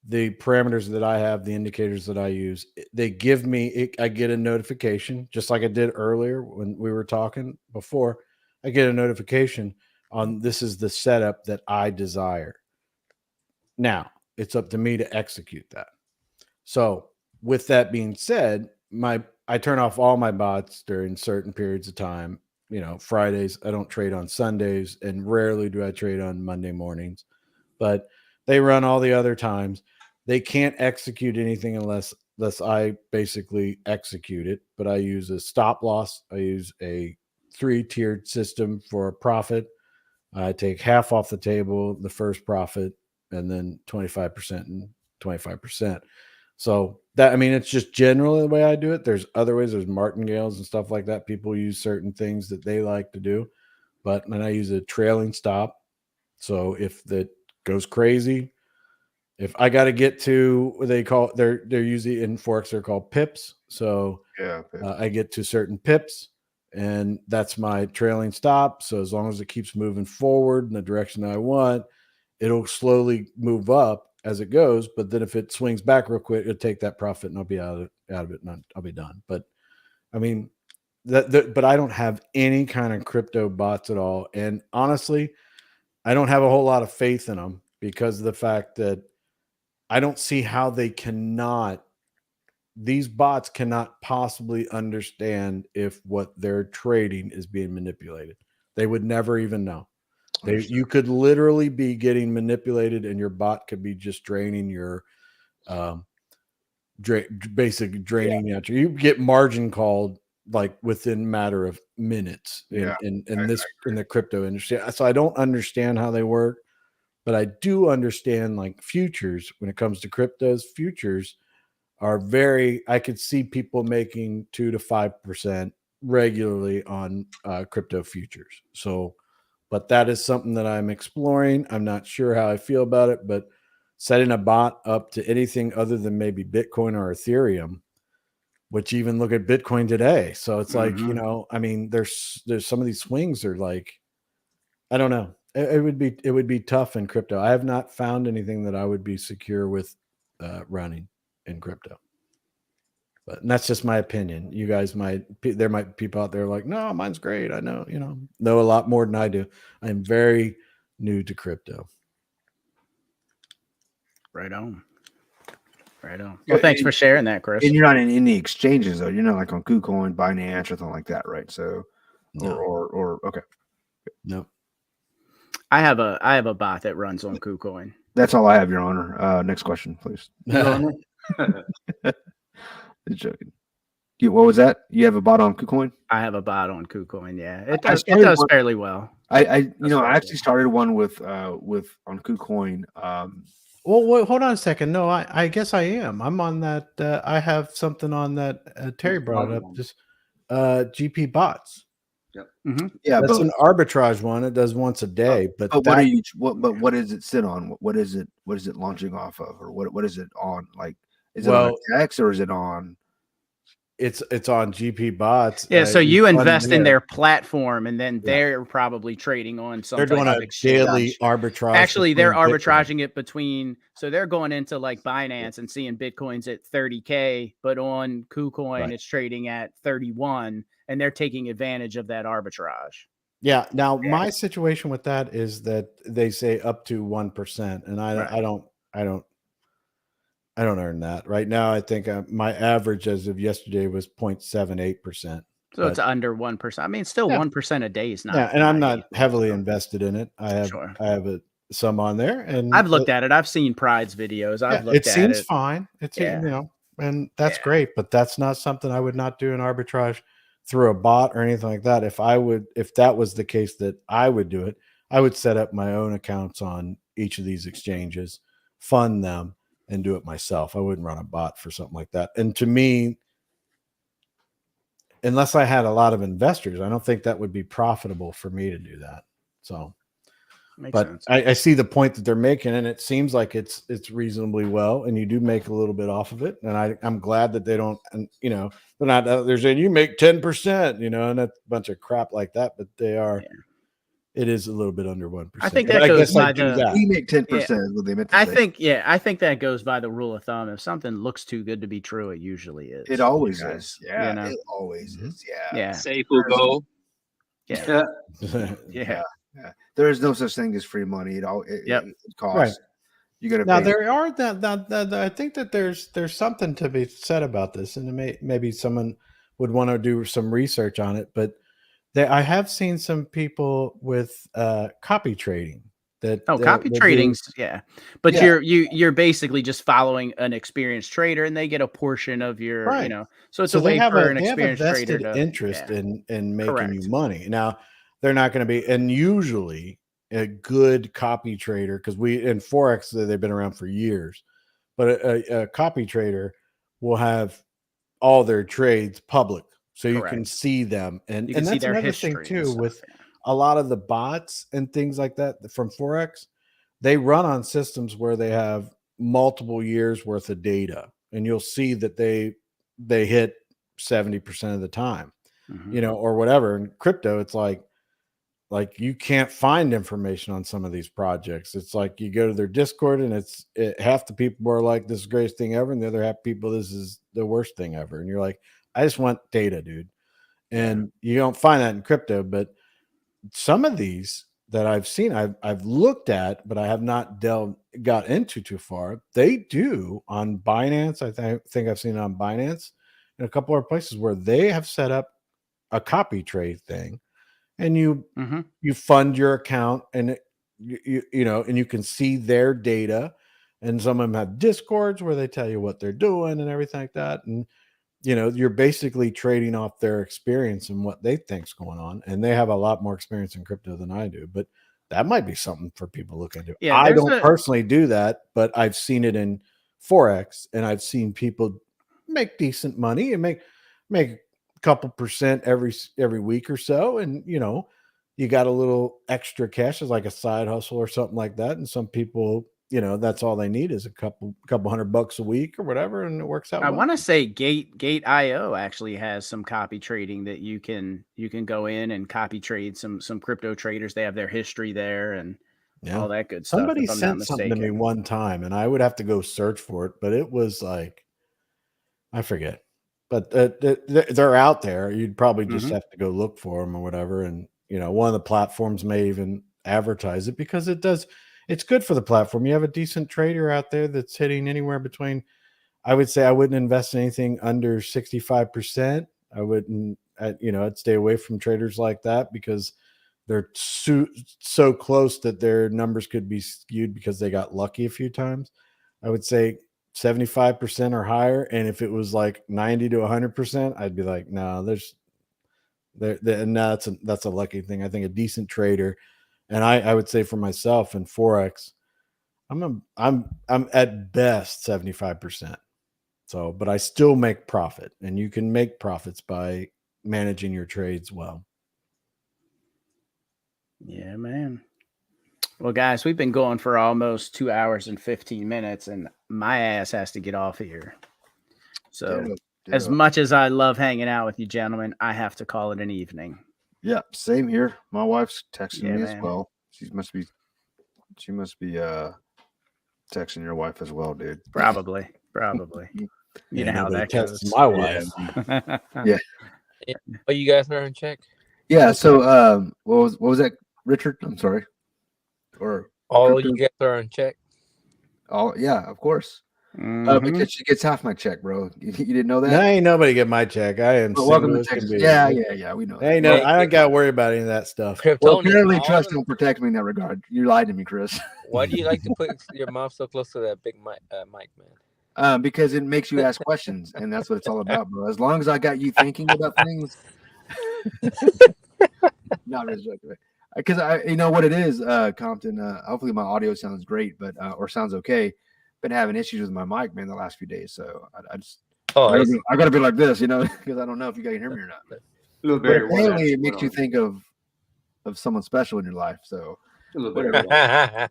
the parameters that I have, the indicators that I use. They give me. I get a notification, just like I did earlier when we were talking before. I get a notification on this is the setup that I desire. Now it's up to me to execute that. So with that being said, I turn off all my bots during certain periods of time. Fridays, I don't trade on Sundays, and rarely do I trade on Monday mornings, but they run all the other times. They can't execute anything unless I basically execute it, but I use a stop loss. I use a 3-tiered system for a profit. I take half off the table, the first profit, and then 25% and 25%. So that, I mean, it's just generally the way I do it. There's other ways. There's martingales and stuff like that. People use certain things that they like to do, but then I use a trailing stop. So if that goes crazy, if I got to get to what they call, they're usually in Forex, they're called pips. So I get to certain pips, and that's my trailing stop. So as long as it keeps moving forward in the direction that I want, it'll slowly move up as it goes. But then if it swings back real quick, it'll take that profit and I'll be out of it and I'll be done. But I mean, but I don't have any kind of crypto bots at all. And honestly, I don't have a whole lot of faith in them because of the fact that I don't see how these bots cannot possibly understand if what they're trading is being manipulated. They would never even know. You could literally be getting manipulated, and your bot could be just draining your, basically draining out. You get margin called like within a matter of minutes in the crypto industry. So I don't understand how they work, but I do understand like futures. When it comes to cryptos, futures are I could see people making 2 to 5% regularly on crypto futures. So, but that is something that I'm exploring. I'm not sure how I feel about it, but setting a bot up to anything other than maybe Bitcoin or Ethereum, which even look at Bitcoin today. So it's like, I mean, there's some of these swings are like, I don't know. It would be tough in crypto. I have not found anything that I would be secure with running in crypto. But that's just my opinion. You guys there might be people out there like, no, mine's great. I know a lot more than I do. I'm very new to crypto. Right on. Right on. Well, thanks for sharing that, Chris. And you're not in any exchanges though. You're not like on KuCoin, Binance, or something like that, right? So, No. or okay. No. I have a bot that runs on KuCoin. That's all I have, Your Honor. Next question, please. Your Honor. Just joking. What was that? You have a bot on KuCoin? I have a bot on KuCoin. Yeah, it does fairly well. I actually started one with on KuCoin. Well, wait, hold on a second. No, I guess I am. I'm on that. I have something on that. Terry brought it up. Just GP bots. Yep. Mm-hmm. Yeah, that's an arbitrage one. It does once a day. But what does it sit on? What is it launching off of, or what is it on? Like, is it on X or is it on? It's on GP bots. Yeah, so you invest in their platform, and then they're probably trading on some. They're doing a daily arbitrage. Actually, they're arbitraging it between. So they're going into like Binance and seeing Bitcoins at 30K, but on KuCoin it's trading at 31, and they're taking advantage of that arbitrage. Yeah. Now my situation with that is that they say up to 1%, and I don't earn that right now. I think my average as of yesterday was 0.78%. So it's under 1%. I mean, still 1% a day is not. Yeah, and I'm not heavily invested in it. I have some on there, and I've looked at it. I've seen Pride's videos. I've looked at it. It seems fine. It's and that's great, but that's not something I would not do an arbitrage through a bot or anything like that. If that was the case that I would do it, I would set up my own accounts on each of these exchanges, fund them, and do it myself. I wouldn't run a bot for something like that. And to me, unless I had a lot of investors, I don't think that would be profitable for me to do that. So, makes sense. I see the point that they're making, and it seems like it's reasonably well, and you do make a little bit off of it. And I'm glad that they don't, and they're not they're saying you make 10%, and that's a bunch of crap like that, but they are. Yeah. It is a little bit under 1%. I think that goes by we make 10%. What they meant to say. I think that goes by the rule of thumb. If something looks too good to be true, it usually is. It always is. Yeah, it always is. Yeah. Yeah. Safe will go. Yeah. Yeah. There is no such thing as free money. It costs. Right. You got to. Now there are that. I think that there's something to be said about this, and maybe someone would want to do some research on it, but. I have seen some people with copy trading. Copy trading's but you're basically just following an experienced trader, and they get a portion of your so it's a way for an experienced trader to interest in making you money. Now they're not going to be, and usually a good copy trader, because in Forex they've been around for years, but a copy trader will have all their trades public. So you can see them, and that's another thing too with a lot of the bots and things like that from Forex. They run on systems where they have multiple years worth of data, and you'll see that they hit 70% of the time, or whatever. In crypto, it's like you can't find information on some of these projects. It's like you go to their Discord, and half the people are like, "This is the greatest thing ever," and the other half people, "This is the worst thing ever." And you're like, I just want data, dude. And you don't find that in crypto, but some of these that I've seen, I've looked at, but I have not got into too far. They do on Binance. I think I've seen it on Binance and a couple of places where they have set up a copy trade thing, and you fund your account, and and you can see their data. And some of them have Discords where they tell you what they're doing and everything like that. And you're basically trading off their experience and what they think's going on. And they have a lot more experience in crypto than I do, but that might be something for people to look into. Yeah, I don't personally do that, but I've seen it in Forex, and I've seen people make decent money and make a couple percent every week or so. And, you got a little extra cash as like a side hustle or something like that. And some people that's all they need is a couple $100 a week or whatever, and it works out. I well. want to say Gate.io actually has some copy trading that you can go in and copy trade some crypto traders. They have their history there and all that good stuff. Somebody if I'm sent not something to me mistaken. one time, and I would have to go search for it, but it was like, I forget. But they're out there. You'd probably just have to go look for them or whatever. And one of the platforms may even advertise it because it's good for the platform. You have a decent trader out there that's hitting anywhere between, I would say I wouldn't invest in anything under 65%. I wouldn't, I'd stay away from traders like that because they're so close that their numbers could be skewed because they got lucky a few times. I would say 75% or higher. And if it was like 90 to 100%, I'd be like, no, no, that's a lucky thing. I think a decent trader. And I would say for myself in Forex, I'm at best 75%. So, but I still make profit, and you can make profits by managing your trades well. Yeah, man. Well, guys, we've been going for almost 2 hours and 15 minutes, and my ass has to get off here. So, as much as I love hanging out with you, gentlemen, I have to call it an evening. Yeah, same here. My wife's texting me man. as well. She must be texting your wife as well, dude. Probably. You know how that goes. My wife. Yeah. Oh, you guys are in check? Yeah. So, what was that, Richard? I'm sorry. Or all you guys are on check? Oh yeah, of course. Because she gets half my check, bro. You didn't know that? No, ain't nobody get my check. I am welcome to Texas. Yeah, we know. Hey, no, I don't got to worry about any of that stuff. Well, apparently, trust don't protect me in that regard. You lied to me, Chris. Why do you like to put your mouth so close to that big mic, man? Because it makes you ask questions, and that's what it's all about, bro. As long as I got you thinking about things, not really joking. Because you know what it is, Compton. Hopefully, my audio sounds great, but or sounds okay. Been having issues with my mic, man, the last few days. So I just, I gotta be like this, because I don't know if you guys can hear me or not. But apparently, it makes you think of someone special in your life. So whatever.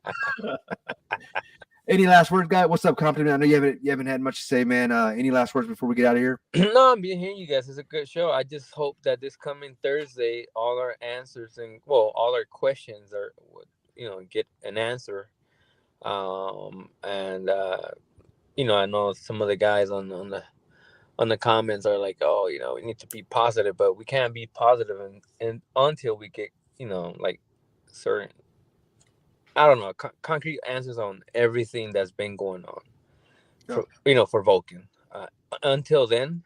Any last words, guy? What's up, Compton? I know you haven't had much to say, man. Any last words before we get out of here? No, I'm being hearing you guys. It's a good show. I just hope that this coming Thursday, all our answers and all our questions are, get an answer. And I know some of the guys on the comments are like, oh, we need to be positive, but we can't be positive and until we get, like certain, I don't know, concrete answers on everything that's been going on, for Vulcan. Until then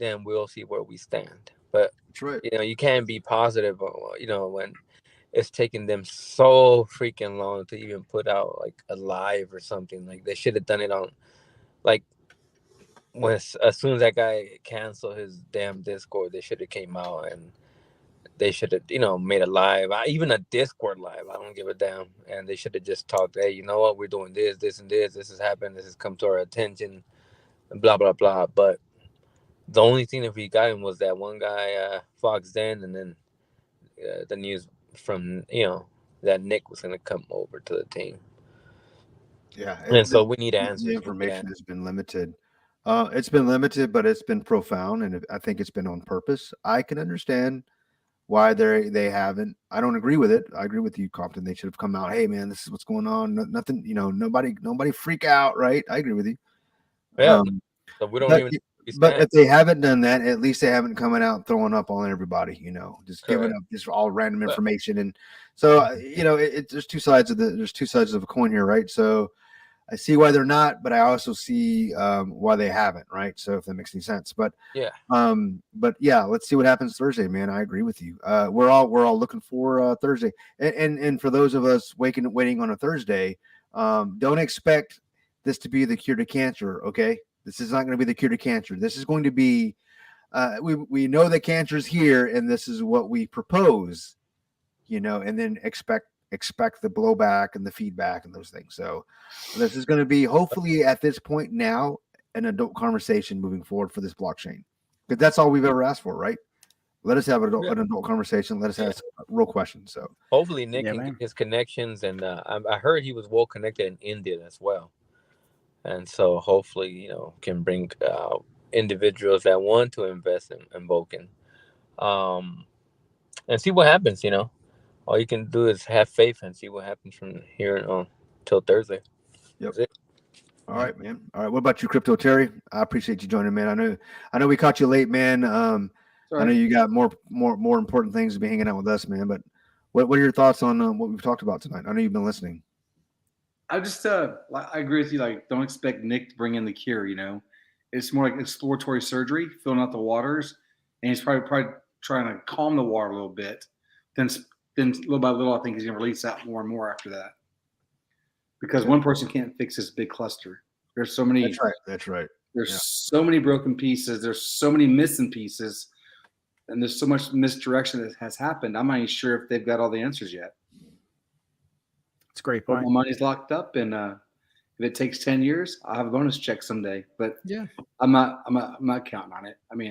we'll see where we stand. But that's right. You can't be positive, when it's taking them so freaking long to even put out like a live or something. Like they should have done it on, like, as soon as that guy canceled his damn Discord, they should have came out and they should have, made a live, even a Discord live. I don't give a damn. And they should have just talked, hey, you know what? We're doing this, this, and this. This has happened. This has come to our attention, and blah, blah, blah. But the only thing that we got him was that one guy, Fox Den, and then the news from, that Nick was going to come over to the team. Yeah. And so we need answers. The information has been limited. It's been limited, but it's been profound, and I think it's been on purpose. I can understand why they haven't. I don't agree with it. I agree with you, Compton. They should have come out. Hey, man, this is what's going on. Nothing, nobody freak out, right? I agree with you. Yeah. So we don't even. But if they haven't done that, at least they haven't coming out throwing up on everybody. Just giving up just all random information. And so there's two sides of a coin here, right? So I see why they're not, but I also see why they haven't, right? So if that makes any sense, but let's see what happens Thursday, man. I agree with you. We're all looking for Thursday, and for those of us waiting on a Thursday, don't expect this to be the cure to cancer. Okay, this is not going to be the cure to cancer. This is going to be, we know that cancer is here, and this is what we propose, and then expect the blowback and the feedback and those things. So this is going to be hopefully at this point now an adult conversation moving forward for this blockchain, because that's all we've ever asked for, right? Let us have an adult conversation. Let us ask real questions. So hopefully Nick can get his connections, and I heard he was well connected in India as well, and so hopefully can bring individuals that want to invest in Vulcan, and see what happens. All you can do is have faith and see what happens from here on till Thursday. Yep. All right, man. All right. What about you, Crypto Terry? I appreciate you joining, man. I know we caught you late, man. I know you got more important things to be hanging out with us, man. But what are your thoughts on what we've talked about tonight? I know you've been listening. I just I agree with you. Like, don't expect Nick to bring in the cure. It's more like exploratory surgery, filling out the waters, and he's probably trying to calm the water a little bit. Then little by little, I think he's gonna release that more and more after that. Because one person can't fix this big cluster. There's so many. That's right. There's so many broken pieces. There's so many missing pieces, and there's so much misdirection that has happened. I'm not even sure if they've got all the answers yet. It's a great point. My money's locked up, and if it takes 10 years, I'll have a bonus check someday. But I'm not counting on it. I mean,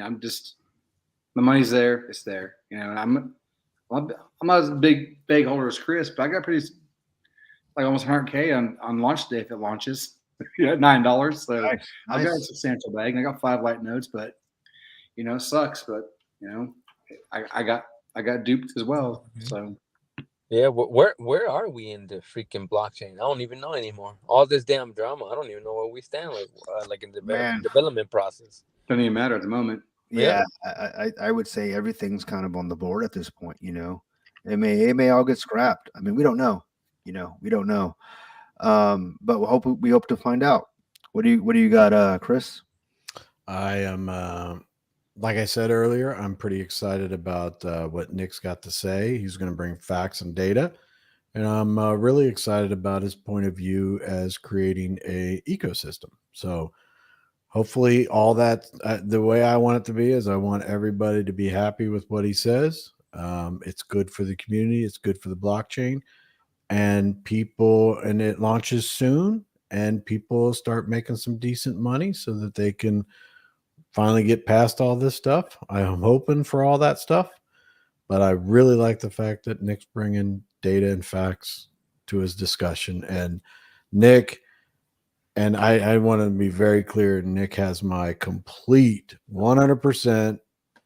my money's there. It's there. And I'm not as big holder as Chris, but I got pretty. Like almost 100K on launch day if it launches. At $9, so nice. I've got a substantial bag, and I got 5 light nodes, but it sucks. But I got duped as well. So yeah, where are we in the freaking blockchain? I don't even know anymore. All this damn drama, I don't even know where we stand. Like in the development process. Doesn't even matter at the moment. Yeah, I would say everything's kind of on the board at this point. It may all get scrapped. I mean, we don't know. We don't know. But we hope to find out. What do you got, Chris? I am, like I said earlier, I'm pretty excited about what Nick's got to say. He's going to bring facts and data, and I'm really excited about his point of view as creating a ecosystem. So hopefully all that, the way I want it to be is I want everybody to be happy with what he says. It's good for the community. It's good for the blockchain. And it launches soon, and people start making some decent money so that they can finally get past all this stuff. I am hoping for all that stuff, but I really like the fact that Nick's bringing data and facts to his discussion. And Nick, and I want to be very clear, Nick has my complete 100%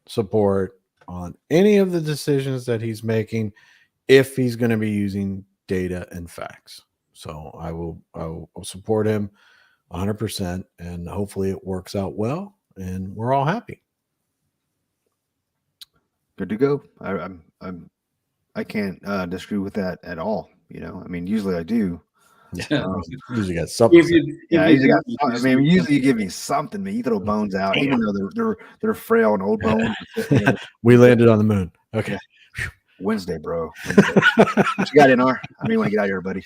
support on any of the decisions that he's making if he's going to be using data and facts. So I will support him 100%, and hopefully it works out well and we're all happy. Good to go. I can't disagree with that at all. I mean, usually I do. Usually got something. Usually you give me something, man. You throw bones out, even though they're frail and old bones. We landed on the moon. Okay. Wednesday, bro. What you got, NR? I mean, want to get out of here, buddy.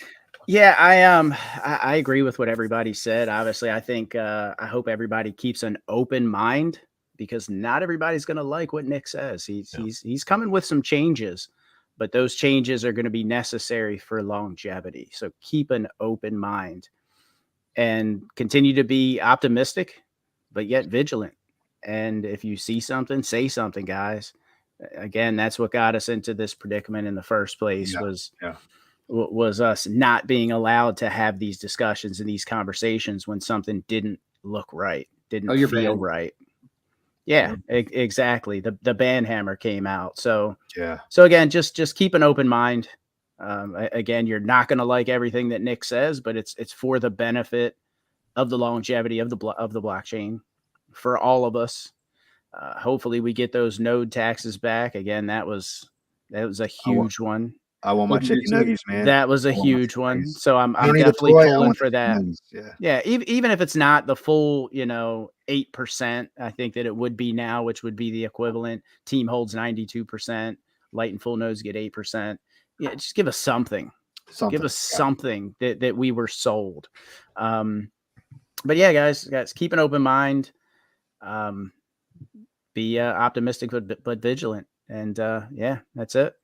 Yeah, I agree with what everybody said. Obviously, I think I hope everybody keeps an open mind, because not everybody's going to like what Nick says. He's coming with some changes, but those changes are going to be necessary for longevity. So keep an open mind and continue to be optimistic, but yet vigilant. And if you see something, say something, guys. Again, that's what got us into this predicament in the first place. Was us not being allowed to have these discussions and these conversations when something didn't look right, didn't feel right. Yeah, exactly. The ban hammer came out. So again, just keep an open mind. Again, you're not going to like everything that Nick says, but it's for the benefit of the longevity of the blockchain for all of us. Hopefully we get those node taxes back. Again, that was a huge one. I want my chicken nuggies, man. That was a huge one. So I'm definitely pulling for that. Yeah. Even if it's not the full, 8%, I think that it would be now, which would be the equivalent. Team holds 92%. Light and full nodes get 8%. Yeah, just give us something. Give us something that we were sold. But yeah, guys, keep an open mind. Be optimistic but vigilant, and that's it.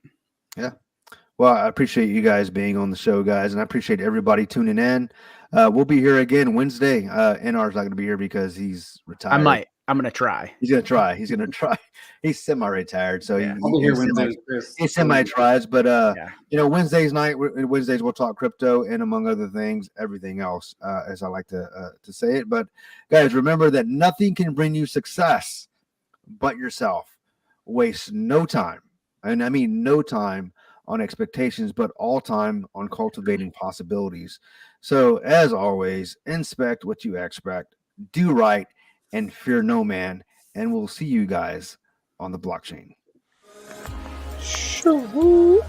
Yeah. Well, I appreciate you guys being on the show, guys, and I appreciate everybody tuning in. We'll be here again Wednesday. NR's not going to be here because he's retired. I might. I'm gonna try. He's gonna try. He's gonna try. He's semi-retired, so Yeah. I'll be here Wednesday. he semi-tries. But Wednesdays we'll talk crypto and among other things, everything else, as I like to say it. But guys, remember that nothing can bring you success but yourself. Waste no time, and I mean no time on expectations, but all time on cultivating possibilities. So, as always, inspect what you expect, do right, and fear no man. And we'll see you guys on the blockchain. Sure.